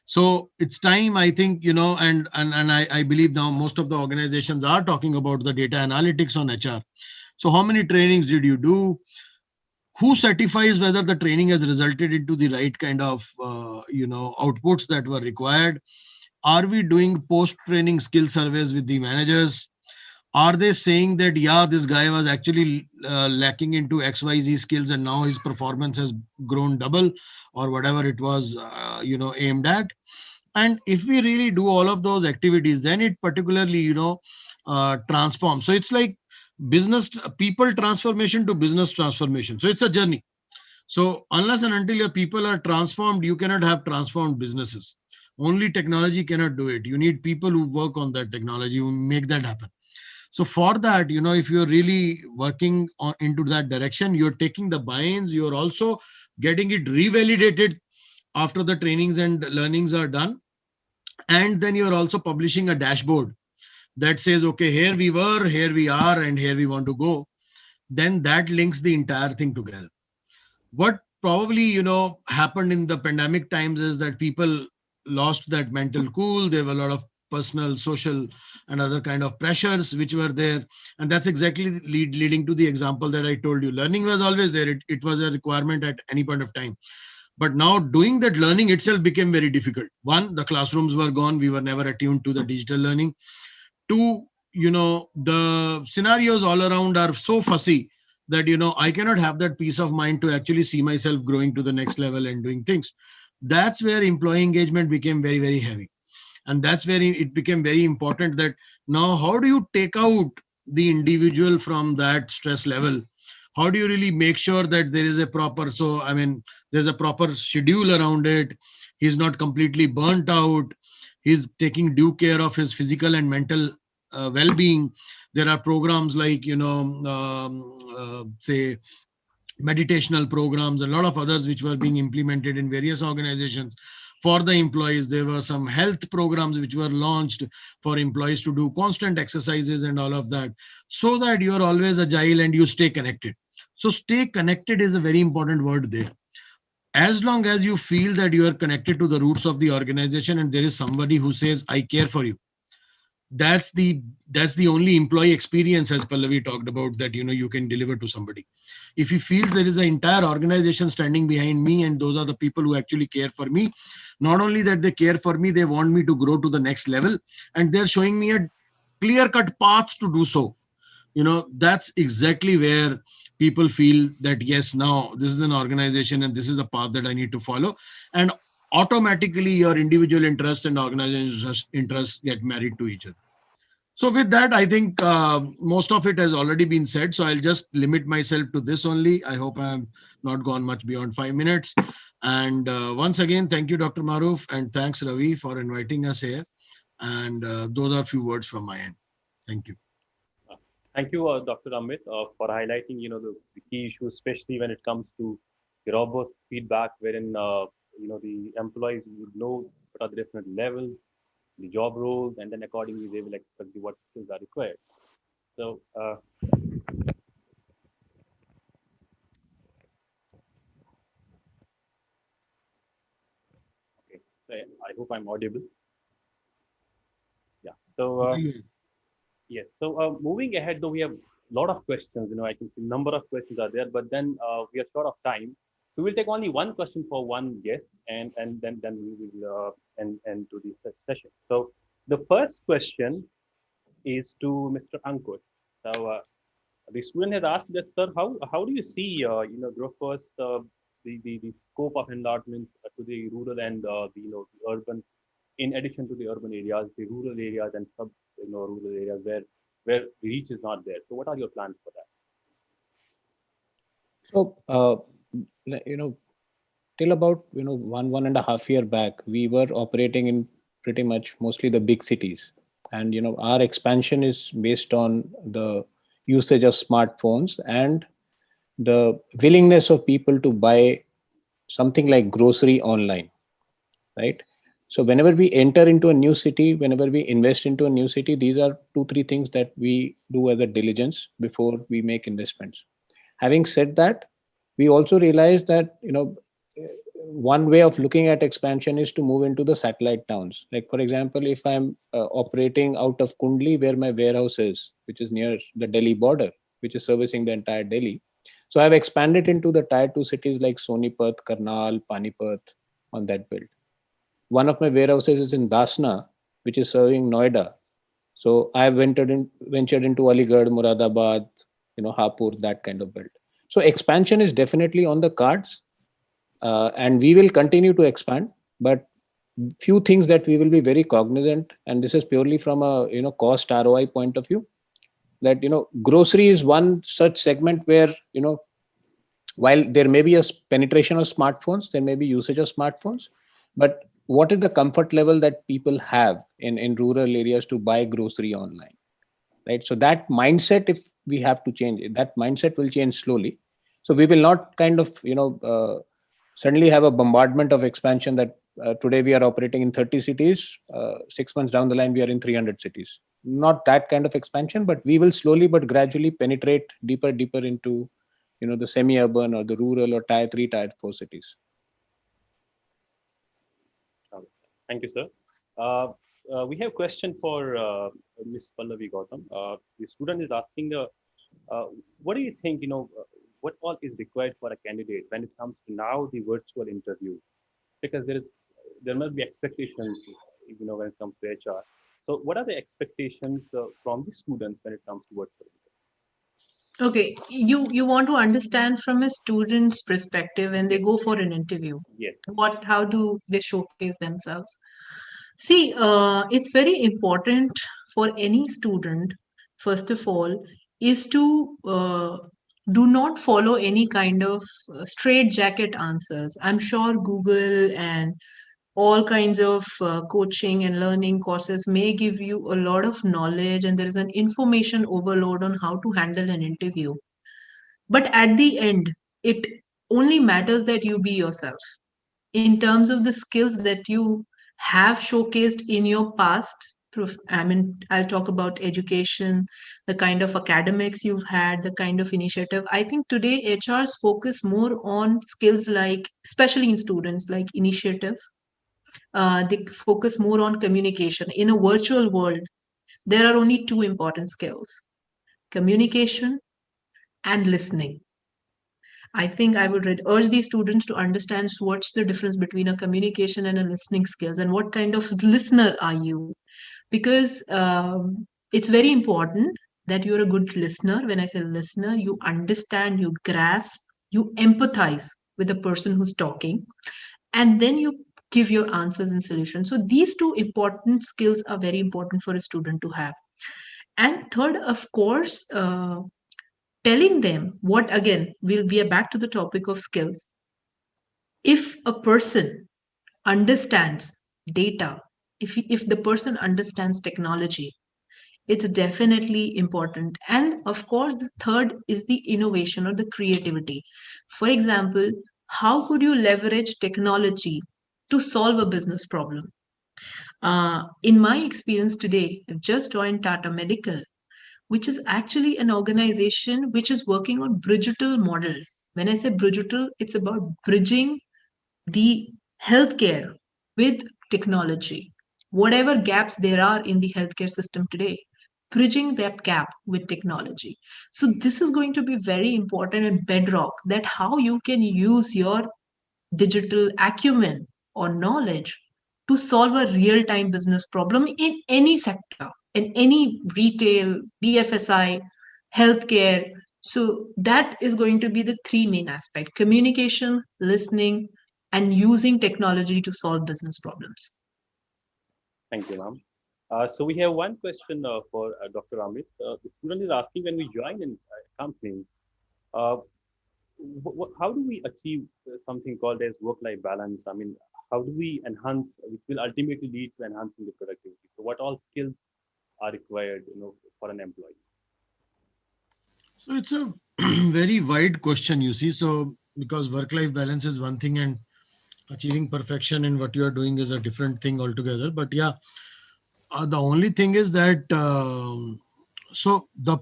So it's time, I think, and I believe now most of the organizations are talking about the data analytics on HR. So how many trainings did you do? Who certifies whether the training has resulted into the right kind of outputs that were required? Are we doing post training skill surveys with the managers? Are they saying that, yeah, this guy was actually lacking into XYZ skills and now his performance has grown double, or whatever it was aimed at? And if we really do all of those activities, then it particularly transforms. So it's like business people transformation to business transformation. So it's a journey. So unless and until your people are transformed, you cannot have transformed businesses. Only technology cannot do it. You need people who work on that technology, who make that happen. So for that, if you're really working on into that direction, you're taking the buy-ins, you're also getting it revalidated after the trainings and learnings are done. And then you're also publishing a dashboard that says, okay, here we were, here we are, and here we want to go. Then that links the entire thing together. What probably happened in the pandemic times is that people lost that mental cool. There were a lot of personal, social, and other kind of pressures which were there, and that's exactly leading to the example that I told you. Learning was always there. It was a requirement at any point of time, but now doing that learning itself became very difficult. One, the classrooms were gone. We were never attuned to the digital learning. Two, the scenarios all around are so fussy that I cannot have that peace of mind to actually see myself growing to the next level and doing things. That's where employee engagement became very, very heavy. And that's where it became very important that now, how do you take out the individual from that stress level? How do you really make sure that there is a proper, there's a proper schedule around it? He's not completely burnt out. He's taking due care of his physical and mental well-being. There are programs like say meditational programs, a lot of others which were being implemented in various organizations for the employees. There were some health programs which were launched for employees to do constant exercises and all of that, so that you're always agile and you stay connected. So stay connected is a very important word there. As long as you feel that you are connected to the roots of the organization and there is somebody who says, I care for you, that's the only employee experience, as Pallavi talked about, that you can deliver to somebody. If he feels there is an entire organization standing behind me and those are the people who actually care for me, not only that they care for me, they want me to grow to the next level, and they're showing me a clear cut path to do so. That's exactly where people feel that, yes, now this is an organization and this is the path that I need to follow. And automatically your individual interests and organizational interests get married to each other. So with that, I think most of it has already been said. So I'll just limit myself to this only. I hope I have not gone much beyond 5 minutes. And once again, thank you, Dr. Maruf, and thanks, Ravi, for inviting us here. And those are a few words from my end. Thank you. Thank you, Dr. Amit, for highlighting, the key issues, especially when it comes to the robust feedback, wherein, the employees would know what are the different levels, the job roles, and then accordingly they will expect what skills are required. So, okay, so I hope I'm audible. Yeah. So, yes. So, moving ahead, though, we have a lot of questions. I can see number of questions are there, but then we are short of time. So we'll take only one question for one guest, and then we will end to the session. So the first question is to Mr. Ankur. So the student has asked that, sir, how do you see Grofers the scope of enlargement to the rural and the urban, in addition to the urban areas, the rural areas and sub rural areas where the reach is not there. So what are your plans for that? So till about 1.5 year back, we were operating in pretty much mostly the big cities, and our expansion is based on the usage of smartphones and the willingness of people to buy something like grocery online, right? So whenever we enter into a new city, whenever we invest into a new city, these are 2-3 things that we do as a diligence before we make investments. Having said that, we also realize that one way of looking at expansion is to move into the satellite towns. Like, for example, if I'm operating out of Kundli, where my warehouse is, which is near the Delhi border, which is servicing the entire Delhi. So I've expanded into the tier 2 cities like Sonipat, Karnal, Panipat on that build. One of my warehouses is in Dasna, which is serving Noida. So I have ventured into Aligarh, Muradabad, Hapur, that kind of build. So expansion is definitely on the cards, and we will continue to expand. But few things that we will be very cognizant, and this is purely from a cost ROI point of view, that grocery is one such segment where while there may be a penetration of smartphones, there may be usage of smartphones, but what is the comfort level that people have in rural areas to buy grocery online, right? So that mindset, if we have to change it, that mindset will change slowly. So we will not kind of suddenly have a bombardment of expansion that today we are operating in 30 cities, 6 months down the line we are in 300 cities. Not that kind of expansion, but we will slowly but gradually penetrate deeper into the semi-urban or the rural or tier 3, tier 4 cities. Thank you, sir. We have a question for Ms. Pallavi Gautam. The student is asking, what do you think, what all is required for a candidate when it comes to now the virtual interview? Because there must be expectations, when it comes to HR. So what are the expectations from the students when it comes to virtual interview? Okay, you want to understand from a student's perspective when they go for an interview. Yes. How do they showcase themselves? See, it's very important for any student, first of all, is to do not follow any kind of straight jacket answers. I'm sure Google and all kinds of coaching and learning courses may give you a lot of knowledge, and there is an information overload on how to handle an interview. But at the end, it only matters that you be yourself in terms of the skills that you have showcased in your past. I mean, I'll talk about education, the kind of academics you've had, the kind of initiative. I think today HRs focus more on skills like, especially in students, like initiative. They focus more on communication. In a virtual world, there are only two important skills: communication and listening. I think I would urge these students to understand what's the difference between a communication and a listening skills, and what kind of listener are you. Because it's very important that you're a good listener. When I say listener, you understand, you grasp, you empathize with the person who's talking, and then you give your answers and solutions. So these two important skills are very important for a student to have. And third, of course, telling them what, again, we are back to the topic of skills. If a person understands data, if the person understands technology, it's definitely important. And of course, the third is the innovation or the creativity. For example, how could you leverage technology to solve a business problem? In my experience today, I've just joined Tata Medical, which is actually an organization which is working on bridgetal model. When I say bridgetal, it's about bridging the healthcare with technology. Whatever gaps there are in the healthcare system today, bridging that gap with technology. So this is going to be very important and bedrock, that how you can use your digital acumen or knowledge to solve a real-time business problem in any sector, in any retail, BFSI, healthcare. So that is going to be the three main aspects: communication, listening, and using technology to solve business problems. Thank you, ma'am. So we have one question for Dr. Amit. The student is asking, when we join in a company, uh, how do we achieve something called as work-life balance? I mean, how do we enhance, which will ultimately lead to enhancing the productivity? So what all skills are required, for an employee? So it's a very wide question, you see. So because work-life balance is one thing and achieving perfection in what you are doing is a different thing altogether. But yeah, the only thing is that so the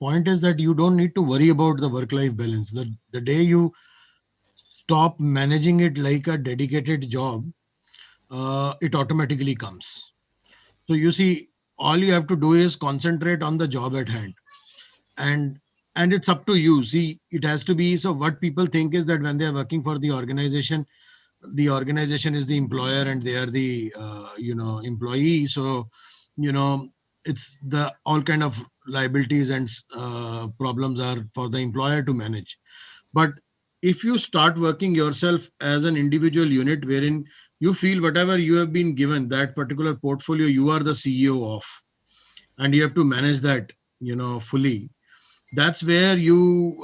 point is that you don't need to worry about the work-life balance. The day you stop managing it like a dedicated job, it automatically comes. So you see, all you have to do is concentrate on the job at hand. And and it's up to you. See, it has to be, so what people think is that when they are working for the organization is the employer and they are the employee. So it's the all kind of liabilities and problems are for the employer to manage. But if you start working yourself as an individual unit wherein you feel whatever you have been given, that particular portfolio you are the CEO of, and you have to manage that fully, that's where you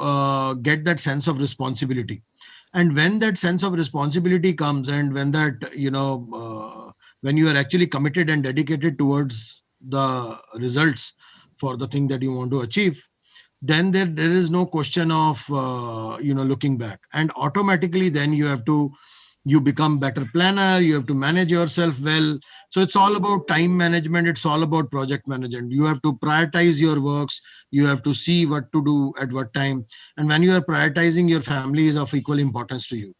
get that sense of responsibility. And when that sense of responsibility comes, and when that when you are actually committed and dedicated towards the results for the thing that you want to achieve, then there is no question of looking back. And automatically then you become better planner, you have to manage yourself well. So it's all about time management, it's all about project management. You have to prioritize your works, you have to see what to do at what time, and when you are prioritizing, your family is of equal importance to you.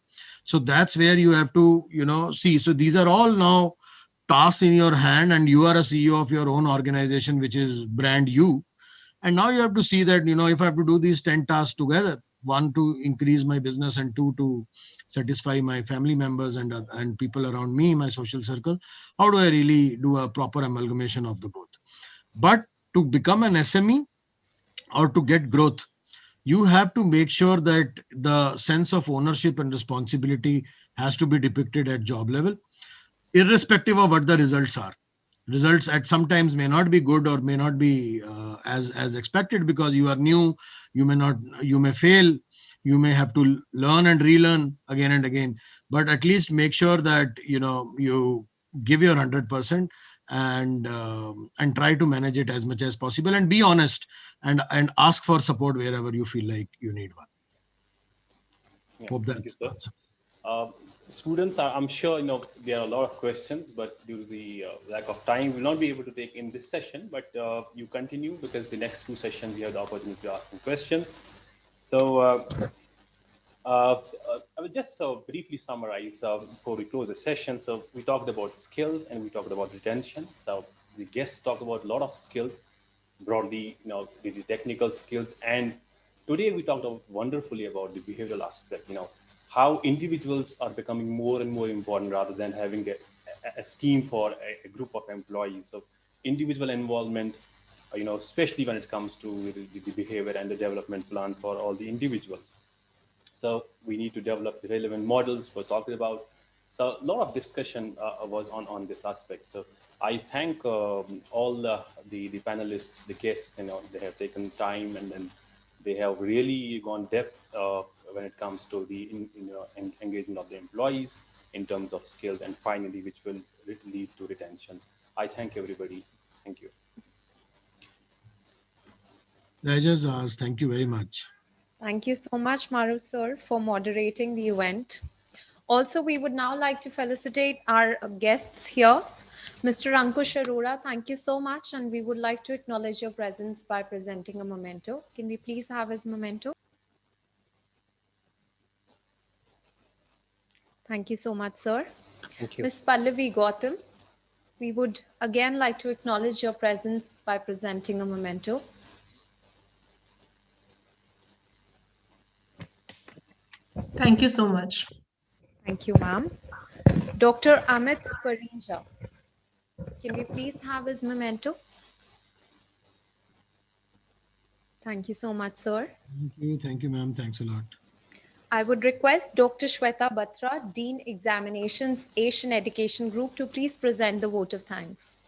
So that's where you have to see. So these are all now tasks in your hand, and you are a CEO of your own organization, which is brand you. And now you have to see that if I have to do these 10 tasks together, one to increase my business and two to satisfy my family members and people around me, my social circle, how do I really do a proper amalgamation of the both? But to become an SME or to get growth, you have to make sure that the sense of ownership and responsibility has to be depicted at job level, irrespective of what the results are. Results at sometimes may not be good or may not be as expected, because you are new, you may fail, you may have to learn and relearn again and again. But at least make sure that you give your 100%, and try to manage it as much as possible, and be honest, and ask for support wherever you feel like you need one. Yeah, Hope thank you, that's the sir. answer. Students, I'm sure there are a lot of questions, but due to the lack of time, we'll not be able to take in this session. But you continue, because the next two sessions you have the opportunity to ask some questions. So I will just briefly summarize before we close the session. So we talked about skills and we talked about retention. So the guests talked about a lot of skills, broadly, the technical skills. And today we talked wonderfully about the behavioral aspect, how individuals are becoming more and more important rather than having a scheme for a group of employees. So individual involvement, especially when it comes to the behavior and the development plan for all the individuals. So we need to develop the relevant models we're talking about. So a lot of discussion was on this aspect. So I thank all the panelists, the guests. They have taken time, and then they have really gone depth when it comes to the engagement of the employees in terms of skills, and finally, which will lead to retention. I thank everybody. Thank you. Pleasure's ours. Thank you very much. Thank you so much, Maru sir, for moderating the event. Also, we would now like to felicitate our guests here. Mr. Ankush Arora, thank you so much, and we would like to acknowledge your presence by presenting a memento. Can we please have his memento? Thank you so much, sir. Thank you. Ms. Pallavi Gautam, we would again like to acknowledge your presence by presenting a memento. Thank you so much. Thank you, ma'am. Dr. Amit Parinja, can we please have his memento? Thank you so much, sir. Thank you, ma'am. Thanks a lot. I would request Dr. Shweta Batra, Dean Examinations, Asian Education Group, to please present the vote of thanks.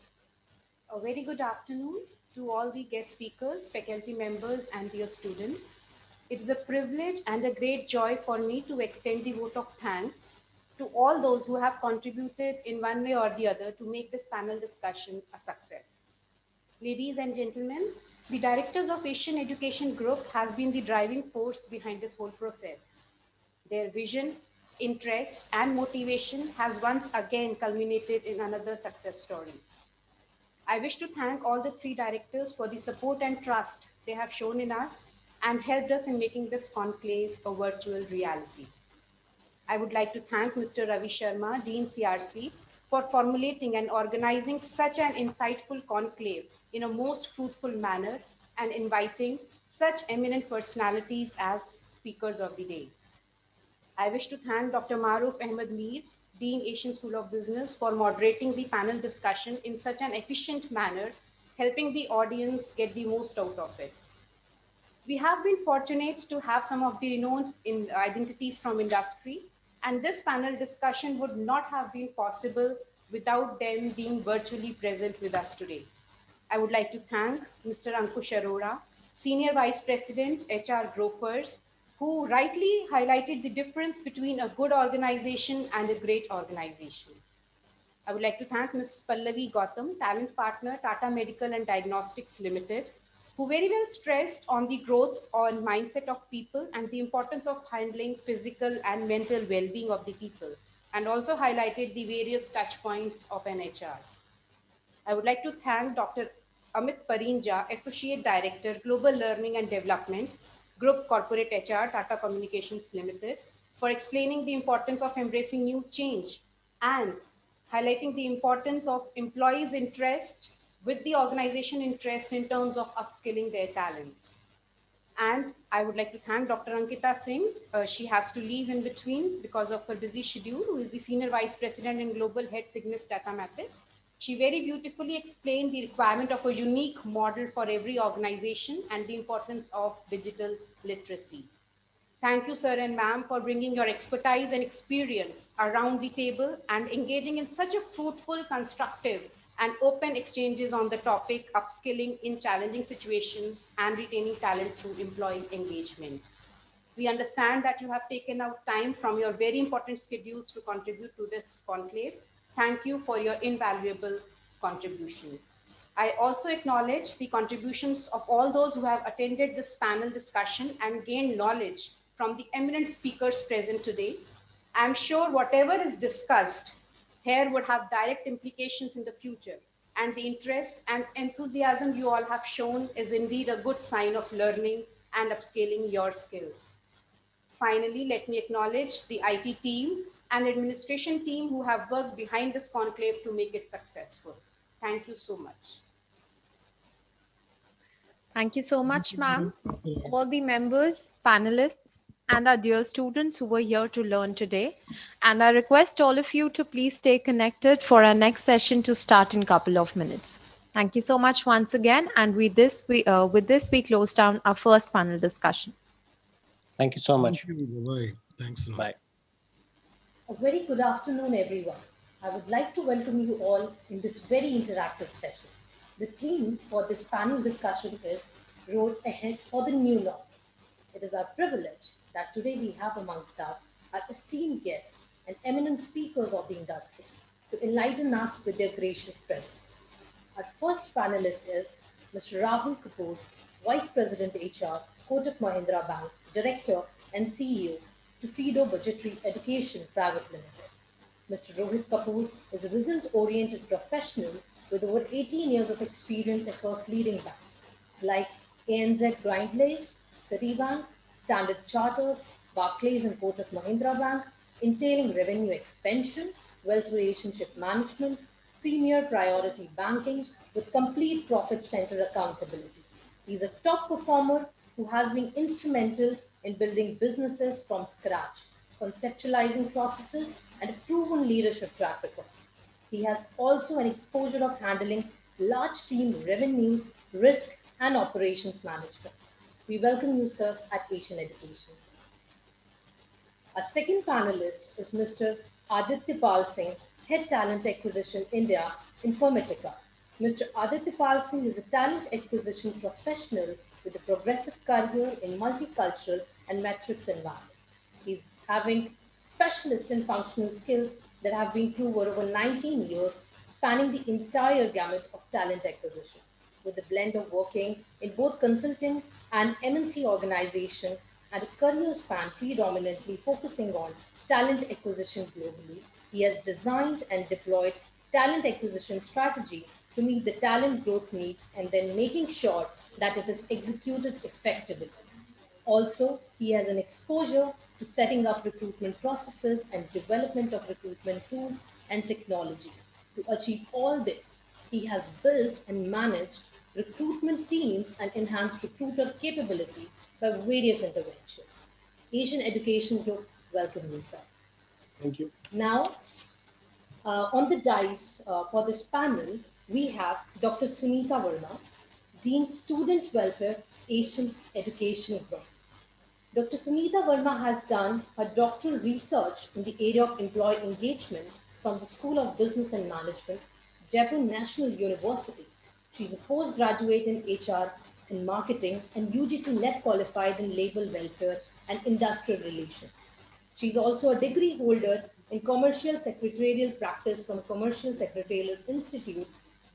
A very good afternoon to all the guest speakers, faculty members, and dear students. It is a privilege and a great joy for me to extend the vote of thanks to all those who have contributed in one way or the other to make this panel discussion a success. Ladies and gentlemen, the directors of Asian Education Group has been the driving force behind this whole process. Their vision, interest, and motivation has once again culminated in another success story. I wish to thank all the three directors for the support and trust they have shown in us and helped us in making this conclave a virtual reality. I would like to thank Mr. Ravi Sharma, Dean CRC, for formulating and organizing such an insightful conclave in a most fruitful manner and inviting such eminent personalities as speakers of the day. I wish to thank Dr. Maruf Ahmed Mir, Dean Asian School of Business, for moderating the panel discussion in such an efficient manner, helping the audience get the most out of it. We have been fortunate to have some of the renowned identities from industry, and this panel discussion would not have been possible without them being virtually present with us today. I would like to thank Mr. Ankush Arora, Senior Vice President, HR Growers, who rightly highlighted the difference between a good organization and a great organization. I would like to thank Ms. Pallavi Gautam, Talent Partner, Tata Medical and Diagnostics Limited, who very well stressed on the growth on mindset of people and the importance of handling physical and mental well-being of the people, and also highlighted the various touch points of an HR. I would like to thank Dr. Amit Parinja, Associate Director, Global Learning and Development, Group Corporate HR, Tata Communications Limited, for explaining the importance of embracing new change and highlighting the importance of employees' interest with the organization interest in terms of upskilling their talents. And I would like to thank Dr. Ankita Singh. She has to leave in between because of her busy schedule, who is the Senior Vice President and Global Head Cygnus Datamatics. She very beautifully explained the requirement of a unique model for every organization and the importance of digital literacy. Thank you, sir and ma'am, for bringing your expertise and experience around the table and engaging in such a fruitful, constructive, and open exchanges on the topic upskilling in challenging situations and retaining talent through employee engagement. We understand that you have taken out time from your very important schedules to contribute to this conclave. Thank you for your invaluable contribution. I also acknowledge the contributions of all those who have attended this panel discussion and gained knowledge from the eminent speakers present today. I'm sure whatever is discussed here would have direct implications in the future, and the interest and enthusiasm you all have shown is indeed a good sign of learning and upscaling your skills. Finally, let me acknowledge the IT team and administration team who have worked behind this conclave to make it successful. Thank you so much. Thank you so much, ma'am. All the members, panelists, and our dear students who were here to learn today. And I request all of you to please stay connected for our next session to start in a couple of minutes. Thank you so much once again. And with this, we close down our first panel discussion. Thank you so much. Thank you. Bye. Thanks a lot. Bye. A very good afternoon, everyone. I would like to welcome you all in this very interactive session. The theme for this panel discussion is Road Ahead for the New Norm. It is our privilege that today we have amongst us our esteemed guests and eminent speakers of the industry to enlighten us with their gracious presence. Our first panelist is Mr. Rahul Kapoor, Vice President HR, Kotak Mahindra Bank, Director and CEO to Fido Budgetary Education Private Limited. Mr. Rohit Kapoor is a result-oriented professional with over 18 years of experience across leading banks like ANZ Grindlays, Citibank, Standard Chartered, Barclays and Kotak Mahindra Bank, entailing revenue expansion, wealth relationship management, premier priority banking with complete profit center accountability. He's a top performer who has been instrumental in building businesses from scratch, conceptualizing processes, and a proven leadership track record. He has also an exposure of handling large team revenues, risk, and operations management. We welcome you, sir, at Asian Education. Our second panelist is Mr. Aditya Pal Singh, Head Talent Acquisition India, Informatica. Mr. Aditya Pal Singh is a talent acquisition professional with a progressive career in multicultural and metrics environment. He's having specialist and functional skills that have been proven over 19 years, spanning the entire gamut of talent acquisition, with a blend of working in both consulting and MNC organization and a career span predominantly focusing on talent acquisition globally. He has designed and deployed talent acquisition strategy to meet the talent growth needs and then making sure that it is executed effectively. Also, he has an exposure to setting up recruitment processes and development of recruitment tools and technology. To achieve all this, he has built and managed recruitment teams, and enhanced recruiter capability by various interventions. Asian Education Group, welcome you, sir. Thank you. Now, on the dais for this panel, we have Dr. Sunita Verma, Dean Student Welfare, Asian Education Group. Dr. Sunita Verma has done her doctoral research in the area of employee engagement from the School of Business and Management, Jaipur National University. She's a postgraduate in HR and marketing and UGC NET qualified in labor welfare and industrial relations. She's also a degree holder in commercial secretarial practice from Commercial Secretarial Institute,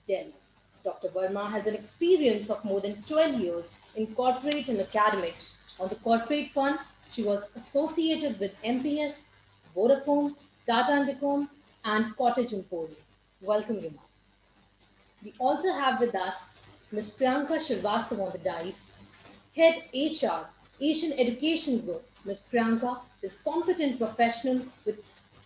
Delhi. Dr. Verma has an experience of more than 12 years in corporate and academics. On the corporate front, she was associated with MPS, Vodafone, Tata Indicom, and Cottage Emporium. Welcome, you, ma'am. We also have with us Ms. Priyanka Srivastava on the dais, Head HR, Asian Education Group. Ms. Priyanka is a competent professional with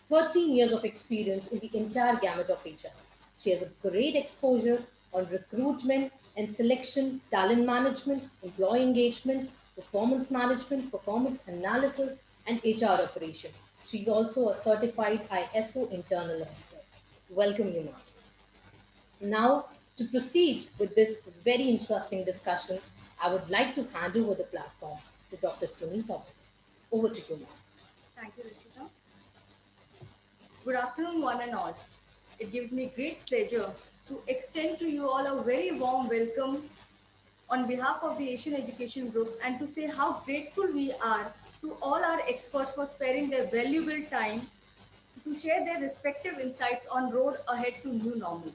13 years of experience in the entire gamut of HR. She has a great exposure on recruitment and selection, talent management, employee engagement, performance management, performance analysis, and HR operation. She's also a certified ISO internal auditor. Welcome, you, ma'am. Now, to proceed with this very interesting discussion, I would like to hand over the platform to Dr. Sunita. Over to you, ma'am. Thank you, Ruchita. Good afternoon, one and all. It gives me great pleasure to extend to you all a very warm welcome on behalf of the Asian Education Group and to say how grateful we are to all our experts for sparing their valuable time to share their respective insights on road ahead to new normal.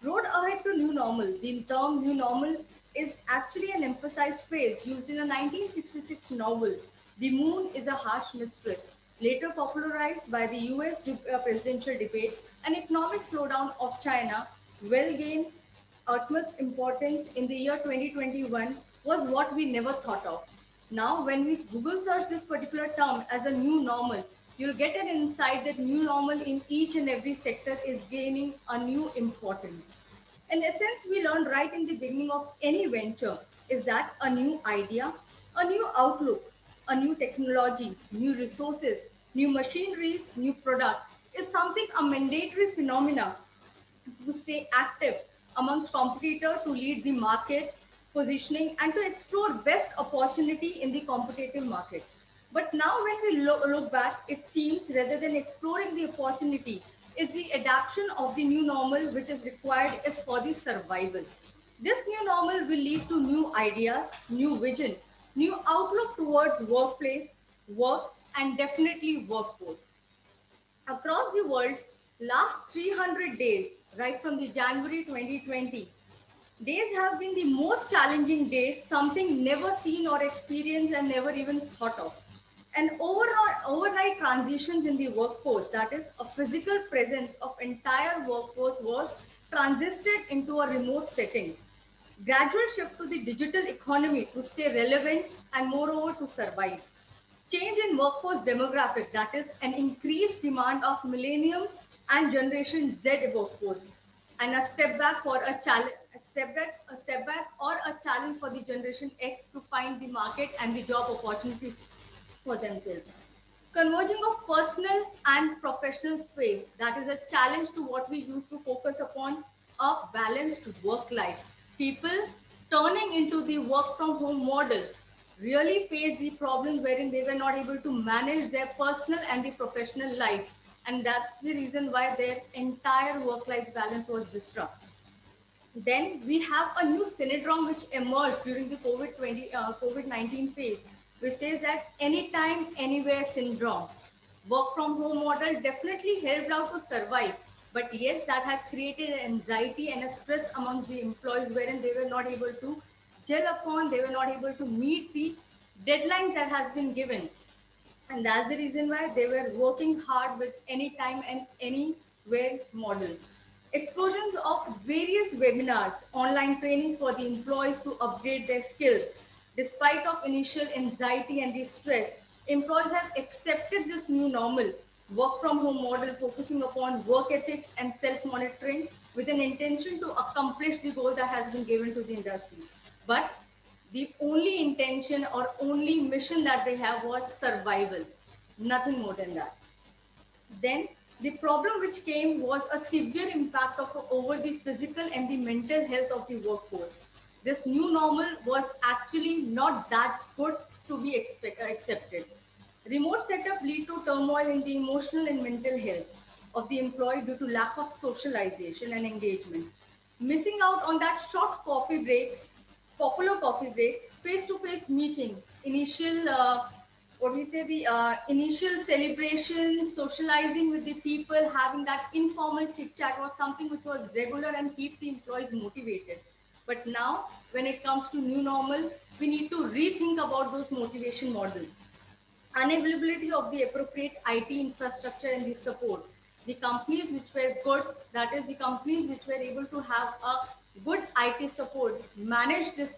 Road ahead to new normal. The term new normal is actually an emphasized phrase used in a 1966 novel, The Moon is a Harsh Mistress, later popularized by the US presidential debate. An economic slowdown of China will gain utmost importance in the year 2021 was what we never thought of. Now, when we Google search this particular term as a new normal, you'll get an insight that new normal in each and every sector is gaining a new importance. In essence, we learned right in the beginning of any venture is that a new idea, a new outlook, a new technology, new resources, new machineries, new product is something a mandatory phenomena to stay active amongst competitors to lead the market positioning and to explore best opportunity in the competitive market. But now when we look back, it seems rather than exploring the opportunity, is the adaptation of the new normal which is required is for the survival. This new normal will lead to new ideas, new vision, new outlook towards workplace, work, and definitely workforce. Across the world, last 300 days, right from the January 2020, days have been the most challenging days, something never seen or experienced and never even thought of. And overnight transitions in the workforce, that is a physical presence of entire workforce was transisted into a remote setting. Gradual shift to the digital economy to stay relevant and moreover to survive. Change in workforce demographic, that is an increased demand of millennium and generation Z workforce, and a step back for a challenge, a step back or a challenge for the generation X to find the market and the job opportunities for themselves. Converging of personal and professional space, that is a challenge to what we used to focus upon a balanced work life. People turning into the work from home model really faced the problems wherein they were not able to manage their personal and the professional life. And that's the reason why their entire work life balance was disrupted. Then we have a new syndrome which emerged during the COVID-19 phase, which says that anytime, anywhere syndrome. Work from home model definitely helped out to survive, but yes, that has created an anxiety and a stress amongst the employees wherein they were not able to gel upon, they were not able to meet the deadlines that has been given, and that's the reason why they were working hard with any time and anywhere model. Explosions of various webinars, online trainings for the employees to upgrade their skills. Despite of initial anxiety and the stress, employees have accepted this new normal work from home model focusing upon work ethics and self monitoring with an intention to accomplish the goal that has been given to the industry. But the only intention or only mission that they have was survival, nothing more than that. Then the problem which came was a severe impact of over the physical and the mental health of the workforce. This new normal was actually not that good to be accepted. Remote setup lead to turmoil in the emotional and mental health of the employee due to lack of socialization and engagement. Missing out on that short coffee breaks, popular coffee breaks, face-to-face meeting, initial what we say the initial celebration, socializing with the people, having that informal chit chat was something which was regular and keep the employees motivated. But now, when it comes to new normal, we need to rethink about those motivation models. Unavailability of the appropriate IT infrastructure and the support. The companies which were good, that is, the companies which were able to have a good IT support, manage this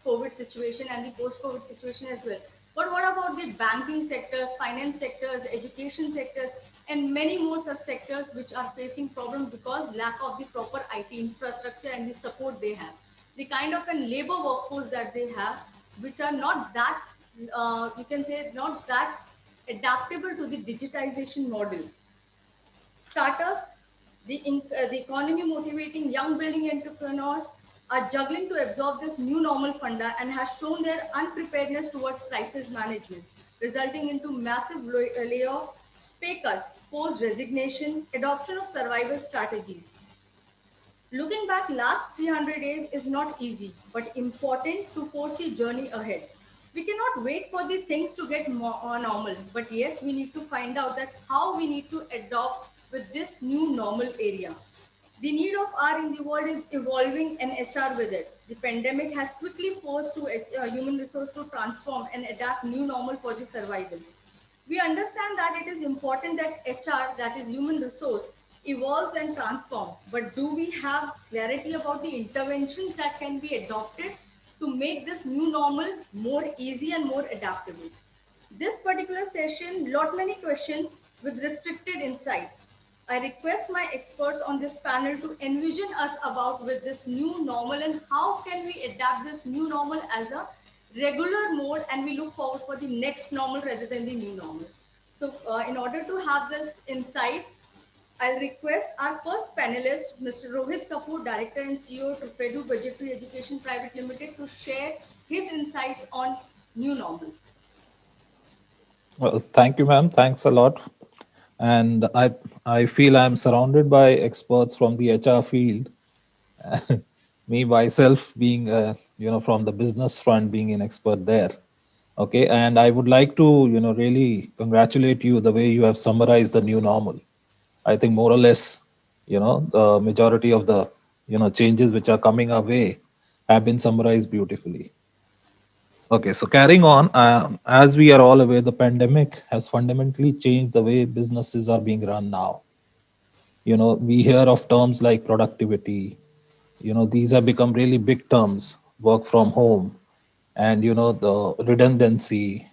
COVID situation and the post-COVID situation as well. But what about the banking sectors, finance sectors, education sectors, and many more such sectors which are facing problems because lack of the proper IT infrastructure and the support they have? The kind of a labor workforce that they have, which are not that you can say not that adaptable to the digitization model. Startups, the economy motivating young building entrepreneurs are juggling to absorb this new normal funda and has shown their unpreparedness towards crisis management, resulting into massive layoffs, pay cuts, forced resignation, adoption of survival strategies. Looking back last 300 days is not easy, but important to foresee journey ahead. We cannot wait for the things to get more normal, but yes, we need to find out that how we need to adopt with this new normal area. The need of R in the world is evolving and HR with it. The pandemic has quickly forced to human resource to transform and adapt new normal for the survival. We understand that it is important that HR, that is human resource, evolves and transforms. But do we have clarity about the interventions that can be adopted to make this new normal more easy and more adaptable? This particular session, lot many questions with restricted insights. I request my experts on this panel to envision us about with this new normal and how can we adapt this new normal as a regular mode and we look forward for the next normal rather than the new normal. So in order to have this insight, I'll request our first panelist, Mr. Rohit Kapoor, Director and CEO to Predu Budgetary Education Private Limited, to share his insights on new normal. Well, thank you, ma'am. Thanks a lot. And I feel I'm surrounded by experts from the HR field. Me myself being from the business front, being an expert there. Okay, and I would like to really congratulate you the way you have summarized the new normal. I think more or less the majority of the changes which are coming our way have been summarized beautifully. Okay, so carrying on, as we are all aware, the pandemic has fundamentally changed the way businesses are being run now. We hear of terms like productivity. These have become really big terms: work from home, and the redundancy,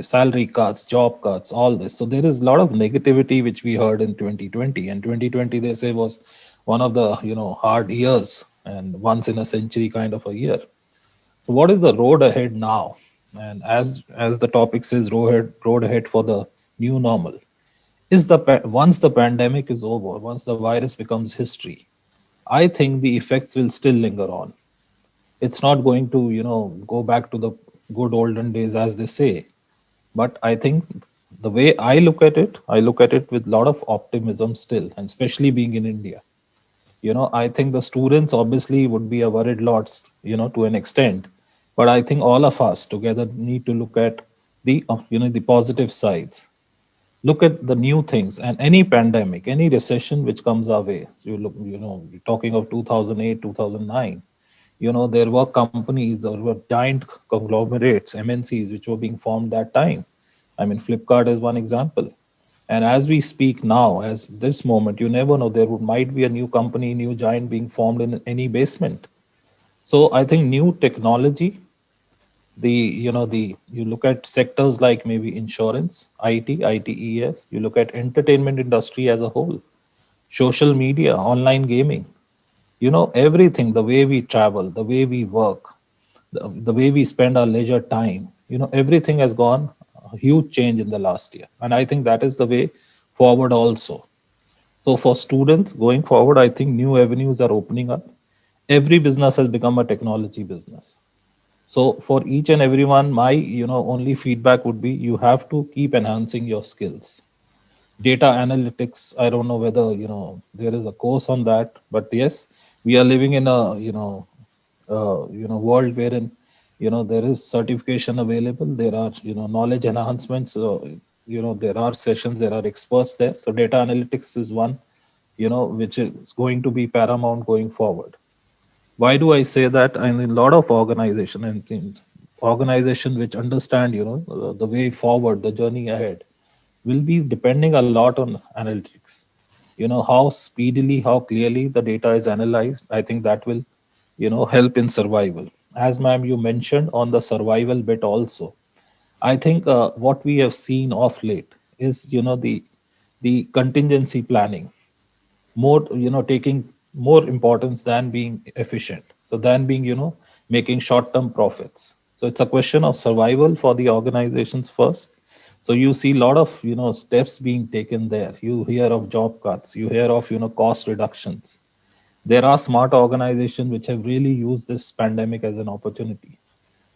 salary cuts, job cuts, all this. So there is a lot of negativity which we heard in 2020, and 2020 they say was one of the hard years and once in a century kind of a year. So what is the road ahead now? And as the topic says, road ahead for the new normal is once the pandemic is over, once the virus becomes history, I think the effects will still linger on. It's not going to go back to the good olden days, as they say. But I think the way I look at it with a lot of optimism still, and especially being in India. I think the students obviously would be a worried lot, to an extent. But I think all of us together need to look at the positive sides. Look at the new things, and any pandemic, any recession which comes our way. You look, you're talking of 2008, 2009. There were companies, there were giant conglomerates, MNCs, which were being formed that time. I mean, Flipkart is one example. And as we speak now, as this moment, you never know, might be a new company, new giant being formed in any basement. So I think new technology The you look at sectors like maybe insurance, ITES. You look at entertainment industry as a whole, social media, online gaming. Everything, the way we travel, the way we work, the way we spend our leisure time, everything has gone a huge change in the last year, and I think that is the way forward also. So for students going forward, I think new avenues are opening up. Every business has become a technology business. So for each and everyone, my only feedback would be you have to keep enhancing your skills. Data analytics, I don't know whether there is a course on that, but yes, we are living in a world wherein there is certification available. There are knowledge enhancements. There are sessions, there are experts there. So data analytics is one which is going to be paramount going forward. Why do I say that? I mean, a lot of organization which understand the way forward, the journey ahead, will be depending a lot on analytics. How speedily, how clearly the data is analyzed. I think that will help in survival. As ma'am you mentioned on the survival bit also, I think what we have seen of late is the contingency planning more, taking more importance than being efficient, so than being making short term profits. So it's a question of survival for the organizations first. So you see a lot of steps being taken there. You hear of job cuts, you hear of cost reductions. There are smart organizations which have really used this pandemic as an opportunity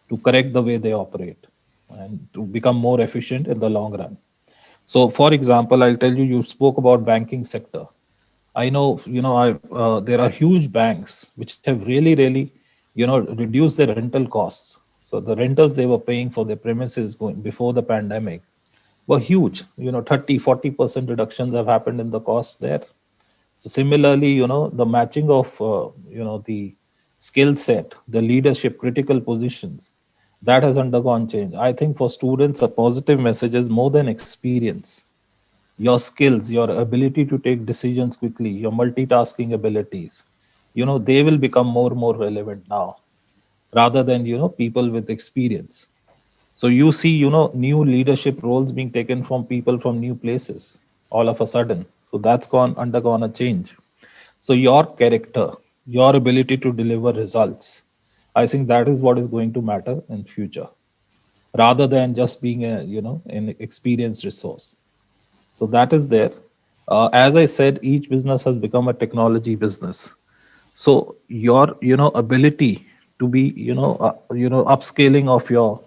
to correct the way they operate and to become more efficient in the long run. So for example, I'll tell you, you spoke about banking sector. I know, there are huge banks which have really, reduced their rental costs. So the rentals they were paying for their premises going before the pandemic were huge. 30-40% reductions have happened in the cost there. So similarly, the matching of, the skill set, the leadership, critical positions, that has undergone change. I think for students, a positive message is more than experience. Your skills, your ability to take decisions quickly, your multitasking abilities, they will become more relevant now rather than people with experience. So you see new leadership roles being taken from people from new places all of a sudden. So that's gone undergone a change. So your character, your ability to deliver results, I think that is what is going to matter in future, rather than just being a an experienced resource. So that is there. As I said, each business has become a technology business. So your ability to be upscaling of your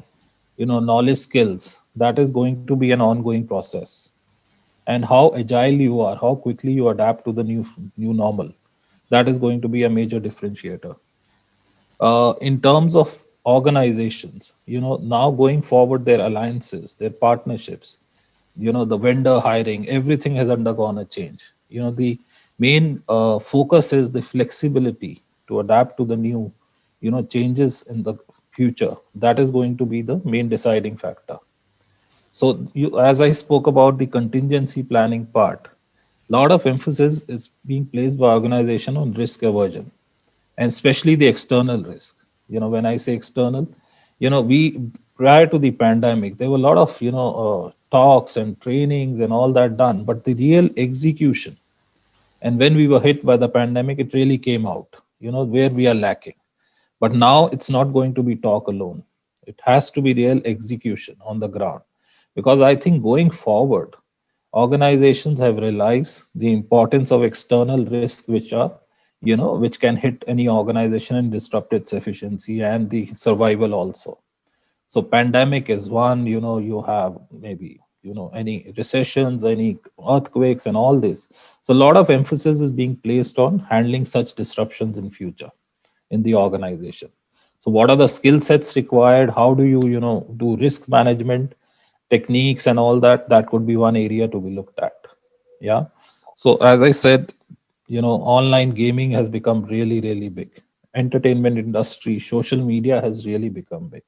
knowledge skills, that is going to be an ongoing process. And how agile you are, how quickly you adapt to the new normal, that is going to be a major differentiator. In terms of organizations, now going forward, their alliances, their partnerships, the vendor hiring, everything has undergone a change. The main focus is the flexibility to adapt to the new changes in the future. That is going to be the main deciding factor. So as I spoke about the contingency planning part, a lot of emphasis is being placed by organization on risk aversion, and especially the external risk. When I say external, we, prior to the pandemic, there were a lot of talks and trainings and all that done, but the real execution, and when we were hit by the pandemic, it really came out where we are lacking. But now it's not going to be talk alone. It has to be real execution on the ground. Because I think going forward, organizations have realized the importance of external risk, which can hit any organization and disrupt its efficiency and the survival also. So pandemic is one, you have maybe, any recessions, any earthquakes and all this. So a lot of emphasis is being placed on handling such disruptions in future in the organization. So what are the skill sets required? How do you do risk management techniques and all that? That could be one area to be looked at. Yeah. So as I said, online gaming has become really big. Entertainment industry, social media has really become big.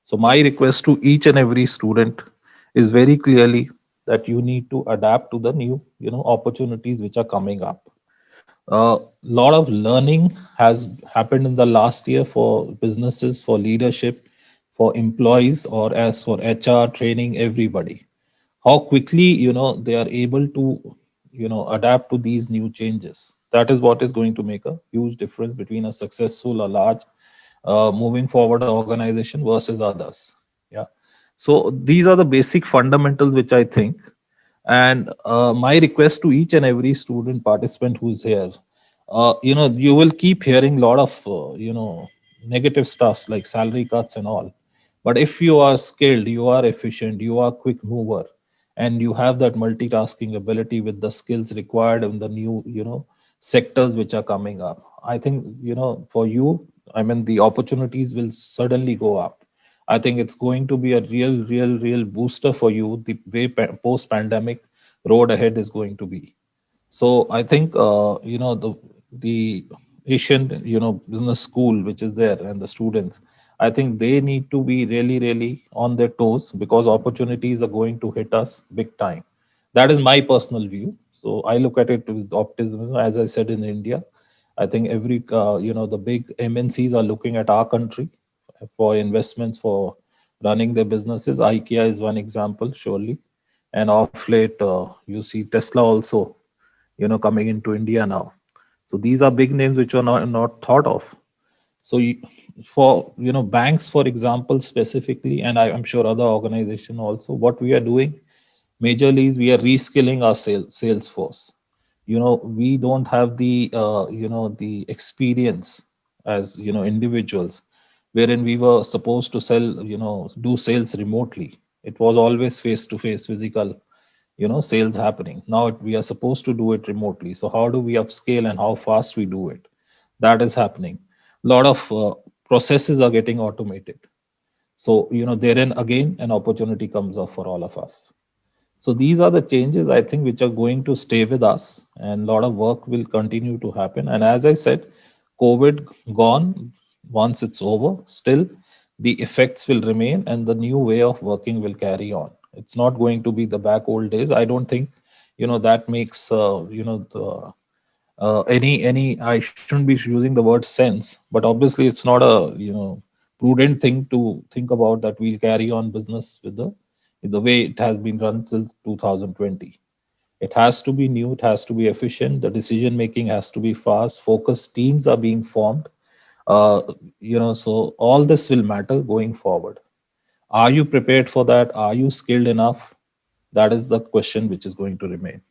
So my request to each and every student is very clearly that you need to adapt to the new opportunities which are coming up. A lot of learning has happened in the last year for businesses, for leadership, for employees or as for HR training everybody. How quickly they are able to adapt to these new changes. That is what is going to make a huge difference between a successful, a large, moving forward organization versus others. Yeah. So these are the basic fundamentals which I think. And my request to each and every student participant who's here, you will keep hearing a lot of negative stuffs like salary cuts and all. But if you are skilled, you are efficient, you are quick mover, and you have that multitasking ability with the skills required in the new sectors which are coming up, I think for you, I mean, the opportunities will suddenly go up. I think it's going to be a real booster for you. The way post pandemic road ahead is going to be. So I think the Asian business school which is there and the students, I think they need to be really on their toes because opportunities are going to hit us big time. That is my personal view. So I look at it with optimism. As I said, in India, I think every the big MNCs are looking at our country for investments for running their businesses. IKEA is one example, surely, and off late you see Tesla also coming into India now. So these are big names which are not thought of. So for banks, for example, specifically, and I'm sure other organization also, what we are doing majorly is we are reskilling our sales force. We don't have the the experience as individuals, wherein we were supposed to sell, do sales remotely. It was always face to face, physical sales happening. Now we are supposed to do it remotely. So how do we upscale and how fast we do it? That is happening. A lot of processes are getting automated. So therein again an opportunity comes up for all of us. So these are the changes I think which are going to stay with us, and a lot of work will continue to happen. And as I said, COVID gone, once it's over, still the effects will remain and the new way of working will carry on. It's not going to be the back old days. I don't think that makes the any I shouldn't be using the word sense, but obviously it's not a prudent thing to think about that we'll carry on business with the way it has been run till 2020. It has to be new, it has to be efficient, the decision making has to be fast, focused teams are being formed. uh, so all this will matter going forward. Are you prepared for that? Are you skilled enough? That is the question which is going to remain.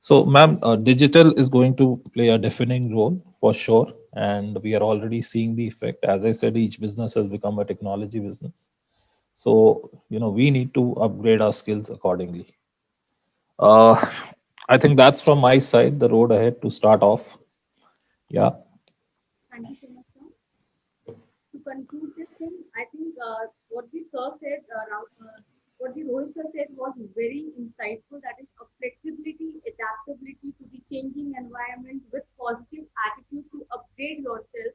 So, ma'am, digital is going to play a defining role for sure, and we are already seeing the effect. As I said, each business has become a technology business. So, we need to upgrade our skills accordingly. Uh, I think that's from my side, the road ahead to start off. Yeah. Thank you so much, sir. To conclude this thing, I think what the sir said, what the Rohit sir said was very insightful. That is a flexibility, adaptability to the changing environment with positive attitude to upgrade yourself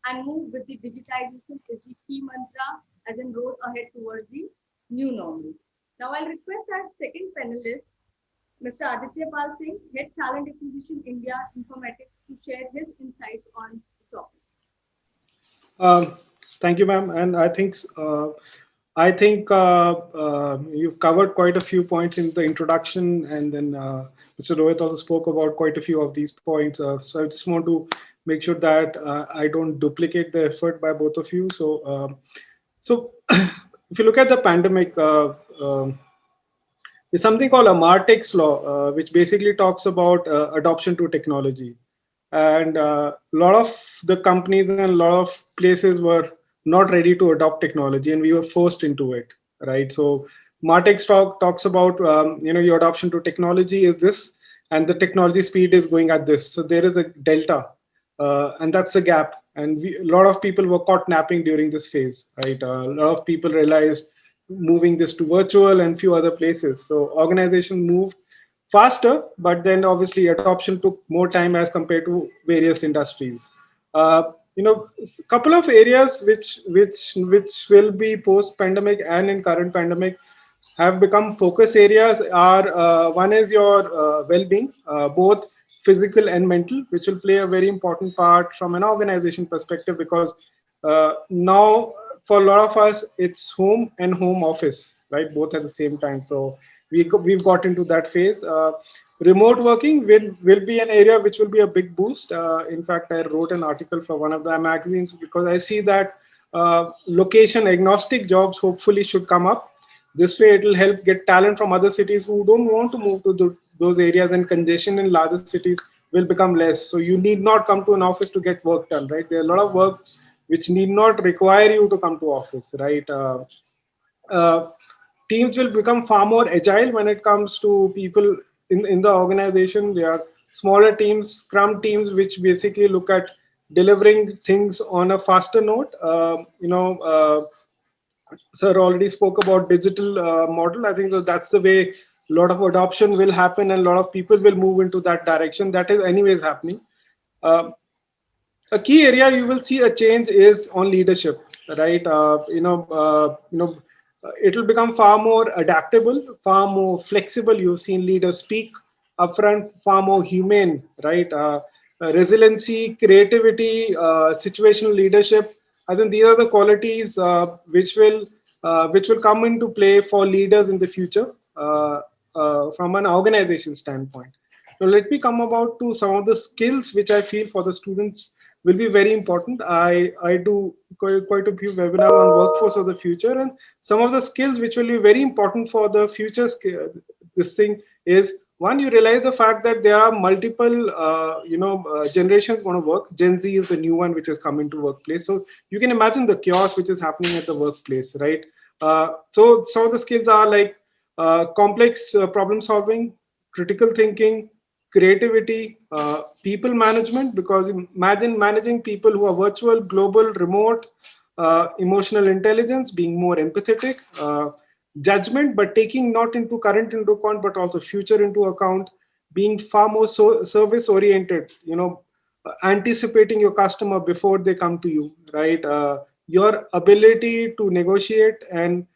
and move with the digitization is the key mantra as in road ahead towards the new normal. Now I'll request our second panelist, Mr. Aditya Pal Singh, Head Talent Acquisition India Informatics, to share his insights on the topic. Um, Thank you, ma'am. And I think you've covered quite a few points in the introduction, and then Mr. Rohit also spoke about quite a few of these points. So I just want to make sure that I don't duplicate the effort by both of you. So if you look at the pandemic, there's something called a Martech's law, which basically talks about adoption to technology. And a lot of the companies and a lot of places were not ready to adopt technology, and we were forced into it, right? So Martech's talks about your adoption to technology is this, and the technology speed is going at this. So there is a delta, and that's a gap. And a lot of people were caught napping during this phase, right? A lot of people realized moving this to virtual and few other places. So organization moved faster, but then obviously adoption took more time as compared to various industries. A couple of areas which will be post pandemic and in current pandemic have become focus areas are one is your well-being, both physical and mental, which will play a very important part from an organization perspective, because now for a lot of us, it's home and home office, right? Both at the same time. So we've got into that phase. Remote working will be an area which will be a big boost. In fact, I wrote an article for one of the magazines because I see that location agnostic jobs hopefully should come up. This way, it will help get talent from other cities who don't want to move to those areas, and congestion in larger cities will become less. So you need not come to an office to get work done, right? There are a lot of work which need not require you to come to office, right? Uh, Teams will become far more agile when it comes to people in the organization. They are smaller teams, scrum teams, which basically look at delivering things on a faster note. Sir already spoke about digital model. I think so that's the way a lot of adoption will happen and a lot of people will move into that direction. That is anyways happening. Uh, a key area you will see a change is on leadership, right? It will become far more adaptable, far more flexible. You've seen leaders speak upfront, far more humane, right? Resiliency, creativity, situational leadership. I think these are the qualities which will come into play for leaders in the future from an organization standpoint. Now, let me come about to some of the skills which I feel for the students will be very important. I do quite a few webinars on workforce of the future, and some of the skills which will be very important for the future. This thing is one, you realize the fact that there are multiple generations going to work. Gen Z is the new one which has come into workplace, so you can imagine the chaos which is happening at the workplace, right? So some of the skills are like complex problem solving, critical thinking, creativity, people management, because imagine managing people who are virtual, global, remote, emotional intelligence, being more empathetic, judgment, but taking not into current into account, but also future into account, being far more service oriented, anticipating your customer before they come to you, right? Your ability to negotiate and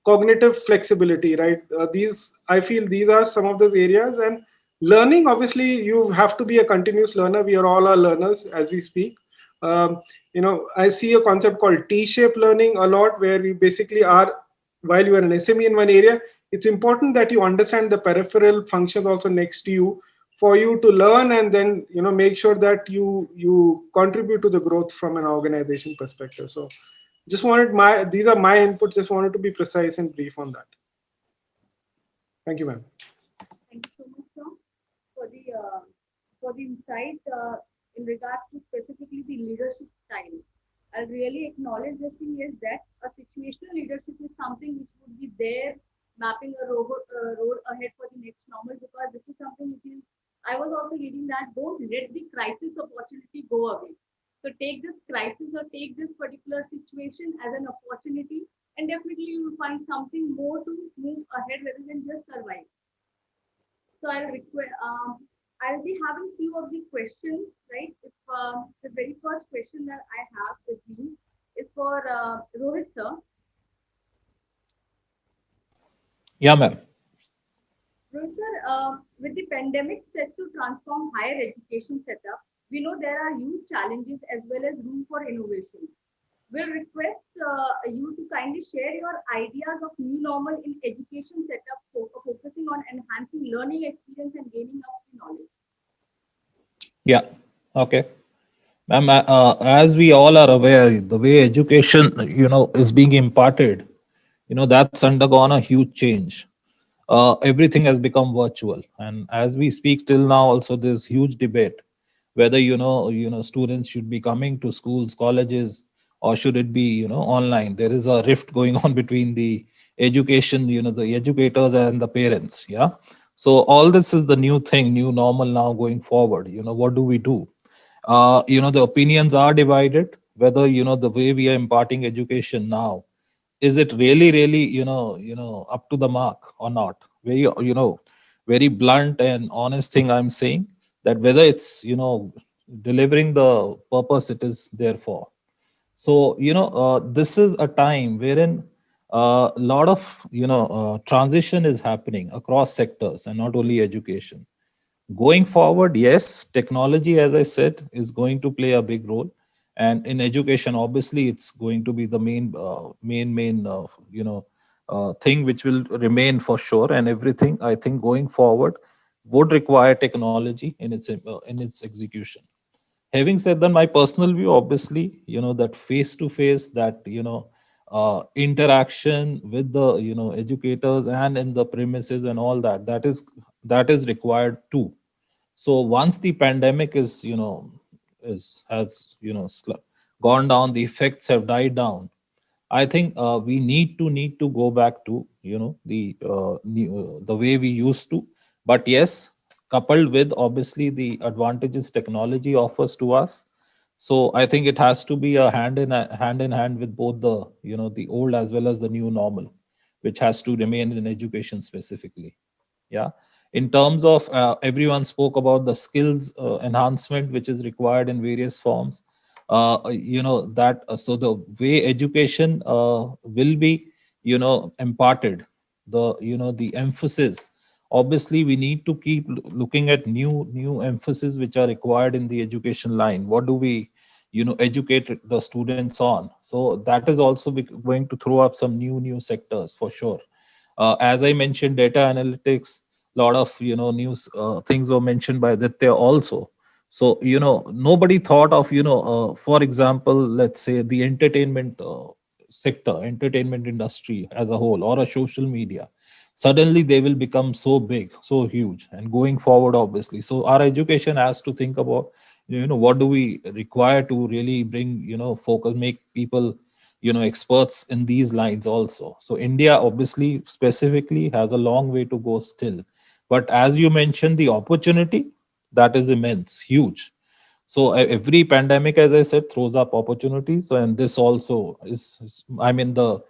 cognitive flexibility, right? These, I feel these are some of those areas. And learning, obviously you have to be a continuous learner. We are all our learners as we speak. I see a concept called T-shaped learning a lot, where we basically are, while you are an SME in one area, it's important that you understand the peripheral functions also next to you for you to learn, and then make sure that you contribute to the growth from an organization perspective. So just wanted these are my inputs, just wanted to be precise and brief on that. Thank you, ma'am. Thank you so much, sir, for the insight in regards to specifically the leadership style. I'll really acknowledge the thing is that a situational leadership is something which would be there mapping a road ahead for the next normal, because this is something which is, I was also reading that don't let the crisis opportunity go away. So take this crisis or take this particular situation as an opportunity, and definitely you will find something more to move ahead rather than just survive. So I'll be having few of the questions, right? If the very first question that I have with me is for Rohit sir. Yeah, ma'am. Rohit sir, with the pandemic set to transform higher education setup, we know there are huge challenges as well as room for innovation. We'll request you to kindly share your ideas of new normal in education setup, focusing on enhancing learning experience and gaining up the knowledge. Yeah. Okay. Ma'am, as we all are aware, the way education, is being imparted, that's undergone a huge change. Everything has become virtual, and as we speak till now, also there's huge debate whether students should be coming to schools, colleges, or should it be online. There is a rift going on between the education, the educators and the parents. Yeah. So all this is the new thing, new normal now going forward. What do we do? The opinions are divided whether the way we are imparting education now, is it really up to the mark or not. Very very blunt and honest thing I'm saying, that whether it's delivering the purpose it is there for. So this is a time wherein a lot of transition is happening across sectors and not only education. Going forward, yes, technology, as I said, is going to play a big role. And in education, obviously, it's going to be the main thing which will remain for sure. And everything, I think, going forward would require technology in its execution. Having said that, my personal view, obviously, that face to face, that interaction with the educators and in the premises and all that, that is required too. So once the pandemic is is has gone down, the effects have died down, I think we need to go back to the way we used to. But yes, coupled with obviously the advantages technology offers to us. So I think it has to be a hand in hand with both the the old as well as the new normal, which has to remain in education specifically. Yeah. In terms of everyone spoke about the skills enhancement which is required in various forms. That so the way education will be imparted, the emphasis, obviously we need to keep looking at new emphasis which are required in the education line. What do we educate the students on? So that is also going to throw up some new sectors for sure. As I mentioned, data analytics, lot of news things were mentioned by Aditya also. So nobody thought of for example, let's say the entertainment sector, entertainment industry as a whole, or a social media. Suddenly they will become so big, so huge, and going forward, obviously. So our education has to think about what do we require to really bring focus, make people experts in these lines also. So India obviously specifically has a long way to go still, but as you mentioned, the opportunity, that is immense, huge. So every pandemic, as I said, throws up opportunities. So, and this also I mean, the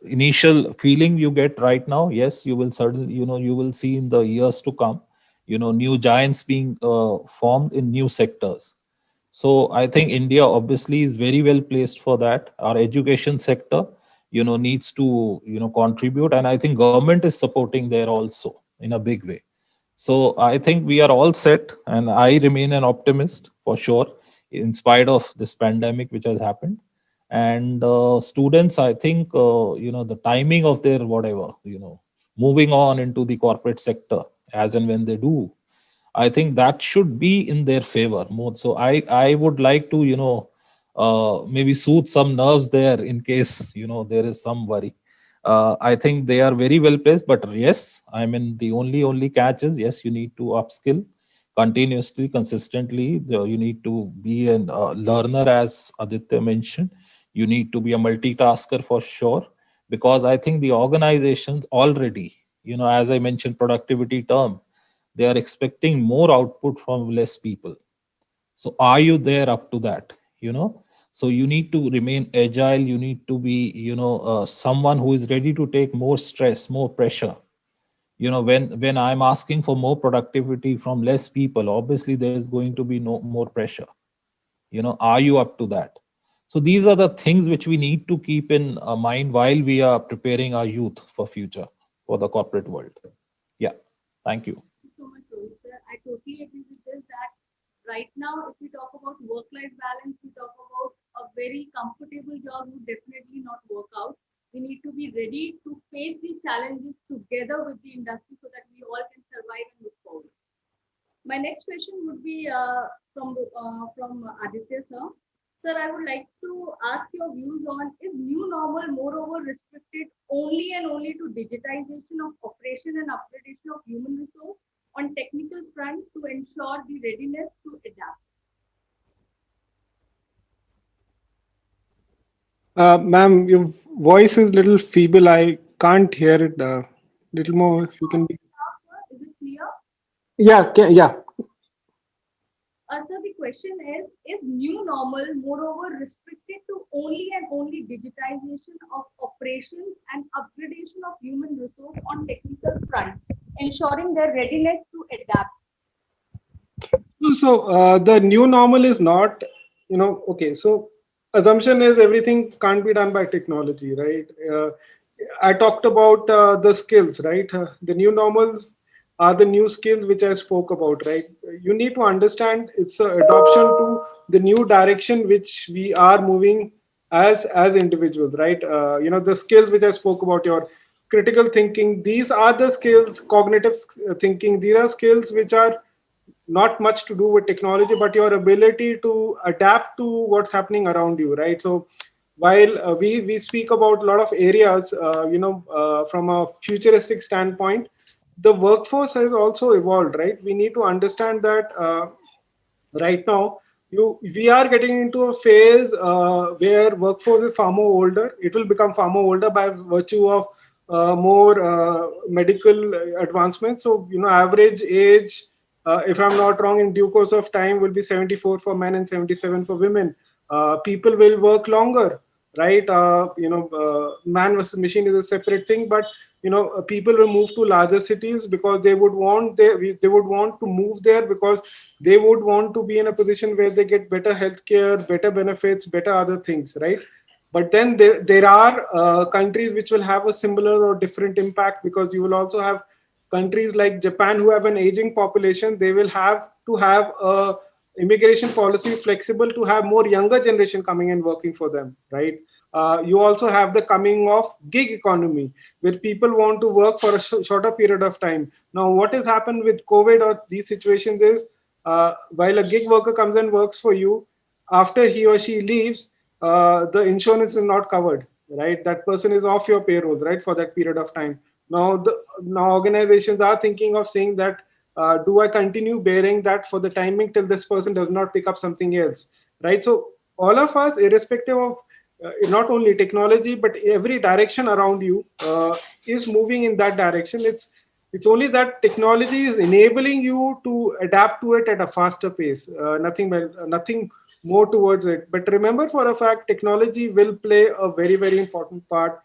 initial feeling you get right now, yes, you will certainly you will see in the years to come new giants being formed in new sectors. So I think India obviously is very well placed for that. Our education sector, needs to, contribute. And I think government is supporting there also in a big way. So I think we are all set, and I remain an optimist for sure, in spite of this pandemic which has happened. And students, I think, the timing of their whatever, moving on into the corporate sector as and when they do, I think that should be in their favor more. So I would like to maybe soothe some nerves there in case there is some worry. I think they are very well placed, but yes, I mean the only catch is, yes, you need to upskill continuously, consistently. You need to be a learner, as Aditya mentioned. You need to be a multitasker for sure, because I think the organizations already, as I mentioned, productivity term, they are expecting more output from less people. So are you there up to that? So you need to remain agile. You need to be someone who is ready to take more stress, more pressure. When I'm asking for more productivity from less people, obviously there's going to be no more pressure. Are you up to that? So these are the things which we need to keep in mind while we are preparing our youth for future, for the corporate world. Yeah. Thank you. So much, Rohit sir. I totally agree with this that right now, if we talk about work-life balance, we talk about a very comfortable job would definitely not work out. We need to be ready to face the challenges together with the industry so that we all can survive and move forward. My next question would be from Aditya sir. Sir, I would like to ask your views on, is new normal moreover restricted only and only to digitization of operation and upgradation of human resource on technical front to ensure the readiness to adapt? Ma'am, your voice is little feeble. I can't hear it. Little more, if you can be. Is it clear? Yeah, yeah. So the question is new normal moreover restricted to only and only digitization of operations and upgradation of human resource on technical front, ensuring their readiness to adapt? So the new normal is not, okay. So assumption is everything can't be done by technology, right? I talked about the skills, right? The new normals are the new skills which I spoke about, right? You need to understand it's an adoption to the new direction which we are moving as individuals, right? The skills which I spoke about, your critical thinking, these are the skills, cognitive thinking, these are skills which are not much to do with technology, but your ability to adapt to what's happening around you, right? So while we speak about a lot of areas, from a futuristic standpoint, the workforce has also evolved, right? We need to understand that right now we are getting into a phase where workforce is far more older. It will become far more older by virtue of more medical advancements. So average age, if I'm not wrong, in due course of time will be 74 for men and 77 for women. People will work longer, right? Man versus machine is a separate thing, but people will move to larger cities because they would want to move there because they would want to be in a position where they get better healthcare, better benefits, better other things, right? But then there are countries which will have a similar or different impact, because you will also have countries like Japan who have an aging population. They will have to have a immigration policy flexible to have more younger generation coming and working for them, right? You also have the coming of gig economy, where people want to work for a shorter period of time. Now what has happened with COVID or these situations is, while a gig worker comes and works for you, after he or she leaves, the insurance is not covered, right? That person is off your payrolls, right, for that period of time. Now organizations are thinking of saying that, do I continue bearing that for the timing till this person does not pick up something else, right? So all of us, irrespective of not only technology but every direction around you, is moving in that direction. It's only that technology is enabling you to adapt to it at a faster pace. Nothing more towards it. But remember for a fact, technology will play a very, very important part.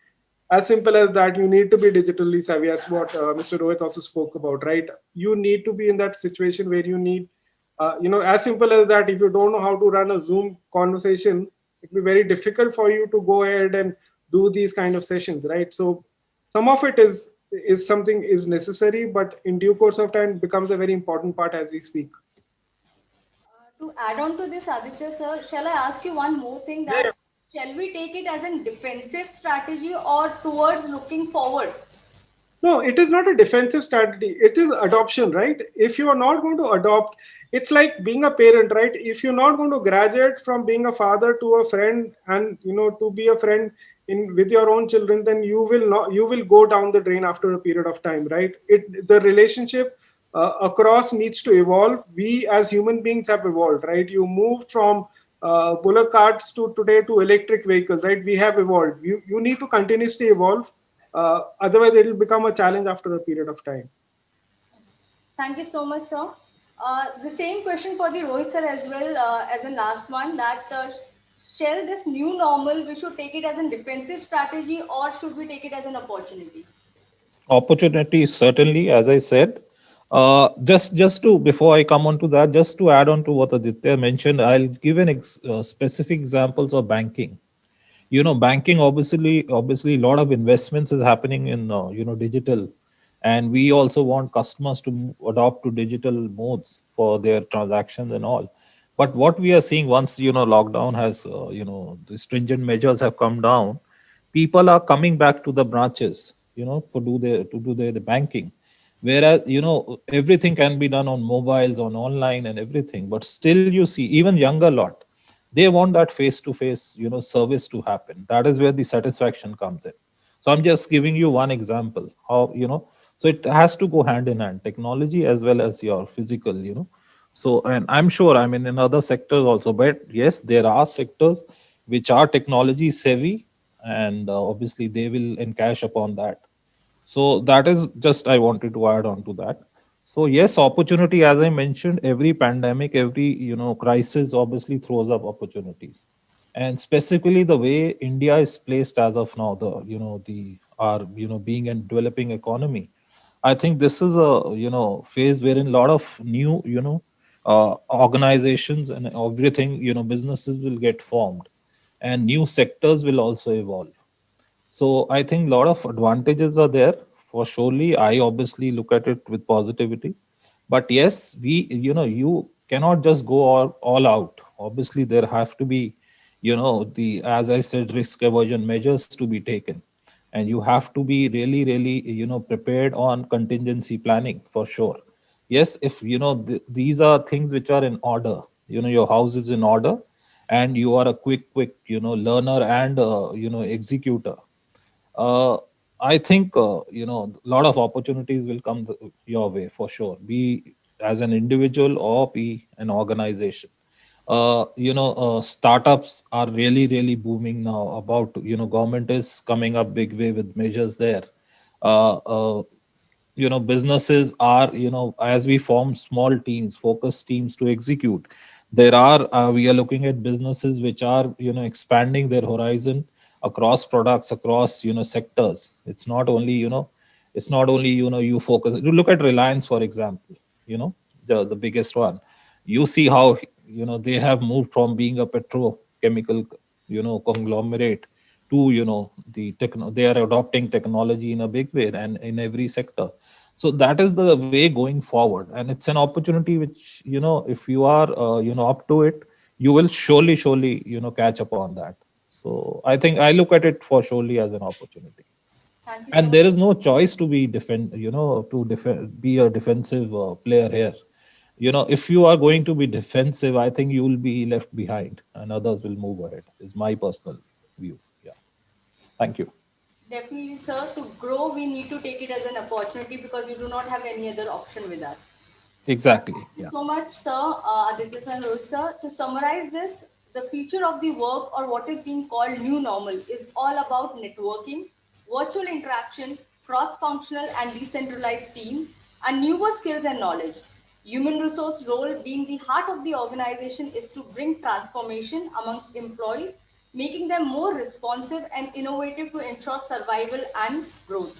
As simple as that, you need to be digitally savvy. That's what Mr. Rohit also spoke about, right? You need to be in that situation where you need, as simple as that, if you don't know how to run a Zoom conversation, it will be very difficult for you to go ahead and do these kind of sessions, right? So some of it is something is necessary, but in due course of time becomes a very important part as we speak. To add on to this, Aditya sir, shall I ask you one more thing, Yeah, that shall we take it as a defensive strategy or towards looking forward? No, it is not a defensive strategy. It is adoption, right? If you are not going to adopt, it's like being a parent, right? If you're not going to graduate from being a father to a friend, and to be a friend in with your own children, then you will go down the drain after a period of time, right? The relationship across needs to evolve. We as human beings have evolved, right? You moved from bullock carts to today to electric vehicles, right? We have evolved. You need to continuously evolve, otherwise it will become a challenge after a period of time. Thank you so much, sir. The same question for the Rohit sir as well, as a last one, that shall this new normal, we should take it as a defensive strategy or should we take it as an opportunity? Opportunity, certainly, as I said. Just to, before I come on to that, just to add on to what Aditya mentioned, I'll give specific examples of banking. Banking, obviously a lot of investments is happening in digital, and we also want customers to adopt to digital modes for their transactions and all. But what we are seeing, once lockdown has the stringent measures have come down, people are coming back to the branches, for do their banking. Whereas everything can be done on mobiles, on online and everything, but still you see even younger lot, they want that face to face service to happen. That is where the satisfaction comes in. So I'm just giving you one example how so it has to go hand in hand, technology as well as your physical. So, and I'm sure, I mean, in other sectors also, but yes, there are sectors which are technology savvy, and obviously they will encash upon that. So that is just I wanted to add on to that. So yes, opportunity, as I mentioned, every pandemic, every crisis obviously throws up opportunities. And specifically the way India is placed as of now, the the our being a developing economy, I think this is a phase wherein a lot of new organizations and everything, businesses will get formed, and new sectors will also evolve. So I think a lot of advantages are there for surely I obviously look at it with positivity. But yes, you cannot just go all out. Obviously there have to be, the, as I said, risk aversion measures to be taken, and you have to be really really prepared on contingency planning for sure. Yes, if these are things which are in order, your house is in order, and you are a quick learner and executor, uh, I think a lot of opportunities will come your way for sure, be as an individual or be an organization. Startups are really really booming now. About government is coming up big way with measures there. uh, uh, Businesses are, as we form small teams, focus teams to execute, there are we are looking at businesses which are expanding their horizon across products, across sectors. It's not only you focus. You look at Reliance, for example, the biggest one. You see how they have moved from being a petrochemical conglomerate to they are adopting technology in a big way and in every sector. So that is the way going forward, and it's an opportunity which, if you are up to it, you will surely catch up on that. So I think I look at it for surely as an opportunity. Thank you so And much. there is no choice to be be a defensive player here. If you are going to be defensive, I think you will be left behind and others will move ahead, is my personal view. Yeah. Thank you. Definitely, sir. To grow, we need to take it as an opportunity because you do not have any other option with that. Exactly. Thank you Yeah. so much, sir, Aditya and Rohit sir. To summarize this, the future of the work, or what is being called new normal, is all about networking, virtual interaction, cross-functional and decentralized team, and newer skills and knowledge. Human resource role being the heart of the organization is to bring transformation amongst employees, making them more responsive and innovative to ensure survival and growth.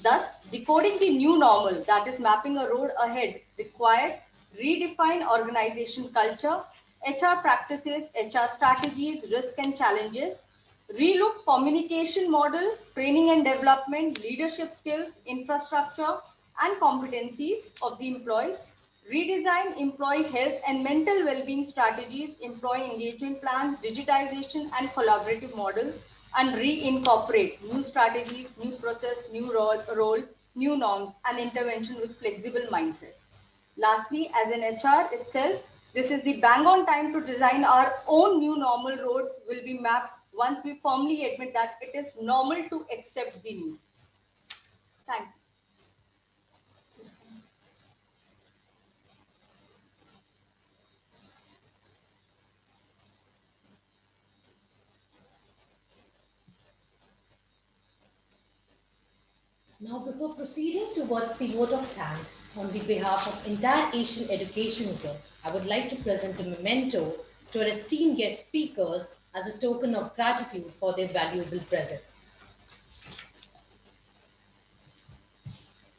Thus, decoding the new normal, that is mapping a road ahead, required redefine organization culture, HR practices, HR strategies, risk and challenges, relook communication model, training and development, leadership skills, infrastructure, and competencies of the employees, redesign employee health and mental well-being strategies, employee engagement plans, digitization and collaborative models, and reincorporate new strategies, new process, new role, new norms, and intervention with flexible mindset. Lastly, as an HR itself, this is the bang on time to design our own new normal. Roads will be mapped once we firmly admit that it is normal to accept the new. Thank you. Now, before proceeding towards the vote of thanks on the behalf of entire Asian Education Group, I would like to present a memento to our esteemed guest speakers as a token of gratitude for their valuable presence.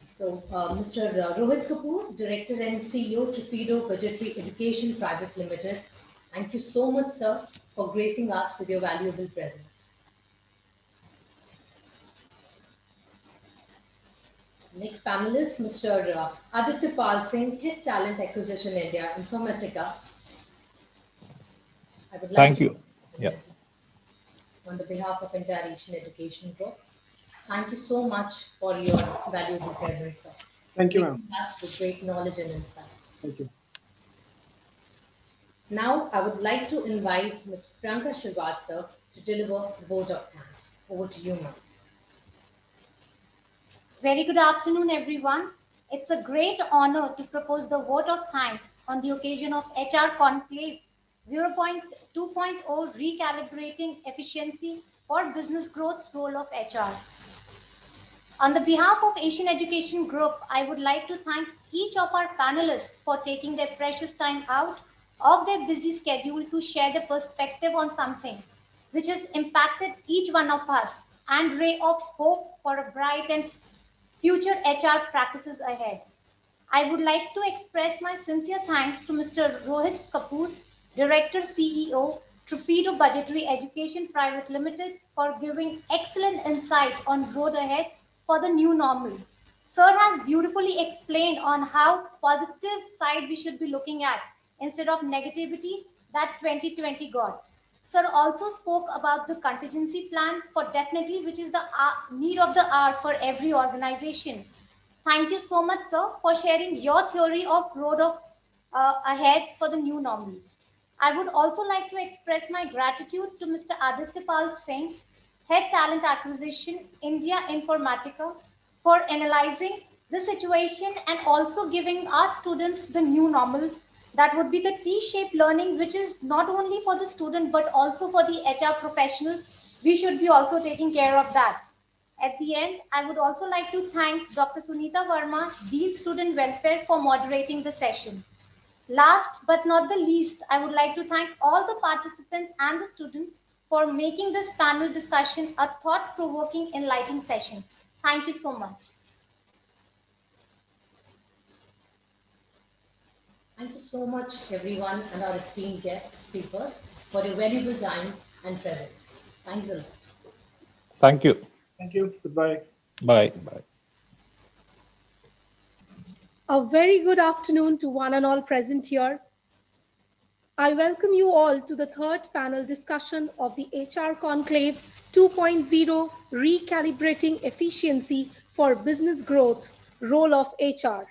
So, Mr. Rohit Kapoor, Director and CEO, Trufido Budgetary Education Private Limited. Thank you so much, sir, for gracing us with your valuable presence. Next panelist, Mr. Aditya Pal Singh, Head Talent Acquisition India, Informatica. I would like Thank to, you. Yeah. on the behalf of entire Asian Education Group, thank you so much for your valuable presence, sir. Thank you, ma'am. Gracing us with great knowledge and insight. Thank you. Now, I would like to invite Ms. Priyanka Srivastav to deliver the vote of thanks. Over to you, ma'am. Very good afternoon, everyone. It's a great honor to propose the vote of thanks on the occasion of HR Conclave 0.2.0 Recalibrating Efficiency for Business Growth Role of HR. On the behalf of Asian Education Group, I would like to thank each of our panelists for taking their precious time out of their busy schedule to share their perspective on something which has impacted each one of us and ray of hope for a bright and future HR practices ahead. I would like to express my sincere thanks to Mr. Rohit Kapoor, Director CEO, Trufido Budgetary Education Private Limited, for giving excellent insight on road ahead for the new normal. Sir has beautifully explained on how positive side we should be looking at instead of negativity that 2020 got. Sir also spoke about the contingency plan for definitely which is the need of the hour for every organization. Thank you so much, sir, for sharing your theory of road of ahead for the new normal. I would also like to express my gratitude to Mr. Aditya Pal Singh, Head Talent Acquisition, India Informatica, for analyzing the situation and also giving our students the new normal. That would be the T-shaped learning, which is not only for the student but also for the HR professional. We should be also taking care of that. At the end, I would also like to thank Dr. Sunita Verma, Dean Student Welfare, for moderating the session. Last but not the least, I would like to thank all the participants and the students for making this panel discussion a thought-provoking, enlightening session. Thank you so much. Thank you so much, everyone, and our esteemed guest speakers for your valuable time and presence. Thanks a lot. Thank you. Thank you. Goodbye. Bye. Bye. A very good afternoon to one and all present here. I welcome you all to the third panel discussion of the HR Conclave 2.0 Recalibrating Efficiency for Business Growth, Role of HR.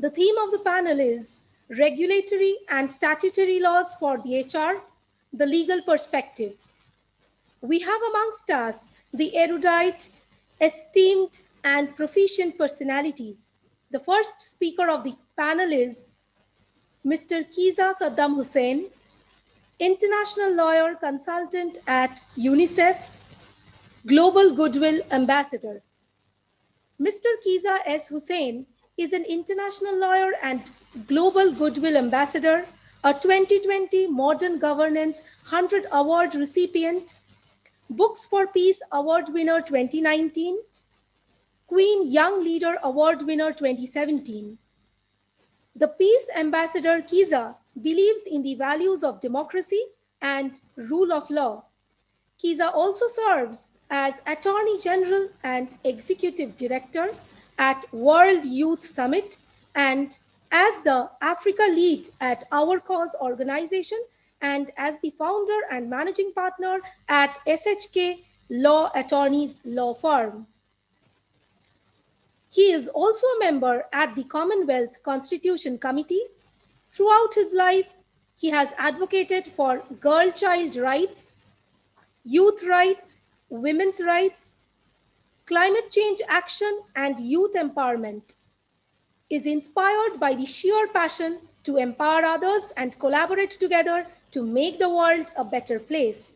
The theme of the panel is Regulatory and Statutory Laws for the HR, the Legal Perspective. We have amongst us the erudite, esteemed, and proficient personalities. The first speaker of the panel is Mr. Kiza Saddam Hussain, international lawyer consultant at UNICEF, Global Goodwill Ambassador. Mr. Kiza S. Hussain is an international lawyer and Global Goodwill Ambassador, a 2020 Modern Governance 100 Award recipient, Books for Peace Award winner 2019, Queen Young Leader Award winner 2017. The Peace Ambassador Kiza believes in the values of democracy and rule of law. Kiza also serves as Attorney General and Executive Director at World Youth Summit and as the Africa Lead at Our Cause organization and as the founder and managing partner at SHK Law Attorneys Law Firm. He is also a member at the Commonwealth Constitution Committee. Throughout his life, he has advocated for girl-child rights, youth rights, women's rights, climate change action, and youth empowerment. Is inspired by the sheer passion to empower others and collaborate together to make the world a better place.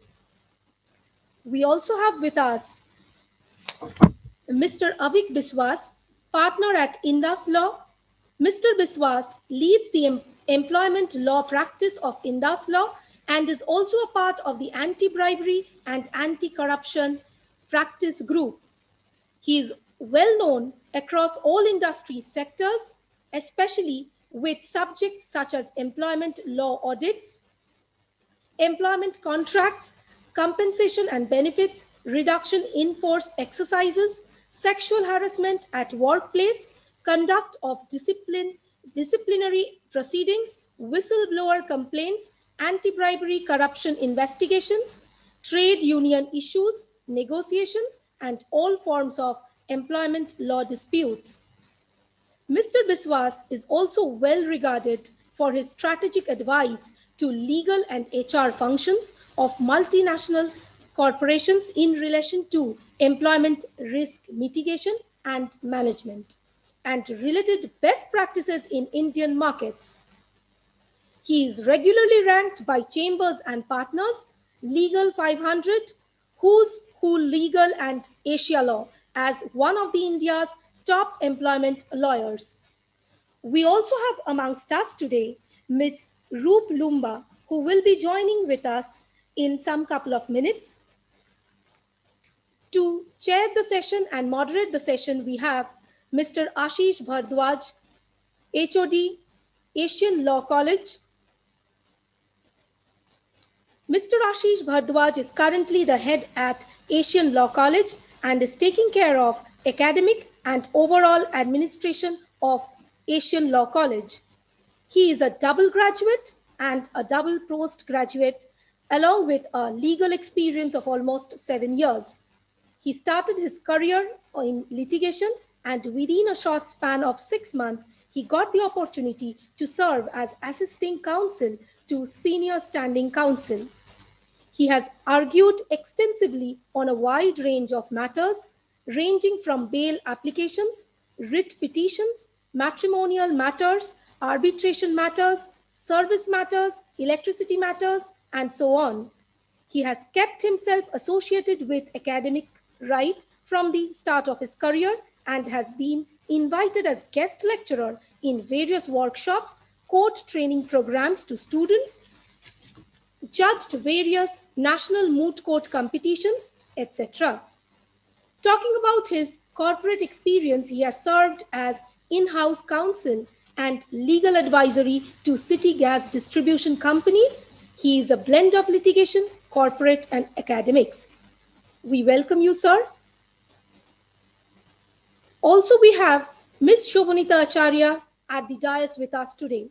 We also have with us Mr. Avik Biswas, partner at Indus Law. Mr. Biswas leads the employment law practice of Indus Law and is also a part of the anti-bribery and anti-corruption practice group. He is well known across all industry sectors, especially with subjects such as employment law audits, employment contracts, compensation and benefits, reduction in force exercises, sexual harassment at workplace, conduct of disciplinary proceedings, whistleblower complaints, anti-bribery corruption investigations, trade union issues, negotiations, and all forms of employment law disputes. Mr. Biswas is also well regarded for his strategic advice to legal and HR functions of multinational corporations in relation to employment risk mitigation and management and related best practices in Indian markets. He is regularly ranked by Chambers and Partners, Legal 500, Who's Who Legal and Asia Law as one of the India's top employment lawyers. We also have amongst us today Ms. Roop Lumba, who will be joining with us in some couple of minutes. To chair the session and moderate the session, we have Mr. Ashish Bhardwaj, HOD, Asian Law College. Mr. Ashish Bhardwaj is currently the head at Asian Law College and is taking care of academic and overall administration of Asian Law College. He is a double graduate and a double postgraduate, along with a legal experience of almost 7 years. He started his career in litigation, and within a short span of 6 months, he got the opportunity to serve as assisting counsel to senior standing counsel. He has argued extensively on a wide range of matters, ranging from bail applications, writ petitions, matrimonial matters, arbitration matters, service matters, electricity matters, and so on. He has kept himself associated with academic right from the start of his career and has been invited as guest lecturer in various workshops, court training programs to students, judged various national moot court competitions, etc. Talking about his corporate experience, he has served as in-house counsel and legal advisory to city gas distribution companies. He is a blend of litigation, corporate, and academics. We welcome you, sir. Also, we have Ms. Shobhanita Acharya at the dais with us today.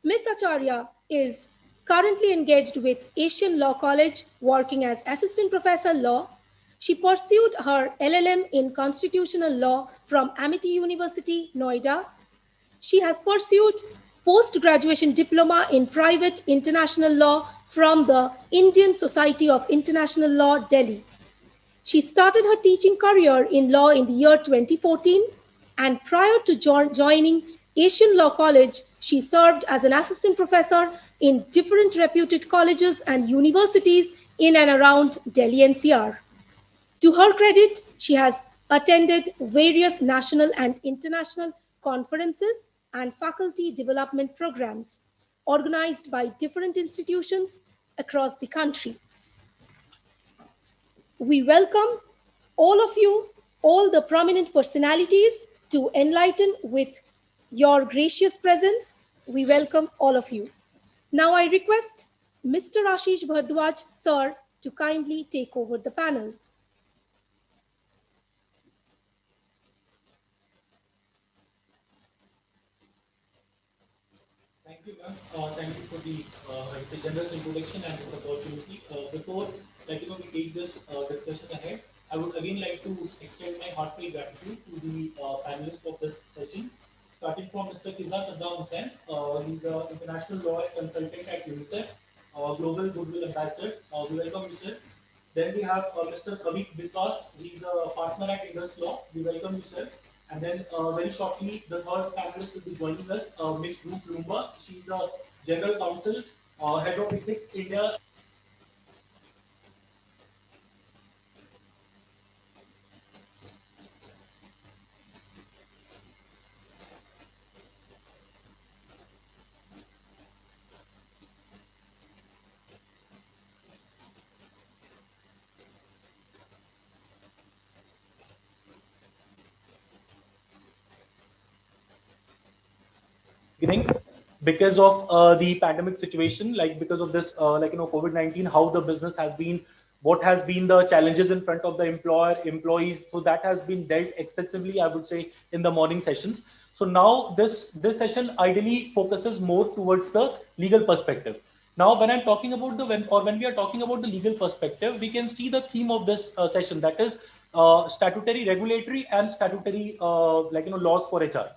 Ms. Acharya is currently engaged with Asian Law College, working as Assistant Professor Law. She pursued her LLM in Constitutional Law from Amity University, Noida. She has pursued post-graduation diploma in Private International Law from the Indian Society of International Law, Delhi. She started her teaching career in law in the year 2014, and prior to joining Asian Law College, she served as an assistant professor in different reputed colleges and universities in and around Delhi NCR. To her credit, she has attended various national and international conferences and faculty development programs organized by different institutions across the country. We welcome all of you, all the prominent personalities, to enlighten with your gracious presence. We welcome all of you. Now I request Mr. Ashish Bhardwaj, sir, to kindly take over the panel. Thank you, ma'am. Thank you for the generous introduction and this opportunity. Before we take this discussion ahead, I would again like to extend my heartfelt gratitude to the panelists of this session, starting from Mr. Kiza Saddam Hussain. He's an international law consultant at UNICEF, Global Goodwill Ambassador. We welcome you, sir. Then we have Mr. Kavik Biswas. He's a partner at Indus Law. We welcome you, sir. And then very shortly, the third panelist will be joining us, Ms. Ruth Lumba. She's the General Counsel, Head of Ethics India. Because of the pandemic situation, like because of this, COVID-19, how the business has been, what has been the challenges in front of the employees. So that has been dealt extensively, I would say, in the morning sessions. So now this session ideally focuses more towards the legal perspective. Now, when I'm talking about when we are talking about the legal perspective, we can see the theme of this session, that is statutory, regulatory, and statutory, laws for HR.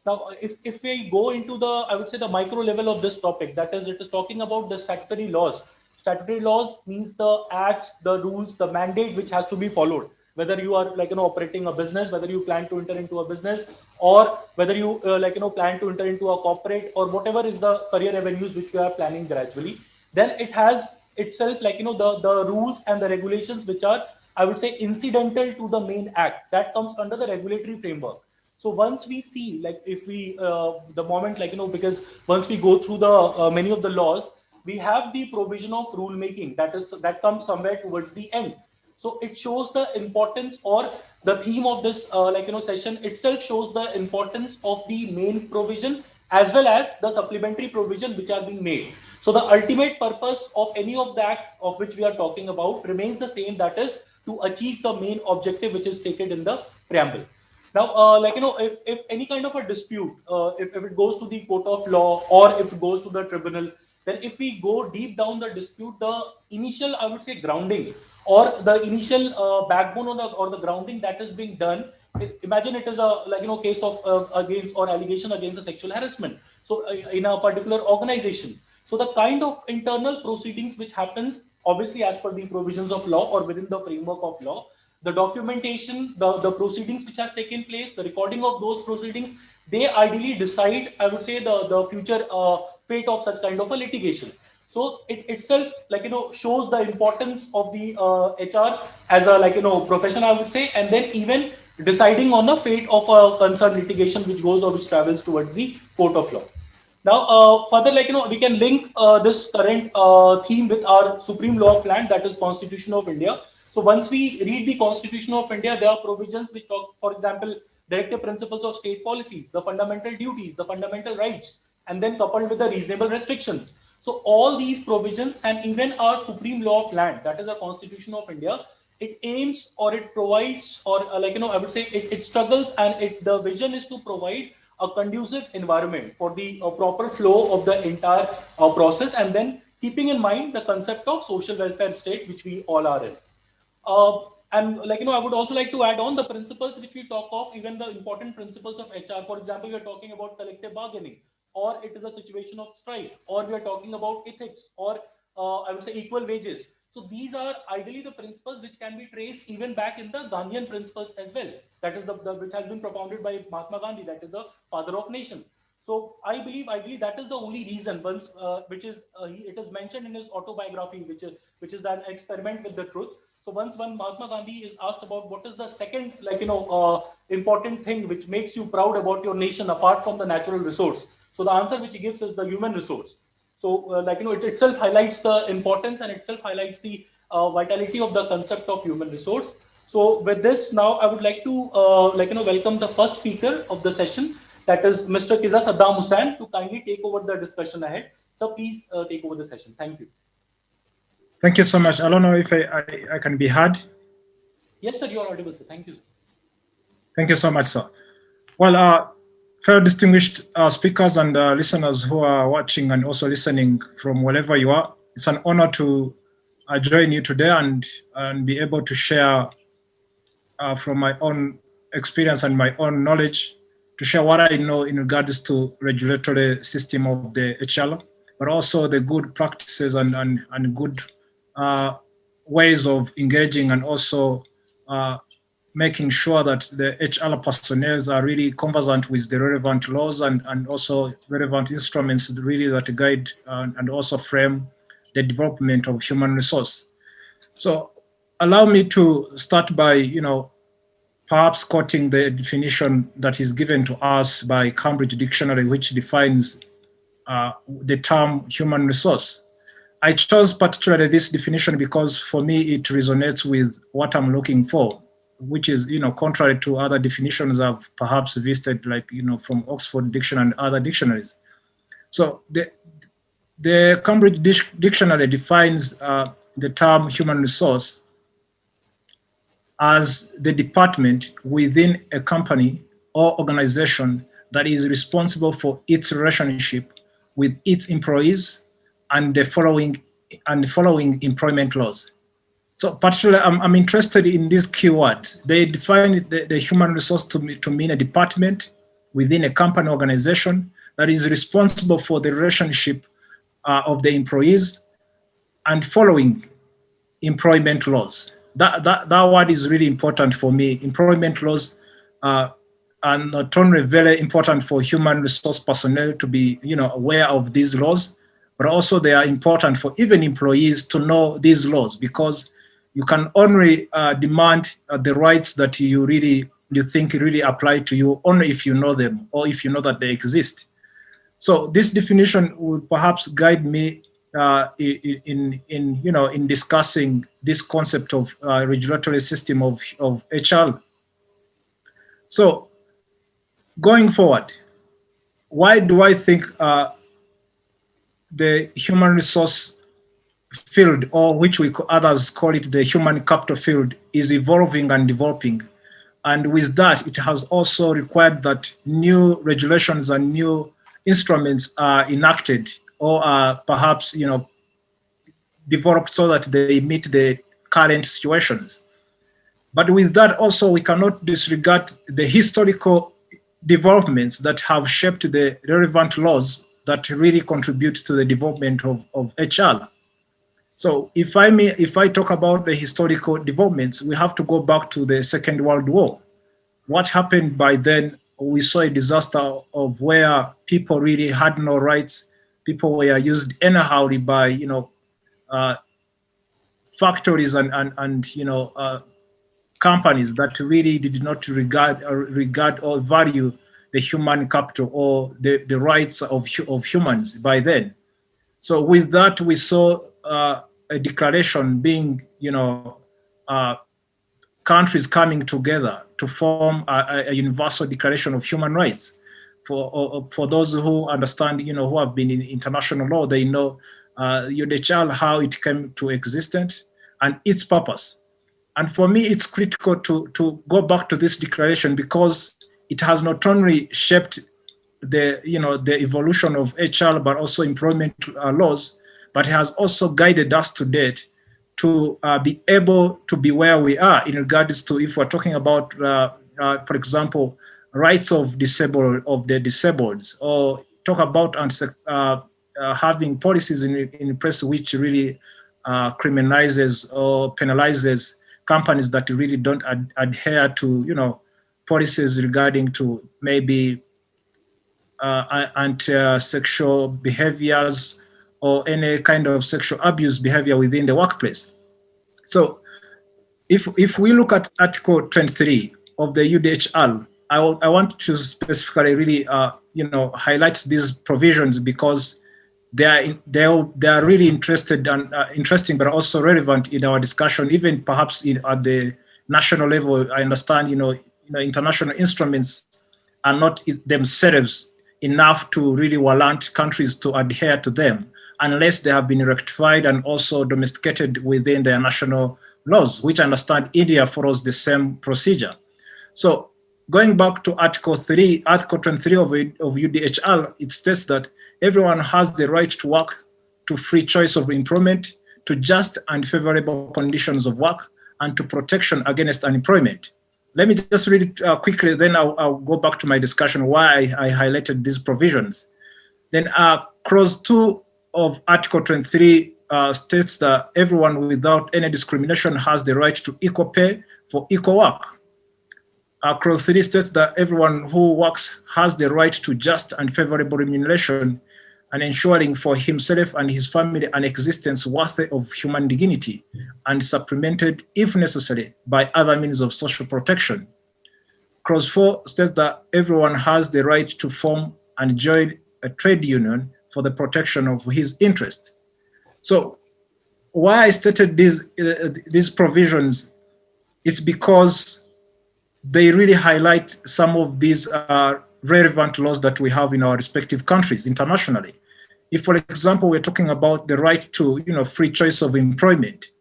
Now, if we go into the, I would say, the micro level of this topic, that is, it is talking about the statutory laws. Statutory laws means the acts, the rules, the mandate which has to be followed. Whether you are operating a business, whether you plan to enter into a business, or whether you plan to enter into a corporate, or whatever is the career avenues which you are planning gradually, then it has itself the rules and the regulations which are, I would say, incidental to the main act that comes under the regulatory framework. So once we see, if we, the moment, because once we go through the many of the laws, we have the provision of rule making that comes somewhere towards the end. So it shows the importance, or the theme of this, session itself shows the importance of the main provision as well as the supplementary provision which are being made. So the ultimate purpose of any of that of which we are talking about remains the same, that is to achieve the main objective which is stated in the preamble. Now, if any kind of a dispute, if it goes to the court of law or if it goes to the tribunal, then if we go deep down the dispute, the initial, I would say, grounding or the initial backbone or the grounding that is being done, imagine it is a case of against or allegation against a sexual harassment. So in a particular organization, so the kind of internal proceedings which happens, obviously as per the provisions of law or within the framework of law, the documentation, the proceedings which has taken place, the recording of those proceedings, they ideally decide, I would say, the future fate of such kind of a litigation. So it itself, shows the importance of the HR as a profession, I would say, and then even deciding on the fate of a concerned litigation which goes or which travels towards the court of law. Now, further, we can link this current theme with our supreme law of land, that is Constitution of India. So once we read the Constitution of India, there are provisions which talk, for example, directive principles of state policies, the fundamental duties, the fundamental rights, and then coupled with the reasonable restrictions. So all these provisions and even our supreme law of land, that is the Constitution of India, it aims or it provides or I would say it struggles and the vision is to provide a conducive environment for the proper flow of the entire process, and then keeping in mind the concept of social welfare state which we all are in. And I would also like to add on the principles which we talk of, even the important principles of HR. For example, we are talking about collective bargaining, or it is a situation of strike, or we are talking about ethics, or I would say equal wages. So these are ideally the principles which can be traced even back in the Gandhian principles as well. That is the which has been propounded by Mahatma Gandhi, that is the father of nation. So I believe that is the only reason once which is it is mentioned in his autobiography, which is an experiment with the truth. So once when Mahatma Gandhi is asked about what is the second important thing which makes you proud about your nation apart from the natural resource, so the answer which he gives is the human resource. So it itself highlights the importance and itself highlights the vitality of the concept of human resource. So with this, now I would like to welcome the first speaker of the session, that is Mr. Kiza Saddam Hussain, to kindly take over the discussion ahead. So please take over the session. Thank you. Thank you so much. I don't know if I can be heard. Yes, sir, you are audible, sir. Thank you, sir. Thank you so much, sir. Well, fellow distinguished speakers and listeners who are watching and also listening from wherever you are, it's an honor to join you today and be able to share from my own experience and my own knowledge, to share what I know in regards to regulatory system of the HR, but also the good practices and good ways of engaging, and also making sure that the HR personnel are really conversant with the relevant laws and also relevant instruments really that guide and also frame the development of human resource. So allow me to start by, perhaps quoting the definition that is given to us by Cambridge Dictionary, which defines the term human resource. I chose particularly this definition because for me it resonates with what I'm looking for, which is, contrary to other definitions I've perhaps visited, like, from Oxford Dictionary and other dictionaries. So the Cambridge Dictionary defines the term human resource as the department within a company or organization that is responsible for its relationship with its employees and the following employment laws. So particularly, I'm interested in these keywords. They define the human resource to mean a department within a company organization that is responsible for the relationship of the employees and following employment laws. That word is really important for me. Employment laws are not only very important for human resource personnel to be, aware of these laws, but also they are important for even employees to know these laws, because you can only demand the rights that you think really apply to you only if you know them or if you know that they exist. So this definition would perhaps guide me in discussing this concept of regulatory system of HR. So going forward, why do I think the human resource field, or which others call it the human capital field, is evolving and developing. And with that, it has also required that new regulations and new instruments are enacted or are perhaps, developed so that they meet the current situations. But with that also, we cannot disregard the historical developments that have shaped the relevant laws that really contribute to the development of HR. So if I talk about the historical developments, we have to go back to the Second World War. What happened by then? We saw a disaster of where people really had no rights. People were used anyhow by uh, factories and companies that really did not regard or value the human capital or the rights of humans by then. So with that, we saw a declaration being, uh, countries coming together to form a universal declaration of human rights. For those who understand, who have been in international law, they know UNHCR, how it came to existence and its purpose. And for me, it's critical to go back to this declaration because it has not only shaped the evolution of HR, but also employment laws, but has also guided us to date to be able to be where we are in regards to, if we're talking about, for example, rights of the disabled, or talk about having policies in place which really criminalizes or penalizes companies that really don't adhere to policies regarding to maybe anti-sexual behaviors or any kind of sexual abuse behavior within the workplace. So if we look at Article 23 of the UDHR, I want to specifically really highlight these provisions because they are really interesting, but also relevant in our discussion, even perhaps at the national level. I understand international instruments are not themselves enough to really warrant countries to adhere to them unless they have been rectified and also domesticated within their national laws, which I understand India follows the same procedure. So going back to Article 23 of UDHR, it states that everyone has the right to work, to free choice of employment, to just and favorable conditions of work, and to protection against unemployment. Let me just read it quickly, then I'll go back to my discussion why I highlighted these provisions. Then clause 2 of Article 23 states that everyone without any discrimination has the right to equal pay for equal work. Clause 3 states that everyone who works has the right to just and favorable remuneration and ensuring for himself and his family an existence worthy of human dignity and supplemented, if necessary, by other means of social protection. Clause 4 states that everyone has the right to form and join a trade union for the protection of his interest. So why I stated these provisions is because they really highlight some of these relevant laws that we have in our respective countries internationally. If, for example, we're talking about the right to free choice of employment,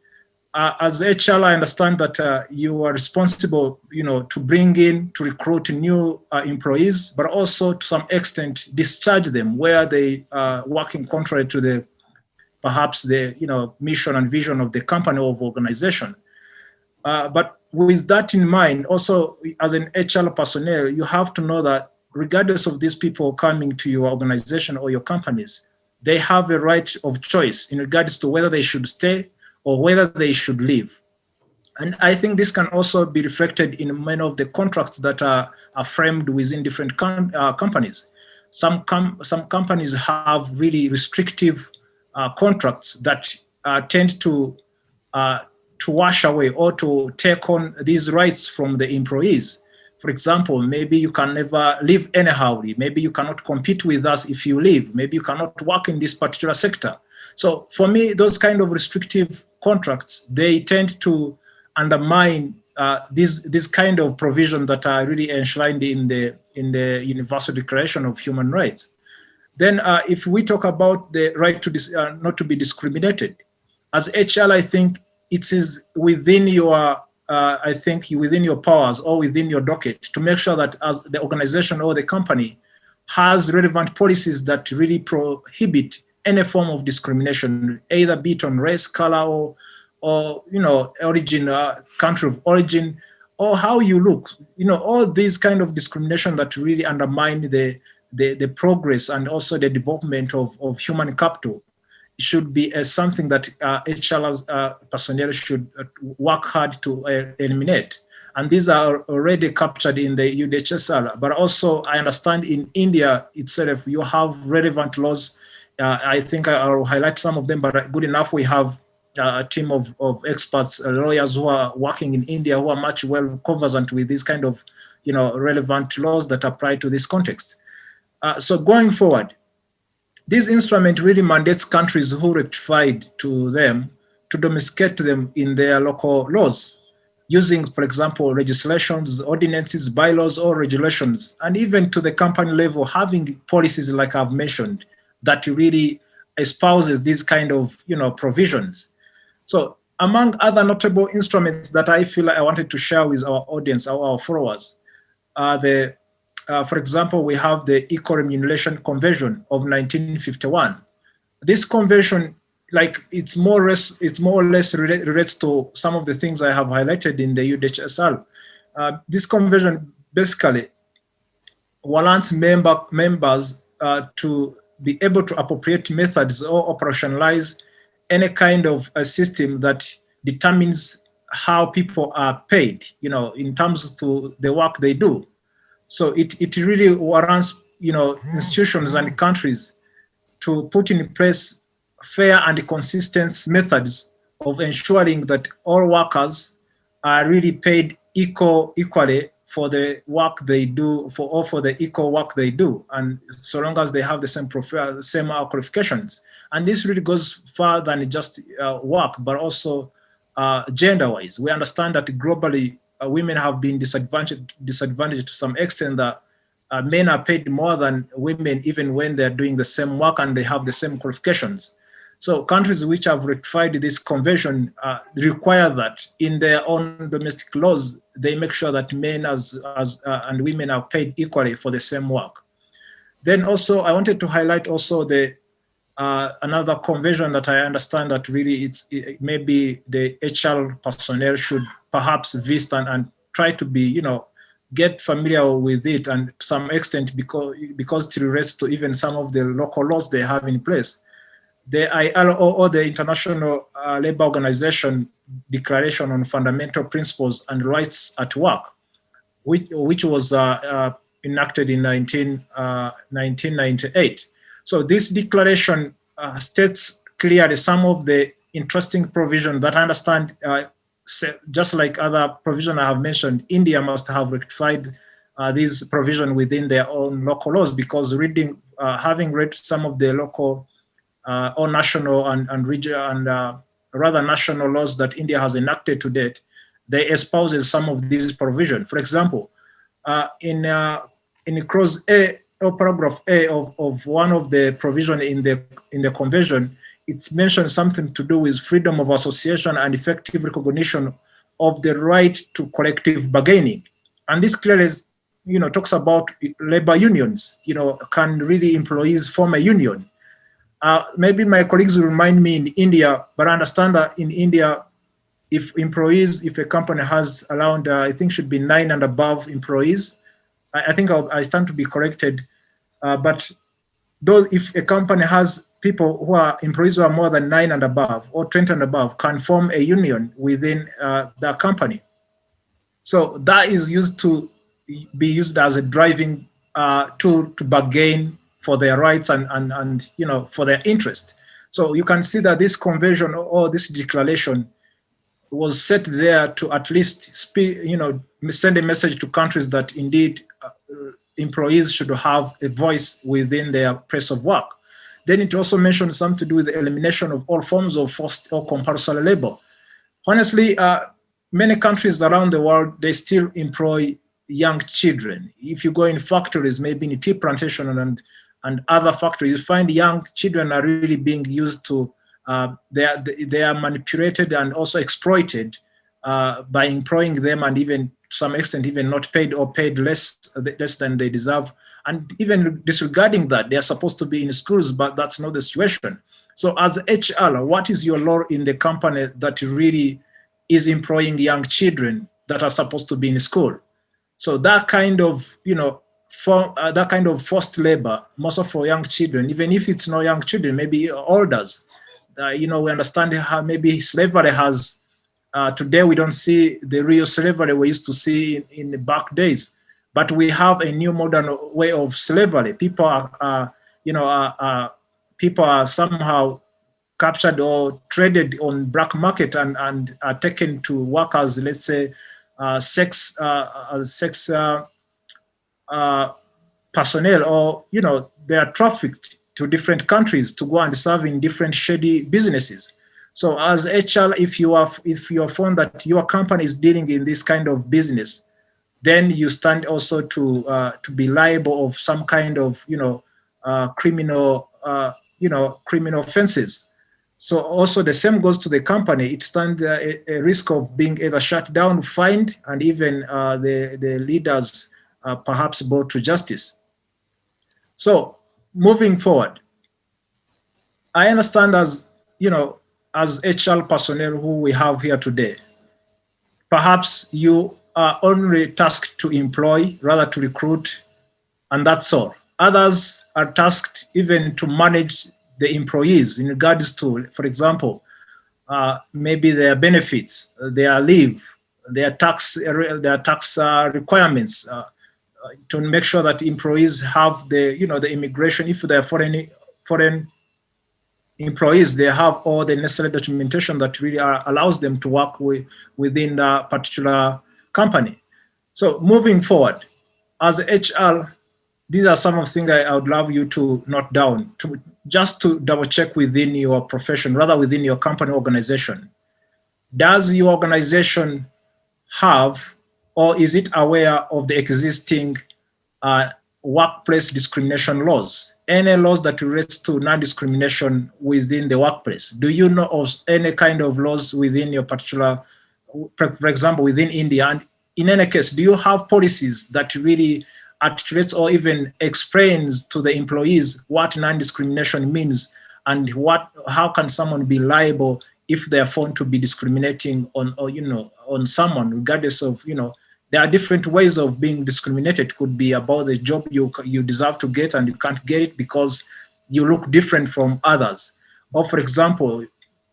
as HR, I understand that you are responsible, to bring in, to recruit new employees, but also to some extent discharge them where they are working contrary to perhaps the mission and vision of the company or organization. But with that in mind, also as an HR personnel, you have to know that regardless of these people coming to your organization or your companies, they have a right of choice in regards to whether they should stay or whether they should leave. And I think this can also be reflected in many of the contracts that are framed within different companies. Some companies have really restrictive contracts that tend to wash away or to take on these rights from the employees. For example, maybe you can never leave anyhow. Maybe you cannot compete with us if you leave. Maybe you cannot work in this particular sector. So for me, those kind of restrictive contracts, they tend to undermine these kind of provisions that are really enshrined in the Universal Declaration of Human Rights. Then if we talk about the right to not to be discriminated, as HR, I think it is within your, I think within your powers or within your docket to make sure that as the organization or the company has relevant policies that really prohibit any form of discrimination, either be it on race, color, or origin, country of origin, or how you look. All these kind of discrimination that really undermine the progress and also the development of human capital should be something that HR personnel should work hard to eliminate. And these are already captured in the UDHSR. But also, I understand in India itself, you have relevant laws. I think I'll highlight some of them, but good enough, we have a team of experts, lawyers who are working in India who are much well conversant with these kind of relevant laws that apply to this context. So going forward, this instrument really mandates countries who rectified to them to domesticate them in their local laws, using, for example, legislations, ordinances, bylaws, or regulations, and even to the company level, having policies like I've mentioned that really espouses these kind of provisions. So among other notable instruments that I feel I wanted to share with our audience, our followers, are for example, we have the Equal Remuneration Convention of 1951. This convention, it's more or less relates to some of the things I have highlighted in the UDHSR. This convention basically warrants members to be able to appropriate methods or operationalize any kind of a system that determines how people are paid, in terms to the work they do. So it really warrants, institutions and countries to put in place fair and consistent methods of ensuring that all workers are really paid equally for the work they do, for the equal work they do, and so long as they have the same qualifications. And this really goes further than just work, but also gender-wise. We understand that globally, women have been disadvantaged to some extent, that men are paid more than women even when they're doing the same work and they have the same qualifications. So countries which have ratified this convention require that in their own domestic laws, they make sure that men and women are paid equally for the same work. Then also, I wanted to highlight also the another convention that I understand that really maybe the HR personnel should perhaps visit and try to be, get familiar with it, and to some extent because it relates to even some of the local laws they have in place. The ILO, or the International Labour Organization Declaration on Fundamental Principles and Rights at Work, which was enacted in 1998. So this declaration states clearly some of the interesting provisions that I understand, just like other provisions I have mentioned, India must have rectified these provisions within their own local laws, because having read some of the local or national and regional and rather national laws that India has enacted to date, they espouses some of these provisions. For example, in clause A or paragraph A of one of the provision in the convention, it mentions something to do with freedom of association and effective recognition of the right to collective bargaining. And this clearly talks about labor unions. Can really employees form a union? Maybe my colleagues will remind me in India, but I understand that in India, if a company has around, I think should be 9 and above employees, I think I stand to be corrected. But though if a company has people who are employees who are more than 9 and above or 20 and above, can form a union within the company. So that is used to be used as a driving tool to bargain for their rights and for their interest. So you can see that this convention or this declaration was set there to at least send a message to countries that indeed employees should have a voice within their place of work. Then it also mentioned something to do with the elimination of all forms of forced or compulsory labor. Honestly, many countries around the world, they still employ young children. If you go in factories, maybe in tea plantation and other factories, you find young children are really being used to they are manipulated and also exploited by employing them, and even to some extent even not paid or paid less than they deserve. And even disregarding that, they are supposed to be in schools, but that's not the situation. So as HR, what is your role in the company that really is employing young children that are supposed to be in school? So that kind of, that kind of forced labor, most of for young children, even if it's not young children, maybe elders, we understand how maybe slavery has, today we don't see the real slavery we used to see in the back days, but we have a new modern way of slavery. People people are somehow captured or traded on black market and are taken to work as, let's say, sex personnel, or they are trafficked to different countries to go and serve in different shady businesses. So as HR, if you are found that your company is dealing in this kind of business, then you stand also to be liable of some kind of criminal criminal offenses. So also the same goes to the company. It stands a risk of being either shut down, fined, and even the leaders perhaps brought to justice. So moving forward, I understand as as HR personnel who we have here today, perhaps you are only tasked to employ rather to recruit, and that's all. Others are tasked even to manage the employees in regards to, for example, maybe their benefits, their leave, their tax requirements, to make sure that employees have the immigration. If they're foreign employees, they have all the necessary documentation that really allows them to work within that particular company. So moving forward, as HR, these are some of the things I would love you to note down, just to double check within your profession, rather within your company organization. Does your organization have, or is it aware of the existing workplace discrimination laws? Any laws that relates to non-discrimination within the workplace? Do you know of any kind of laws within your particular, for example, within India? And in any case, do you have policies that really articulates or even explains to the employees what non-discrimination means, and how can someone be liable if they are found to be discriminating on someone, regardless of there are different ways of being discriminated. It could be about the job you deserve to get and you can't get it because you look different from others. Or for example,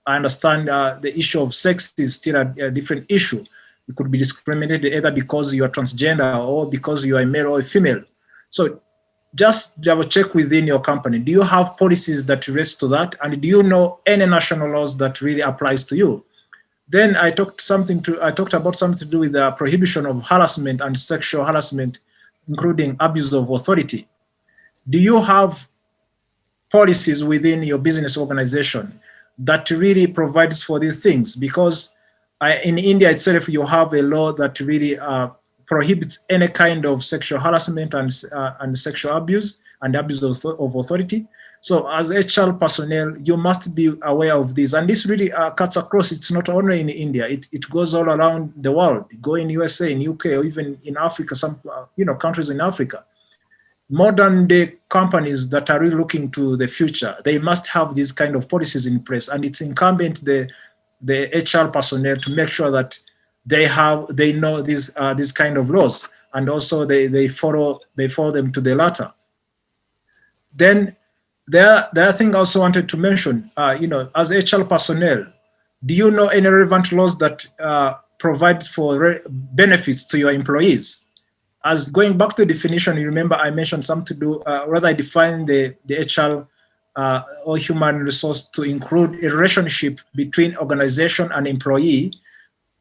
I understand the issue of sex is still a different issue. You could be discriminated either because you are transgender or because you are a male or a female. So just double check within your company. Do you have policies that relate to that? And do you know any national laws that really applies to you? Then I talked about something to do with the prohibition of harassment and sexual harassment, including abuse of authority. Do you have policies within your business organization that really provides for these things? Because in India itself, you have a law that really prohibits any kind of sexual harassment and sexual abuse and abuse of authority. So as HR personnel, you must be aware of this. And this really cuts across. It's not only in India, it goes all around the world. Go in USA, in UK, or even in Africa, some countries in Africa. Modern day companies that are really looking to the future, they must have these kind of policies in place. And it's incumbent the HR personnel to make sure that they know these kind of laws, and also they follow them to the latter. Then the other thing I also wanted to mention, as HR personnel, do you know any relevant laws that provide for benefits to your employees? As going back to the definition, you remember I mentioned something to do, I defined the HR or human resource to include a relationship between organization and employee,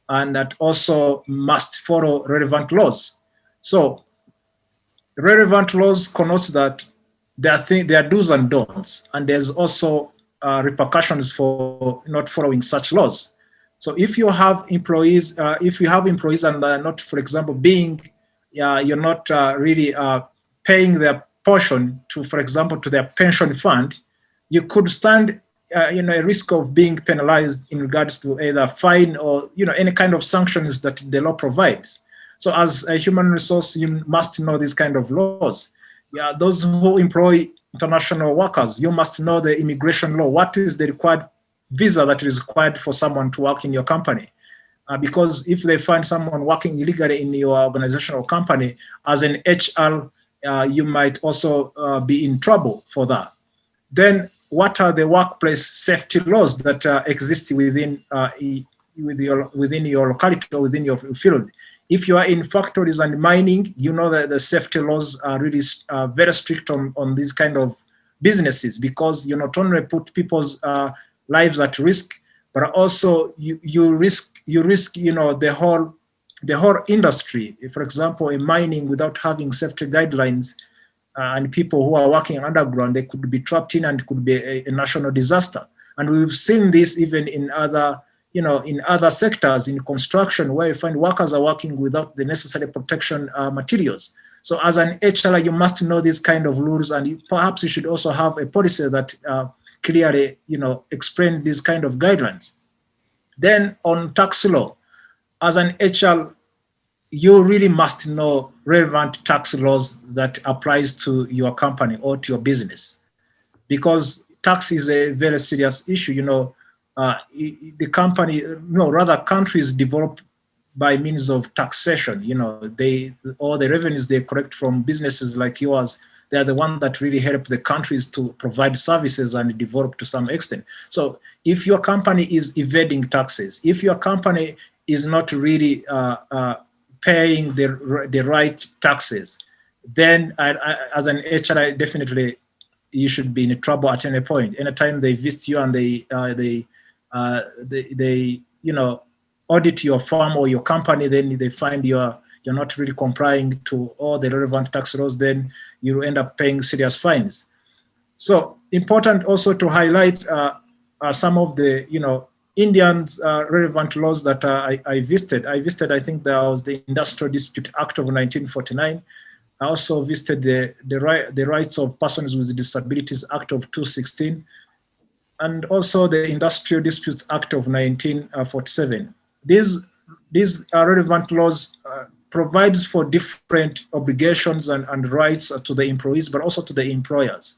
and that also must follow relevant laws. So relevant laws connotes that there are do's and don'ts, and there's also repercussions for not following such laws. So if you have employees, and they're not, for example, you're not really paying their portion to, for example, to their pension fund, you could stand a risk of being penalized in regards to either fine or any kind of sanctions that the law provides. So as a human resource, you must know these kind of laws. Yeah, those who employ international workers, you must know the immigration law. What is the required visa that is required for someone to work in your company? Because if they find someone working illegally in your organization or company, as an HR, you might also be in trouble for that. Then what are the workplace safety laws that exist within your locality or within your field? If you are in factories and mining, you know that the safety laws are really very strict on these kind of businesses, because you not only put people's lives at risk, but also you risk the whole industry. For example, in mining, without having safety guidelines, and people who are working underground, they could be trapped in and could be a national disaster. And we've seen this even in other, in other sectors, in construction, where you find workers are working without the necessary protection materials. So as an HR, you must know these kind of rules, and perhaps you should also have a policy that clearly, explain these kind of guidelines. Then on tax law, as an HR, you really must know relevant tax laws that applies to your company or to your business, because tax is a very serious issue. The company, rather countries develop by means of taxation. All the revenues they collect from businesses like yours, they are the ones that really help the countries to provide services and develop to some extent. So if your company is evading taxes, if your company is not really paying the right taxes, then as an HR, definitely you should be in trouble at any point. Anytime they visit you and they audit your firm or your company, then they find you're not really complying to all the relevant tax laws, then you end up paying serious fines. So important also to highlight some of the Indians relevant laws that I visited. I think there was the Industrial Dispute Act of 1949. I also visited the Rights of Persons with Disabilities Act of 2016, and also the Industrial Disputes Act of 1947. These relevant laws provides for different obligations and rights to the employees, but also to the employers.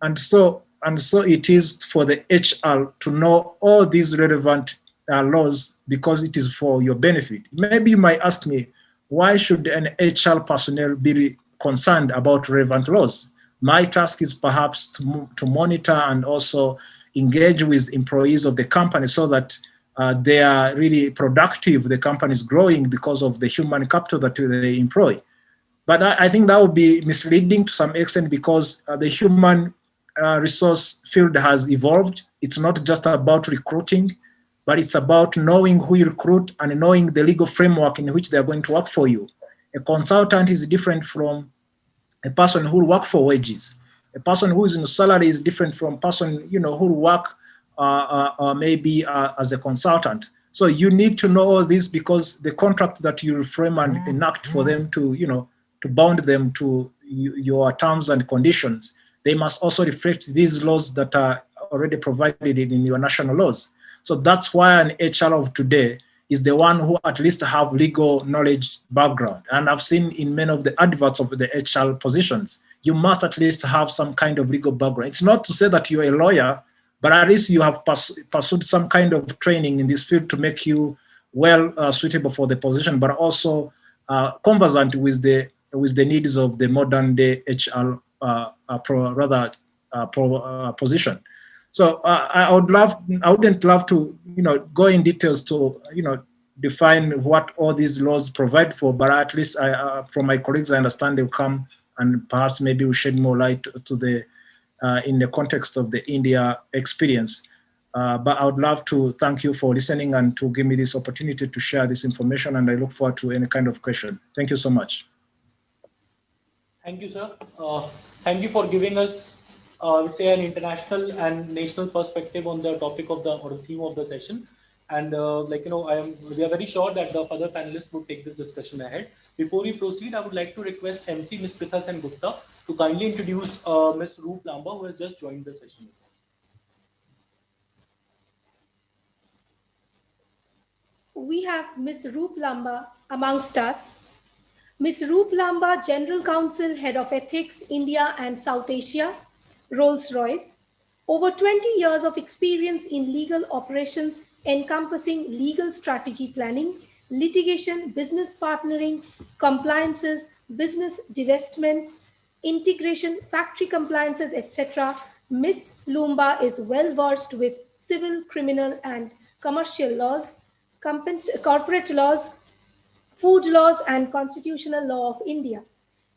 And so it is for the HR to know all these relevant laws, because it is for your benefit. Maybe you might ask me, why should an HR personnel be concerned about relevant laws? My task is perhaps to monitor and also engage with employees of the company so that they are really productive, the company is growing because of the human capital that they employ. But I think that would be misleading to some extent, because the human resource field has evolved. It's not just about recruiting, but it's about knowing who you recruit and knowing the legal framework in which they're going to work for you. A consultant is different from a person who will work for wages. A person who is in a salary is different from a person who will work maybe as a consultant. So you need to know all this, because the contract that you frame and enact for them to to bound them to your terms and conditions, they must also reflect these laws that are already provided in your national laws. So that's why an HR of today is the one who at least have legal knowledge background. And I've seen in many of the adverts of the HR positions, you must at least have some kind of legal background. It's not to say that you're a lawyer, but at least you have pursued some kind of training in this field to make you well suitable for the position, but also conversant with the needs of the modern day HR position. So I wouldn't love to go in details to define what all these laws provide for, but at least from my colleagues I understand they'll come and perhaps maybe we shed more light to the in the context of the India experience. But I would love to thank you for listening and to give me this opportunity to share this information, and I look forward to any kind of question. Thank you so much. Thank you, sir. Thank you for giving us, I would say, an international and national perspective on the topic of or the theme of the session. And we are very sure that the further panelists would take this discussion ahead. Before we proceed, I would like to request MC Ms. Pritha Sen Gupta to kindly introduce Ms. Roop Lamba, who has just joined the session with us. we have Ms. Roop Lamba amongst us. Ms. Roop Lamba, General Counsel, Head of Ethics, India and South Asia, Rolls-Royce. Over 20 years of experience in legal operations encompassing legal strategy planning, litigation, business partnering, compliances, business divestment, integration, factory compliances, etc. Ms. Lumba is well versed with civil, criminal, and commercial laws, corporate laws, food laws, and constitutional law of India,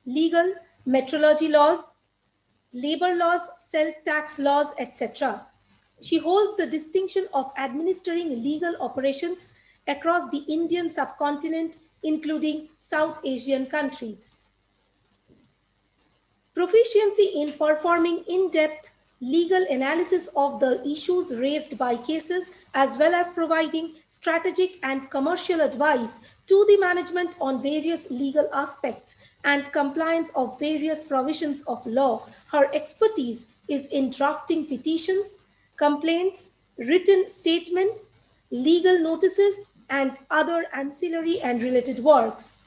legal, metrology laws, labor laws, sales tax laws, etc. She holds the distinction of administering legal operations across the Indian subcontinent, including South Asian countries. Proficiency in performing in-depth legal analysis of the issues raised by cases, as well as providing strategic and commercial advice to the management on various legal aspects and compliance of various provisions of law. Her expertise is in drafting petitions, complaints, written statements, legal notices, and other ancillary and related works.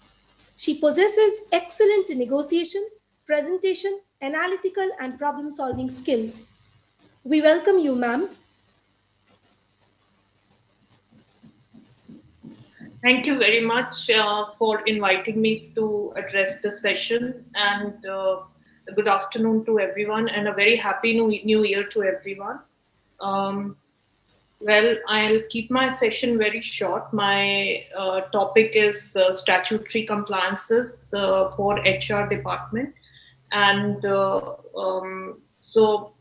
She possesses excellent negotiation, presentation, analytical, and problem-solving skills. We welcome you, ma'am. Thank you very much for inviting me to address this session, and good afternoon to everyone, and a very happy new year to everyone. Well, I'll keep my session very short. My topic is statutory compliances for HR department. And so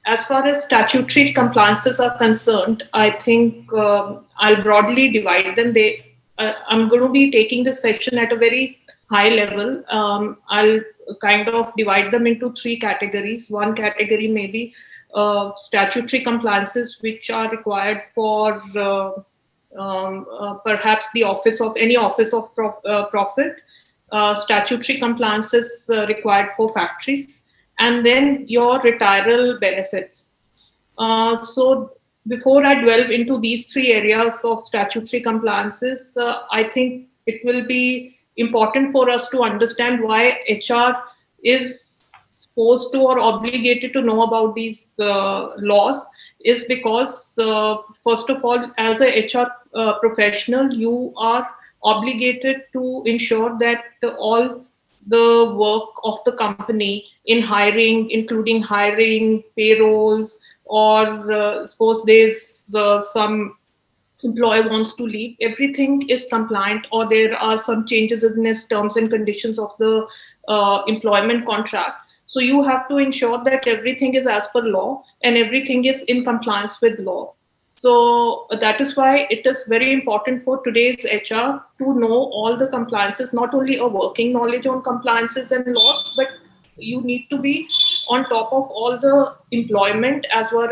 as far as statutory compliances are concerned, I think I'll broadly divide them. I'm going to be taking this session at a very high level. I'll kind of divide them into three categories. One category may be statutory compliances which are required for perhaps the office of any office of profit, statutory compliances required for factories, and then your retiral benefits. So before I delve into these three areas of statutory compliances, I think it will be important for us to understand why HR is supposed to or obligated to know about these laws. Is because first of all, as a HR professional, you are obligated to ensure that all the work of the company in hiring, including hiring, payrolls, or suppose there's some employee wants to leave, everything is compliant, or there are some changes in its terms and conditions of the employment contract. So you have to ensure that everything is as per law and everything is in compliance with law. So that is why it is very important for today's HR to know all the compliances, not only a working knowledge on compliances and laws, but you need to be on top of all the employment as well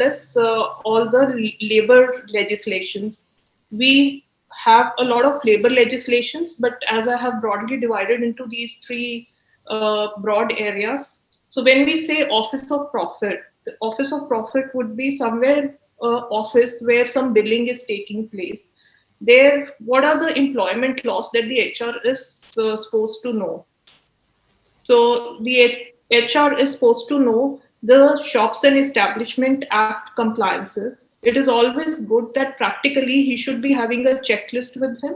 as all the labor legislations. We have a lot of labor legislations, but as I have broadly divided into these three broad areas. So when we say office of profit, the office of profit would be somewhere office where some billing is taking place. There, what are the employment laws that the HR is supposed to know? So the HR is supposed to know the Shops and Establishment Act compliances. It is always good that practically he should be having a checklist with him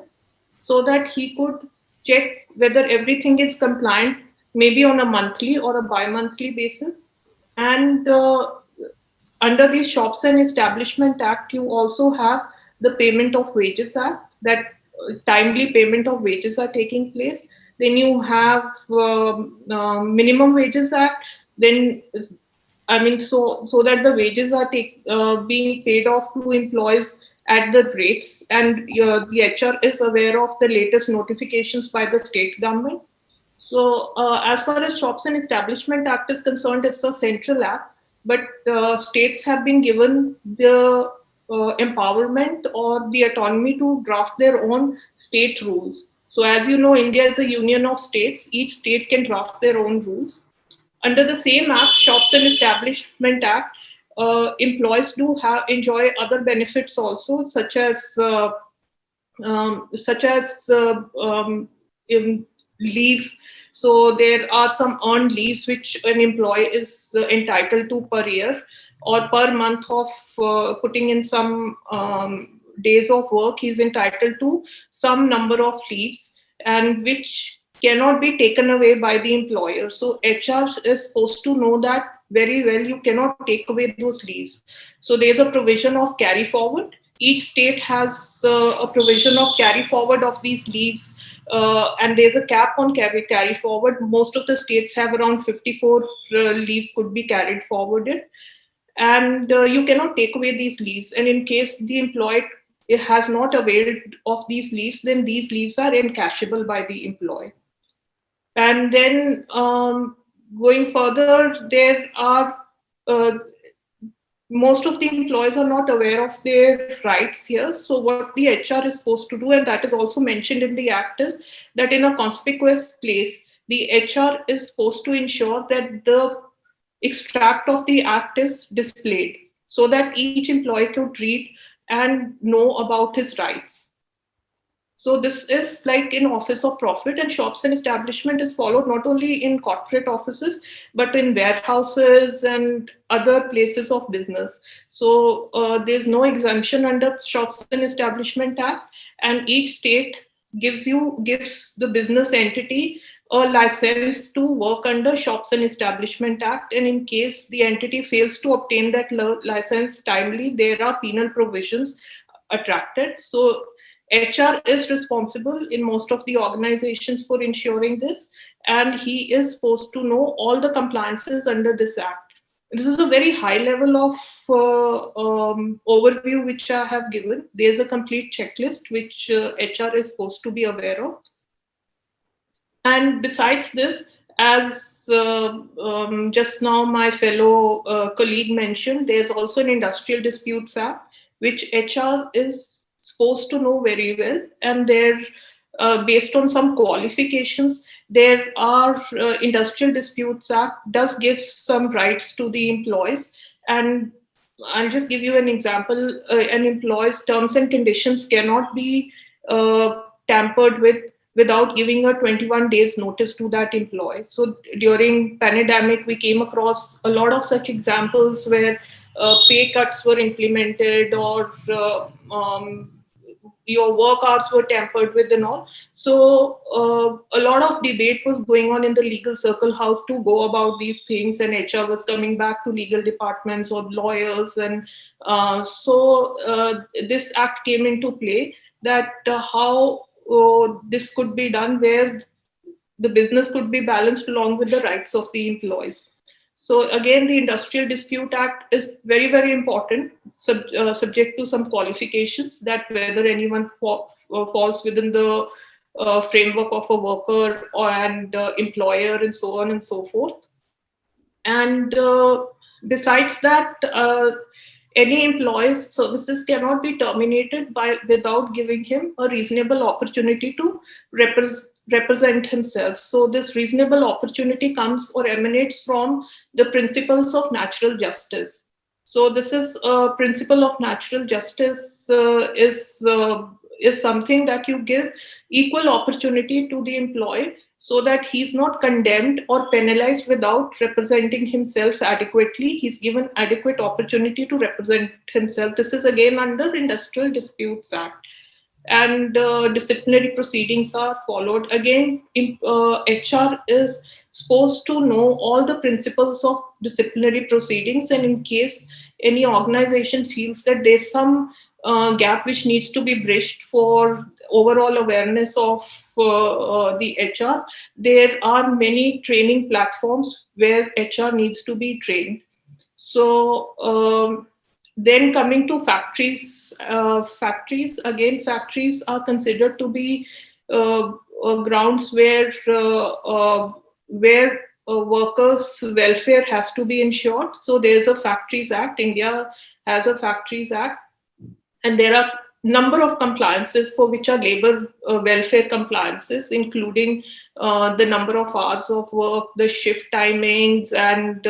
so that he could check whether everything is compliant, maybe on a monthly or a bi-monthly basis. And under the Shops and Establishment Act, you also have the Payment of Wages Act, that timely payment of wages are taking place. Then you have Minimum Wages Act. Then, I mean, so that the wages are being paid off to employees at the rates, and the HR is aware of the latest notifications by the state government. So as far as Shops and Establishment Act is concerned, it's a central act, but states have been given the empowerment or the autonomy to draft their own state rules. So as you know, India is a union of states. Each state can draft their own rules. Under the same act, Shops and Establishment Act, employees do enjoy other benefits also, such as such as in leave. So there are some earned leaves which an employee is entitled to per year or per month of putting in some days of work. He's entitled to some number of leaves, and which cannot be taken away by the employer. So HR is supposed to know that very well. You cannot take away those leaves. So there's a provision of carry forward. Each state has a provision of carry forward of these leaves, and there's a cap on carry forward. Most of the states have around 54 leaves could be carried forwarded, and you cannot take away these leaves. And in case the employee has not availed of these leaves, then these leaves are encashable by the employee. And then going further, there are most of the employees are not aware of their rights here. So what the HR is supposed to do, and that is also mentioned in the Act, is that in a conspicuous place, the HR is supposed to ensure that the extract of the Act is displayed so that each employee could read and know about his rights. So this is like in office of profit, and shops and establishment is followed not only in corporate offices, but in warehouses and other places of business. So there's no exemption under Shops and Establishment Act, and each state gives the business entity a license to work under Shops and Establishment Act. And in case the entity fails to obtain that license timely, there are penal provisions attracted. So HR is responsible in most of the organizations for ensuring this, and he is supposed to know all the compliances under this Act. This is a very high level of overview which I have given. There's a complete checklist which HR is supposed to be aware of. And besides this, as just now my fellow colleague mentioned, there's also an Industrial Disputes Act, which HR is supposed to know very well. And they're based on some qualifications. There are Industrial Disputes Act does give some rights to the employees. And I'll just give you an example. An employee's terms and conditions cannot be tampered with without giving a 21 days notice to that employee. So during pandemic, we came across a lot of such examples where pay cuts were implemented, or your work hours were tampered with and all. So a lot of debate was going on in the legal circle how to go about these things, and HR was coming back to legal departments or lawyers. And so this act came into play, that how this could be done where the business could be balanced along with the rights of the employees. So again, the Industrial Dispute Act is very, very important, subject to some qualifications, that whether anyone falls within the framework of a worker and employer, and so on and so forth. And besides that, any employee's services cannot be terminated without giving him a reasonable opportunity to represent himself. So this reasonable opportunity comes or emanates from the principles of natural justice. So this is a principle of natural justice is something that you give equal opportunity to the employee, so that he's not condemned or penalized without representing himself adequately. He's given adequate opportunity to represent himself. This is again under Industrial Disputes Act. And disciplinary proceedings are followed. Again, HR is supposed to know all the principles of disciplinary proceedings, and in case any organization feels that there's some gap which needs to be bridged for overall awareness of the HR, there are many training platforms where HR needs to be trained. So then coming to factories, factories are considered to be grounds where workers' welfare has to be ensured. So there's a Factories Act. India has a Factories Act, and there are number of compliances for which are labor welfare compliances, including the number of hours of work, the shift timings, and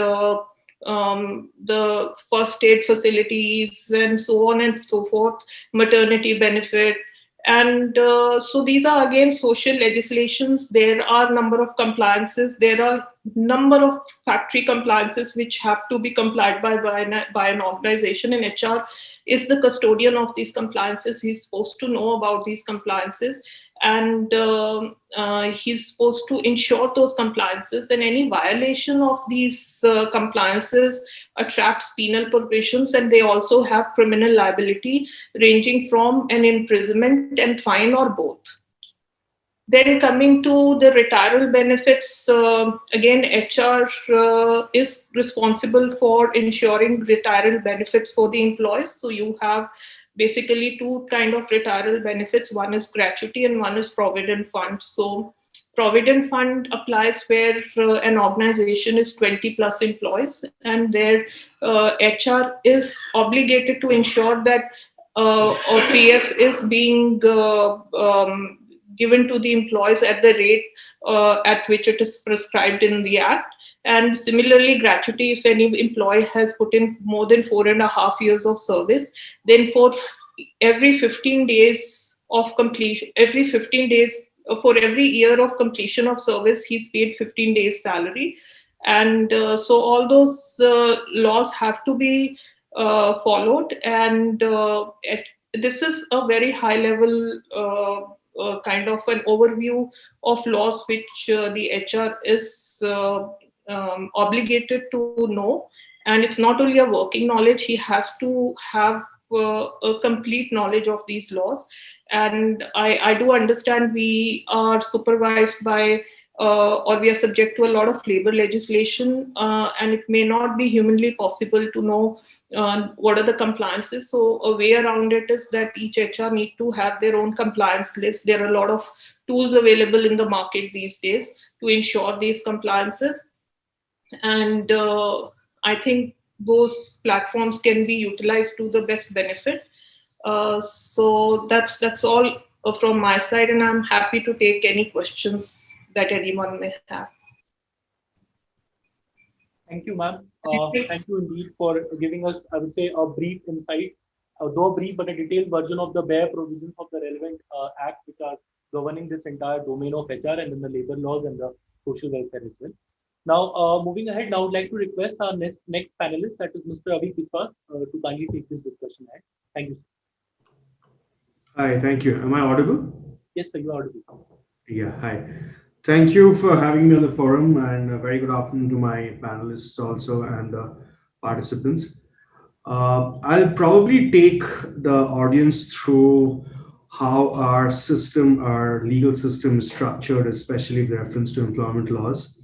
the first aid facilities, and so on and so forth, maternity benefit, And so these are again social legislations. There are number of compliances. There are number of factory compliances which have to be complied by an organization, and HR is the custodian of these compliances. He's supposed to know about these compliances, and he's supposed to ensure those compliances, and any violation of these compliances attracts penal provisions, and they also have criminal liability ranging from an imprisonment and fine or both. Then coming to the retirement benefits, again, HR is responsible for ensuring retirement benefits for the employees. So you have basically two kind of retirement benefits. One is gratuity and one is provident fund. So provident fund applies where an organization is 20 plus employees, and their HR is obligated to ensure that or PF is being given to the employees at the rate at which it is prescribed in the Act. And similarly, gratuity, if any employee has put in more than 4.5 years of service, then for every 15 days of completion, for every year of completion of service, he's paid 15 days salary. And so all those laws have to be followed. And this is a very high level kind of an overview of laws which the HR is obligated to know. And it's not only a working knowledge, he has to have a complete knowledge of these laws. And I do understand we are supervised by or we are subject to a lot of labor legislation, and it may not be humanly possible to know what are the compliances. So a way around it is that each HR need to have their own compliance list. There are a lot of tools available in the market these days to ensure these compliances. And I think those platforms can be utilized to the best benefit. So that's all from my side, and I'm happy to take any questions that anyone may have. Thank you, ma'am. Thank you indeed for giving us, I would say, a brief insight, though brief, but a detailed version of the bare provisions of the relevant acts which are governing this entire domain of HR and then the labor laws and the social welfare as well. Now, moving ahead, now I would like to request our next panelist, that is Mr. Avi Biswas, to kindly take this discussion ahead. Thank you. Hi, thank you. Am I audible? Yes, sir, you are audible. Yeah, hi. Thank you for having me on the forum, and a very good afternoon to my panelists also and the participants. I'll probably take the audience through how our system, our legal system is structured, especially with reference to employment laws.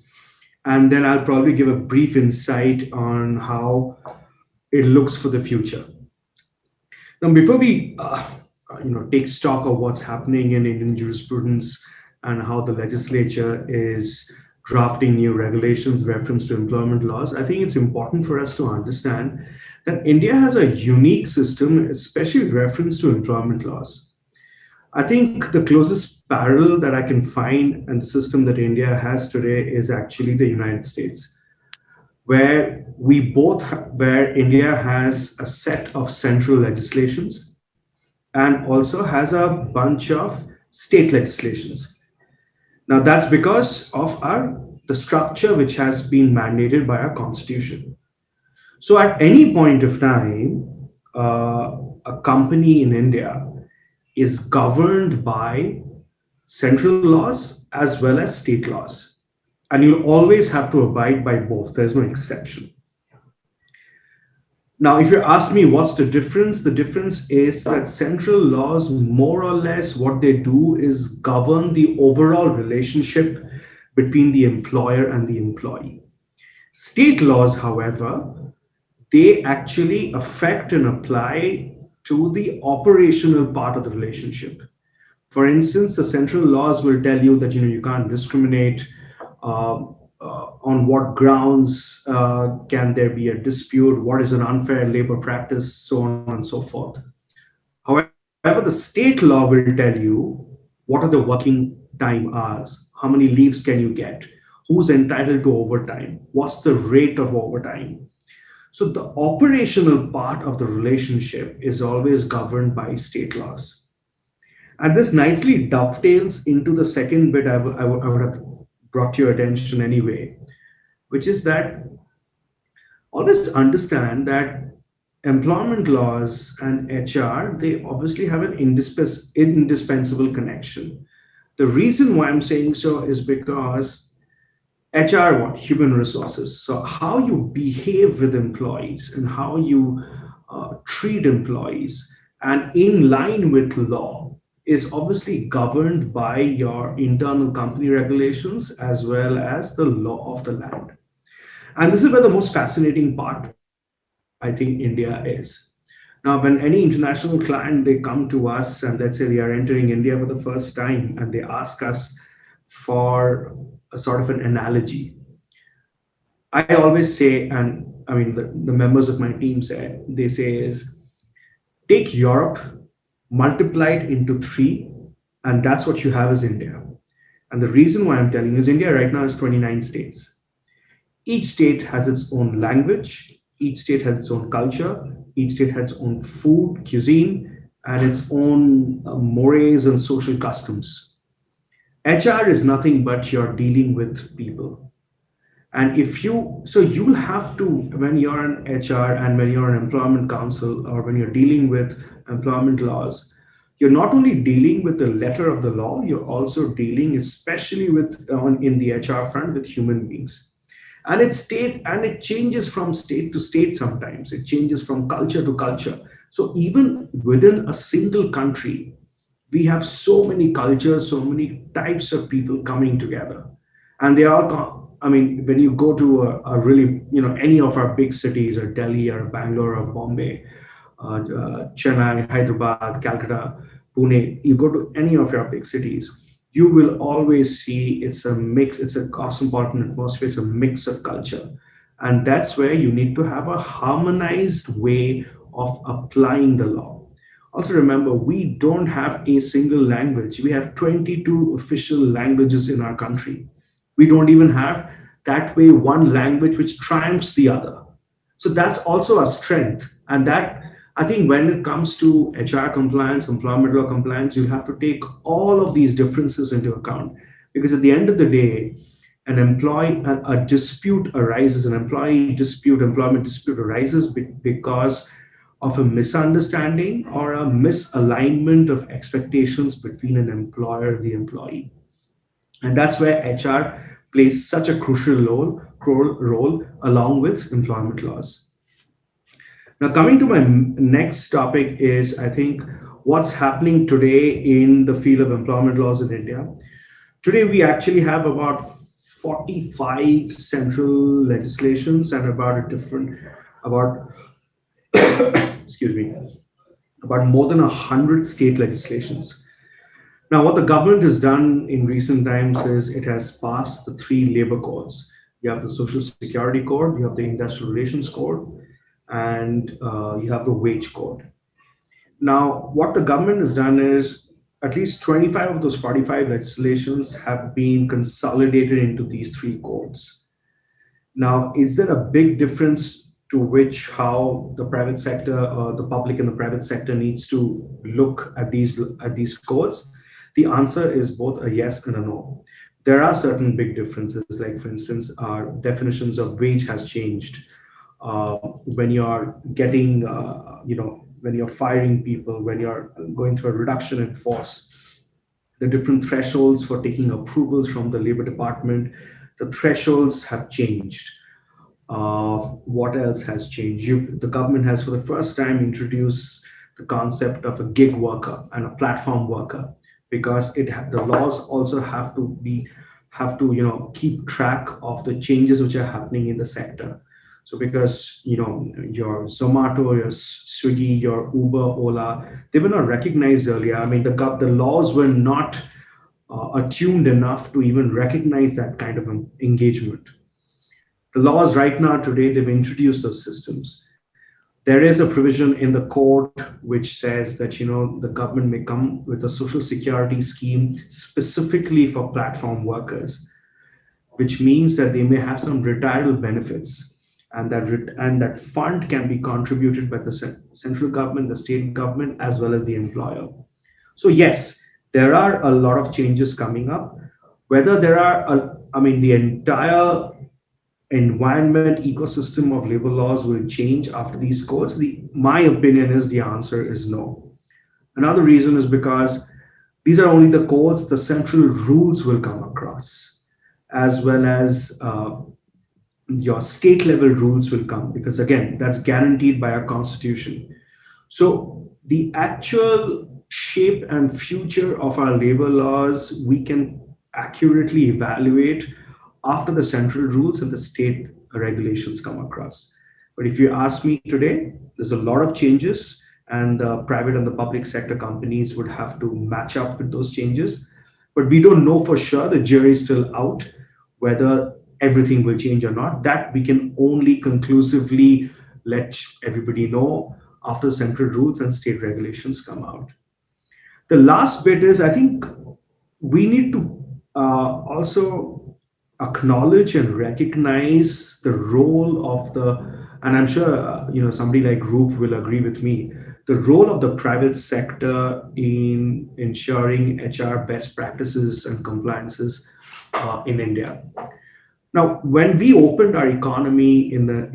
And then I'll probably give a brief insight on how it looks for the future. Now, before we take stock of what's happening in Indian jurisprudence and how the legislature is drafting new regulations with reference to employment laws, I think it's important for us to understand that India has a unique system, especially with reference to employment laws. I think the closest parallel that I can find in the system that India has today is actually the United States, where India has a set of central legislations and also has a bunch of state legislations. Now that's because of the structure which has been mandated by our constitution. So at any point of time, a company in India is governed by central laws as well as state laws. And you'll always have to abide by both. There's no exception. Now, if you ask me what's the difference is that central laws, more or less, what they do is govern the overall relationship between the employer and the employee. State laws, however, they actually affect and apply to the operational part of the relationship. For instance, the central laws will tell you that you can't discriminate. On what grounds can there be a dispute? What is an unfair labor practice? So on and so forth. However, the state law will tell you what are the working time hours, how many leaves can you get, who's entitled to overtime, what's the rate of overtime. So the operational part of the relationship is always governed by state laws. And this nicely dovetails into the second bit I would have brought to your attention anyway, which is that always understand that employment laws and HR, they obviously have an indispensable connection. The reason why I'm saying so is because HR, what? Human resources. So, how you behave with employees and how you treat employees and in line with law is obviously governed by your internal company regulations as well as the law of the land. And this is where the most fascinating part, I think, India is. Now, when any international client they come to us and let's say they are entering India for the first time and they ask us for a sort of an analogy, I always say, and I mean the members of my team say, they say is take Europe, multiply it into three, and that's what you have as India. And the reason why I'm telling you is India right now is 29 states. Each state has its own language, each state has its own culture, each state has its own food, cuisine, and its own mores and social customs. HR is nothing but you're dealing with people. And if you, so you'll have to, when you're an HR and when you're an employment counsel or when you're dealing with employment laws, you're not only dealing with the letter of the law, you're also dealing, especially with on in the HR front, with human beings. And it changes from state to state sometimes. It changes from culture to culture. So even within a single country, we have so many cultures, so many types of people coming together, and they are. I mean, when you go to a really, any of our big cities, or Delhi, or Bangalore, or Bombay, Chennai, Hyderabad, Calcutta, Pune, you go to any of your big cities, you will always see it's a mix, it's a cosmopolitan atmosphere, it's a mix of culture. And that's where you need to have a harmonized way of applying the law. Also, remember, we don't have a single language. We have 22 official languages in our country. We don't even have that way one language which triumphs the other. So that's also a strength. And that, I think, when it comes to HR compliance, employment law compliance, you have to take all of these differences into account. Because at the end of the day, a dispute arises, an employee dispute, employment dispute arises because of a misunderstanding or a misalignment of expectations between an employer and the employee. And that's where HR plays such a crucial role along with employment laws. Now, coming to my next topic is, I think, what's happening today in the field of employment laws in India. Today, we actually have about 45 central legislations and about, excuse me, about more than 100 state legislations. Now, what the government has done in recent times is it has passed the three labor codes. You have the Social Security Code, you have the Industrial Relations Code, and you have the Wage Code. Now, what the government has done is at least 25 of those 45 legislations have been consolidated into these three codes. Now, is there a big difference to which how the private sector, the public and the private sector needs to look at these codes? The answer is both a yes and a no. There are certain big differences, like for instance, our definitions of wage has changed. When you're getting, when you're firing people, when you're going through a reduction in force, the different thresholds for taking approvals from the labor department, the thresholds have changed. What else has changed? The government has, for the first time, introduced the concept of a gig worker and a platform worker, because the laws also have to keep track of the changes which are happening in the sector. So because your Zomato, your Swiggy, your Uber, Ola, they were not recognized earlier. I mean, the laws were not attuned enough to even recognize that kind of an engagement. The laws right now today, they've introduced those systems. There is a provision in the code which says that the government may come with a social security scheme specifically for platform workers, which means that they may have some retirement benefits, and that fund can be contributed by the central government, the state government, as well as the employer. So yes, there are a lot of changes coming up. Whether there are, the entire environment ecosystem of labor laws will change after these codes. My opinion is the answer is no. Another reason is because these are only the codes, the central rules will come across, as well as your state level rules will come, because again, that's guaranteed by our constitution. So the actual shape and future of our labor laws, we can accurately evaluate after the central rules and the state regulations come across. But if you ask me today, there's a lot of changes, and the private and the public sector companies would have to match up with those changes. But we don't know for sure. The jury is still out whether everything will change or not. That we can only conclusively let everybody know after central rules and state regulations come out. The last bit is, I think we need to also acknowledge and recognize the role of and I'm sure somebody like Group will agree with me, the role of the private sector in ensuring HR best practices and compliances in India. Now, when we opened our economy in the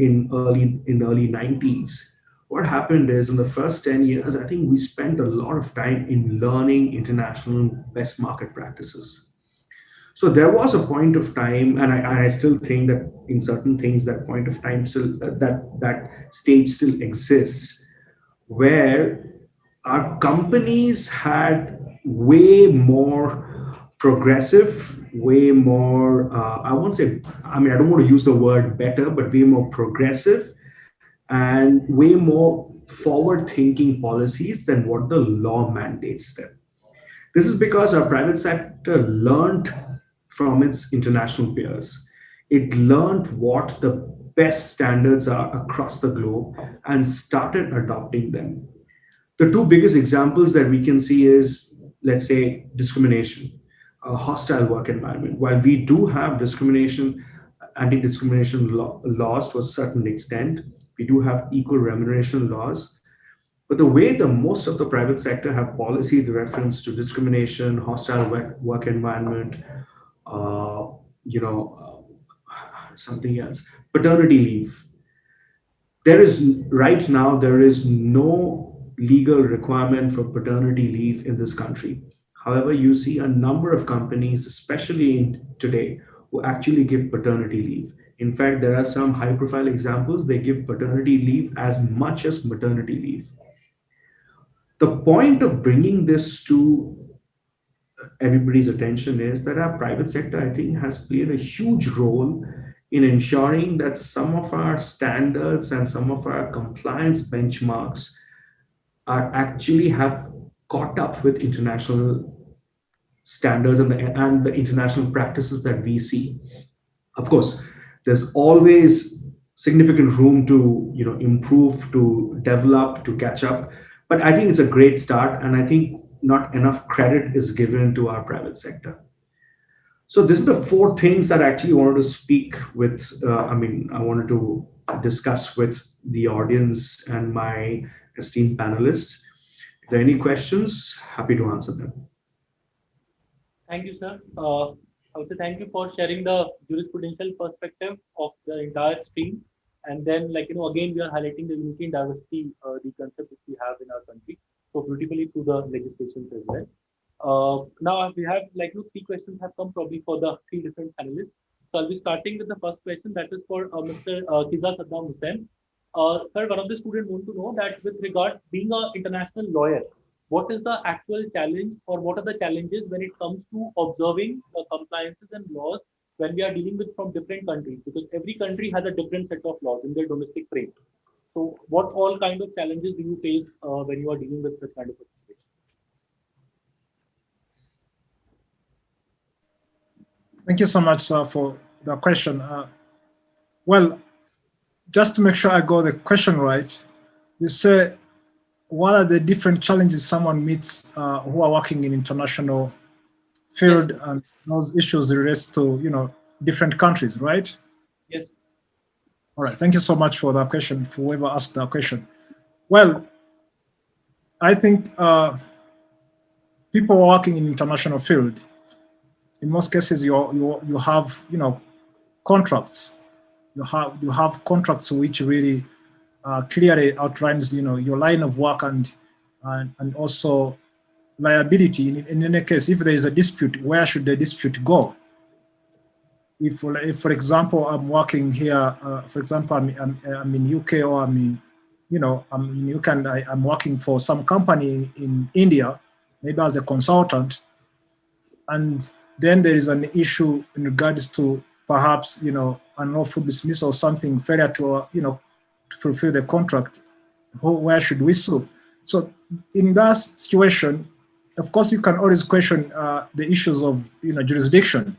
early 90s, what happened is in the first 10 years, I think we spent a lot of time in learning international best market practices. So there was a point of time, and I still think that in certain things that point of time still that stage still exists, where our companies had way more progressive, way more, I won't say, I don't want to use the word better, but way more progressive and way more forward thinking policies than what the law mandates them. This is because our private sector learned from its international peers. It learned what the best standards are across the globe and started adopting them. The two biggest examples that we can see is, let's say, discrimination, a hostile work environment. While we do have discrimination, anti-discrimination laws to a certain extent, we do have equal remuneration laws. But the way the most of the private sector have policies reference to discrimination, hostile work environment, uh, something else, paternity leave. Right now, there is no legal requirement for paternity leave in this country. However, you see a number of companies, especially today, who actually give paternity leave. In fact, there are some high profile examples, they give paternity leave as much as maternity leave. The point of bringing this to everybody's attention is that our private sector, I think, has played a huge role in ensuring that some of our standards and some of our compliance benchmarks are actually have caught up with international standards and the international practices that we see. Of course, there's always significant room to improve, to develop, to catch up. But I think it's a great start, and I think not enough credit is given to our private sector. So this is the four things that I actually wanted to speak with. I wanted to discuss with the audience and my esteemed panelists. If there are any questions, happy to answer them. Thank you, sir. I would say thank you for sharing the jurisprudential perspective of the entire stream. And then, again, we are highlighting the unity and diversity, the concept which we have in our country, so beautifully through the legislations as well. Now we have three questions have come probably for the three different panelists. So I'll be starting with the first question that is for Mr. Kiza Saddam Hussain. Sir, one of the students want to know that with regard being an international lawyer, what is the actual challenge or what are the challenges when it comes to observing compliances and laws when we are dealing with from different countries, because every country has a different set of laws in their domestic frame. So what all kind of challenges do you face when you are dealing with such kind of a situation? Thank you so much, sir, for the question. Well, just to make sure I got the question right, you say, what are the different challenges someone meets who are working in international field, yes, and those issues relates to different countries, right? Yes. All right. Thank you so much for that question. For whoever asked that question. Well, I think people working in international field, in most cases, you have contracts. You have contracts which really clearly outlines your line of work and also liability. In any case, if there is a dispute, where should the dispute go? If for example, I'm working here, for example, I'm in UK, or I'm in UK, and I'm working for some company in India, maybe as a consultant, and then there is an issue in regards to perhaps unlawful dismissal or something, failure to to fulfill the contract. Where should we sue? So in that situation, of course, you can always question the issues of jurisdiction,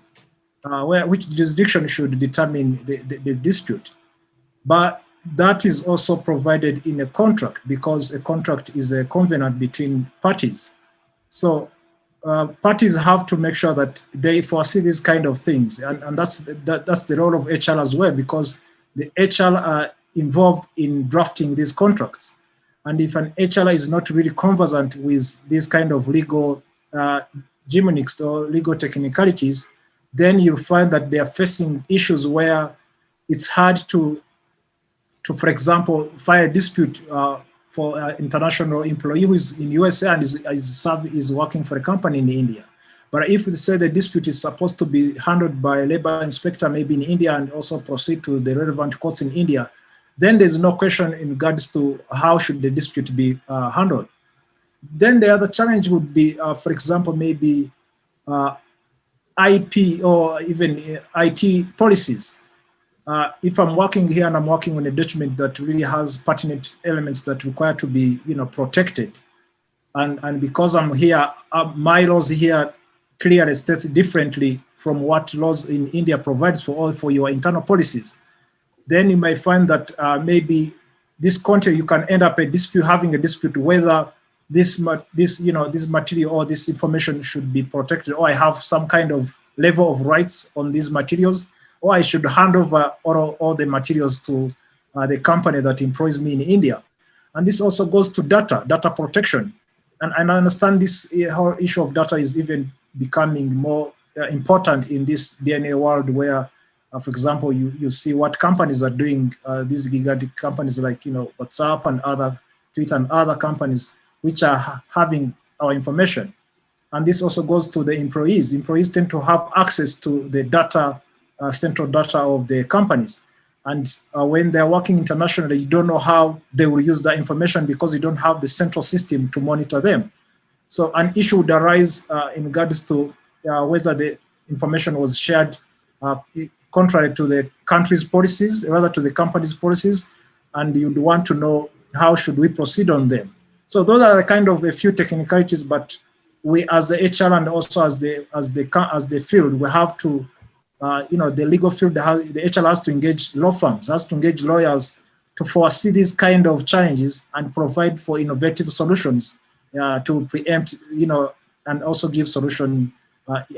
which jurisdiction should determine the dispute. But that is also provided in a contract, because a contract is a covenant between parties. So parties have to make sure that they foresee these kind of things, and that's the role of HR as well, because the HR are involved in drafting these contracts. And if an HR is not really conversant with these kind of legal gymnics or legal technicalities, then you'll find that they are facing issues where it's hard to for example, file a dispute for an international employee who is in USA and is working for a company in India. But if they say the dispute is supposed to be handled by a labor inspector, maybe in India, and also proceed to the relevant courts in India, then there's no question in regards to how should the dispute be handled. Then the other challenge would be, for example, maybe IP or even IT policies. If I'm working here and I'm working on a document that really has pertinent elements that require to be, protected, and because I'm here, my laws here clearly states differently from what laws in India provides for your internal policies, then you might find that maybe this country you can end up having a dispute whether this material or this information should be protected, or I have some kind of level of rights on these materials, or I should hand over all the materials to the company that employs me in India. And this also goes to data protection. And I understand this whole issue of data is even becoming more important in this DNA world where, for example, you see what companies are doing, these gigantic companies like WhatsApp and other, Twitter and other companies, which are having our information. And this also goes to the employees. Employees tend to have access to the data, central data of the companies. And when they're working internationally, you don't know how they will use that information because you don't have the central system to monitor them. So an issue would arise in regards to whether the information was shared contrary to the country's policies, rather to the company's policies, and you'd want to know how should we proceed on them. So those are kind of a few technicalities, but we as the HR and also as the field, we have to, the legal field, the HR has to engage law firms, has to engage lawyers to foresee these kind of challenges and provide for innovative solutions to preempt, and also give solution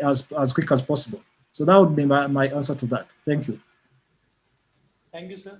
as quick as possible. So that would be my answer to that. Thank you. Thank you, sir.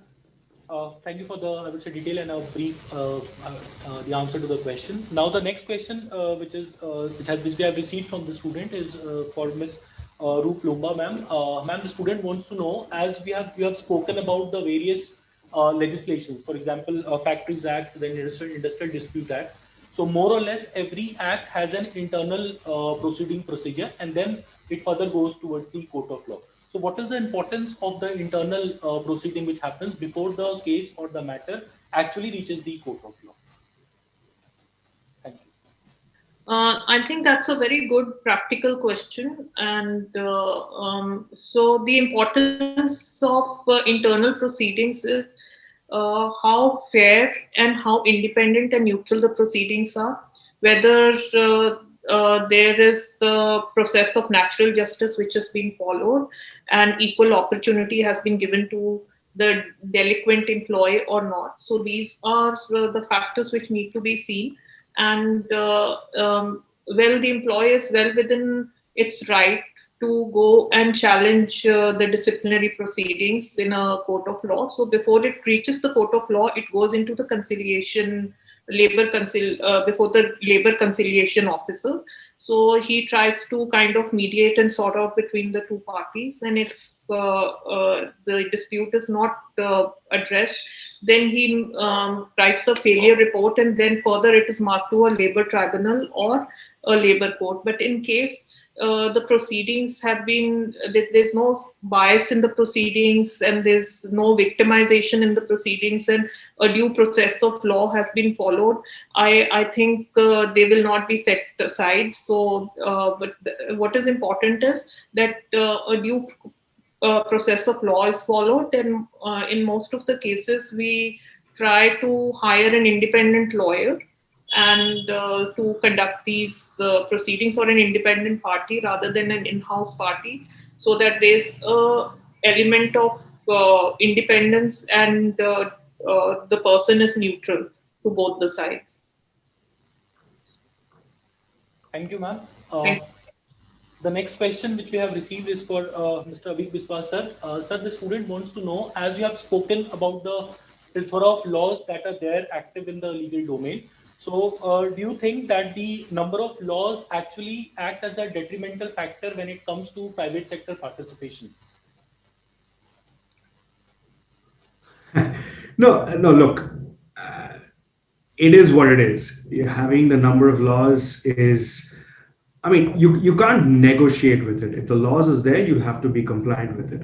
Thank you for the, I would say, detail and a brief the answer to the question. Now the next question, which we have received from the student, is for Ms. Roop Lumba, ma'am. Ma'am, the student wants to know, as you have spoken about the various legislations, for example, Factories Act, the Industrial Dispute Act. So more or less every act has an internal proceeding procedure, and then it further goes towards the court of law. So what is the importance of the internal proceeding which happens before the case or the matter actually reaches the court of law? Thank you. I think that's a very good practical question. And so the importance of internal proceedings is how fair and how independent and neutral the proceedings are, whether there is a process of natural justice which has been followed and equal opportunity has been given to the delinquent employee or not. So these are the factors which need to be seen. And the employee is well within its right to go and challenge the disciplinary proceedings in a court of law. So before it reaches the court of law, it goes into the before the labor conciliation officer. So he tries to kind of mediate and sort out between the two parties. And if the dispute is not addressed, then he writes a failure report, and then further it is marked to a labor tribunal or a labor court. But in case the proceedings have been, there's no bias in the proceedings, and there's no victimization in the proceedings, and a due process of law has been followed, I think they will not be set aside. So, but what is important is that a due process of law is followed, and in most of the cases, we try to hire an independent lawyer and to conduct these proceedings, or an independent party rather than an in-house party, so that there's a element of independence, and the person is neutral to both the sides. Thank you, ma'am. Thank The next question which we have received is for Mr. Abhik Biswas, sir. Sir, the student wants to know, as you have spoken about the plethora of laws that are there active in the legal domain. So, do you think that the number of laws actually act as a detrimental factor when it comes to private sector participation? No, look, it is what it is. Having the number of laws is, I mean, you can't negotiate with it. If the laws is there, you'll have to be compliant with it.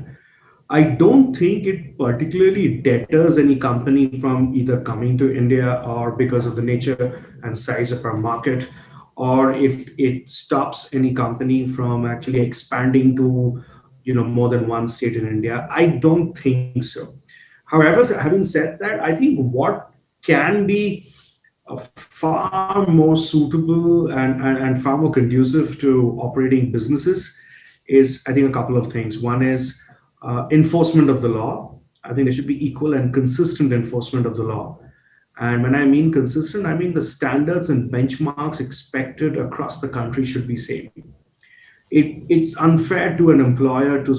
I don't think it particularly deters any company from either coming to India, or because of the nature and size of our market, or if it stops any company from actually expanding to, more than one state in India. I don't think so. However, having said that, I think what can be far more suitable and far more conducive to operating businesses is, I think, a couple of things. One is enforcement of the law. I think there should be equal and consistent enforcement of the law. And when I mean consistent, I mean the standards and benchmarks expected across the country should be same. It's unfair to an employer to,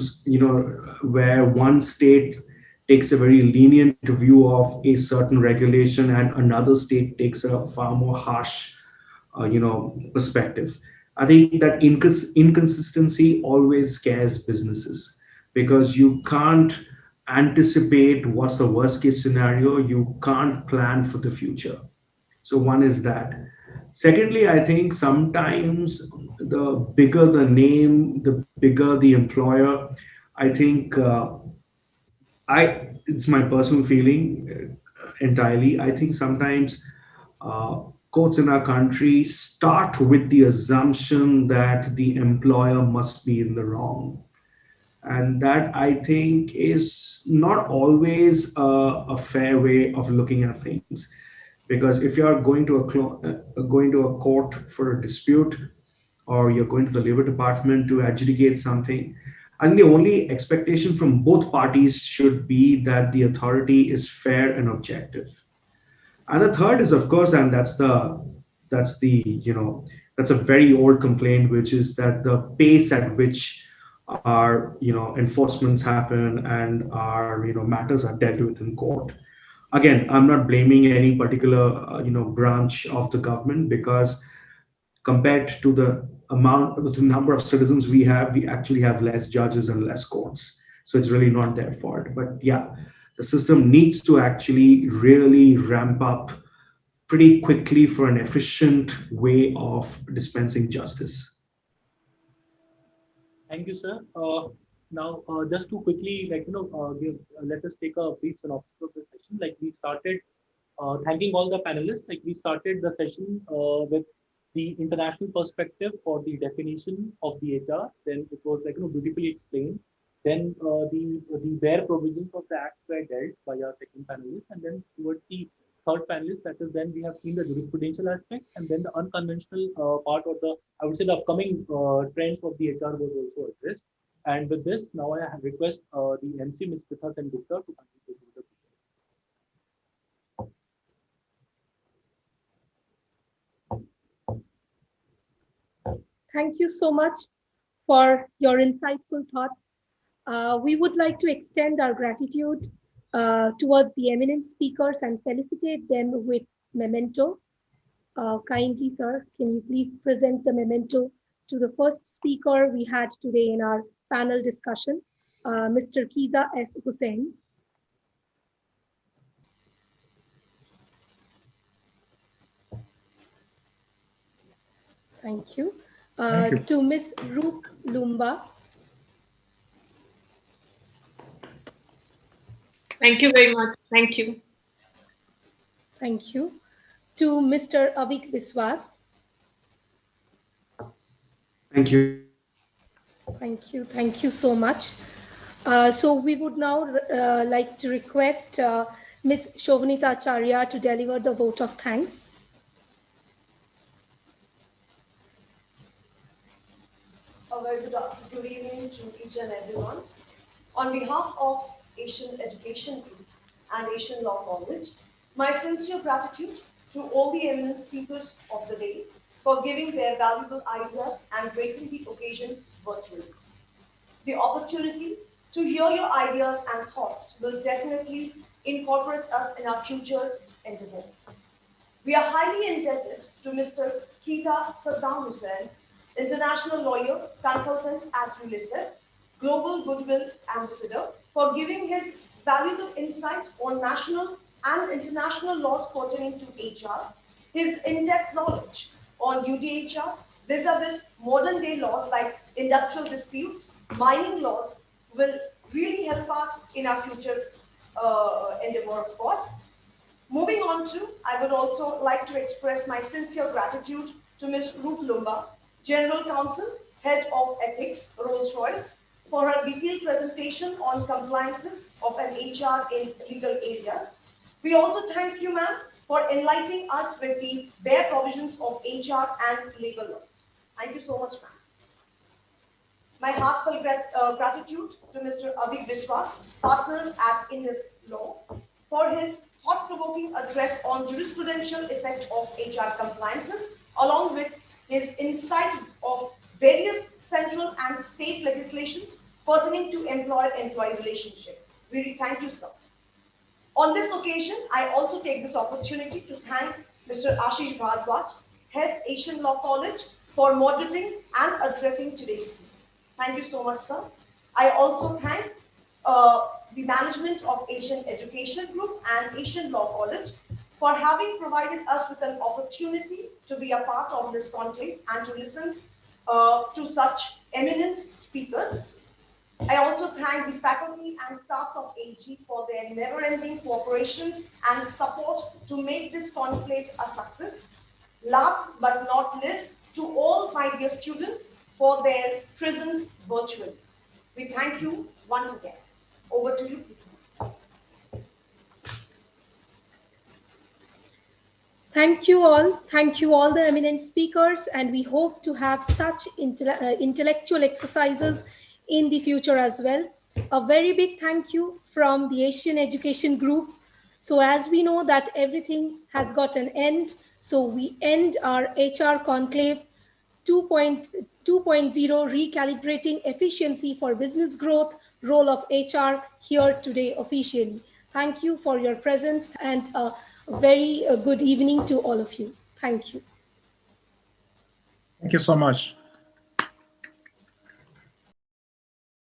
where one state takes a very lenient view of a certain regulation and another state takes a far more harsh perspective. I think that inconsistency always scares businesses, because you can't anticipate what's the worst case scenario, you can't plan for the future. So one is that. Secondly, I think sometimes the bigger the name, the bigger the employer. I think it's my personal feeling entirely. I think sometimes courts in our country start with the assumption that the employer must be in the wrong, and that, I think, is not always a fair way of looking at things. Because if you are going to a court for a dispute, or you're going to the labor department to adjudicate something, I think the only expectation from both parties should be that the authority is fair and objective. And the third is, of course, and that's a very old complaint, which is that the pace at which our enforcements happen and our matters are dealt with in court. Again, I'm not blaming any particular branch of the government, because compared to the number of citizens we actually have less judges and less courts. So it's really not their fault. But yeah, the system needs to actually really ramp up pretty quickly for an efficient way of dispensing justice. Thank you, sir. Now, just to quickly, let us take a brief synopsis of the session. Like we started, thanking all the panelists. Like we started the session with the international perspective for the definition of the HR. Then it was beautifully explained. Then the bare provisions of the act were dealt by our second panelist, and then towards the third panelist, that is, then we have seen the jurisprudential aspect, and then the unconventional part of the, I would say, the upcoming trends of the HR was also addressed. And with this, now I request the MC, Ms. Pritha Sen Gupta, to continue with the. Thank you so much for your insightful thoughts. We would like to extend our gratitude towards the eminent speakers and felicitate them with memento. Kindly, sir, can you please present the memento to the first speaker we had today in our panel discussion, Mr. Kiza S. Hussain. Thank you. Thank you. To Ms. Rup Lumba. Thank you very much. Thank you. Thank you. To Mr. Avik Biswas. Thank you. Thank you. Thank you so much. So we would now like to request Ms. Shovanita Acharya to deliver the vote of thanks. A very good evening to each and everyone. On behalf of Asian Education Group and Asian Law College, my sincere gratitude to all the eminent speakers of the day for giving their valuable ideas and gracing the occasion virtually. The opportunity to hear your ideas and thoughts will definitely incorporate us in our future endeavor. We are highly indebted to Mr. Kiza Saddam Hussain, international lawyer, consultant at UNICEF, Global Goodwill Ambassador, for giving his valuable insight on national and international laws pertaining to HR, his in-depth knowledge on UDHR, vis-a-vis modern-day laws like industrial disputes, mining laws, will really help us in our future endeavor, of course. Moving on to, I would also like to express my sincere gratitude to Ms. Ruth Lumba, General Counsel, Head of Ethics, Rolls-Royce, for her detailed presentation on compliances of an HR in legal areas. We also thank you, ma'am, for enlightening us with the bare provisions of HR and labor laws. Thank you so much, ma'am. My heartfelt gratitude to Mr. Avik Biswas, partner at Indus Law, for his thought-provoking address on jurisprudential effect of HR compliances, along with his insight of various central and state legislations pertaining to employer-employee relationship. We thank you, sir. On this occasion, I also take this opportunity to thank Mr. Ashish Bhardwaj, Head Asian Law College, for moderating and addressing today's theme. Thank you so much, sir. I also thank the management of Asian Education Group and Asian Law College for having provided us with an opportunity to be a part of this conclave and to listen to such eminent speakers. I also thank the faculty and staffs of AEG for their never-ending cooperations and support to make this conclave a success. Last but not least, to all my dear students for their presence virtually. We thank you once again. Over to you. Thank you all the eminent speakers, and we hope to have such intellectual exercises in the future as well. A very big thank you from the Asian Education Group. So as we know that everything has got an end, so we end our HR Conclave 2.0 Recalibrating Efficiency for Business Growth, role of HR here today officially. Thank you for your presence and a very good evening to all of you. Thank you. Thank you so much.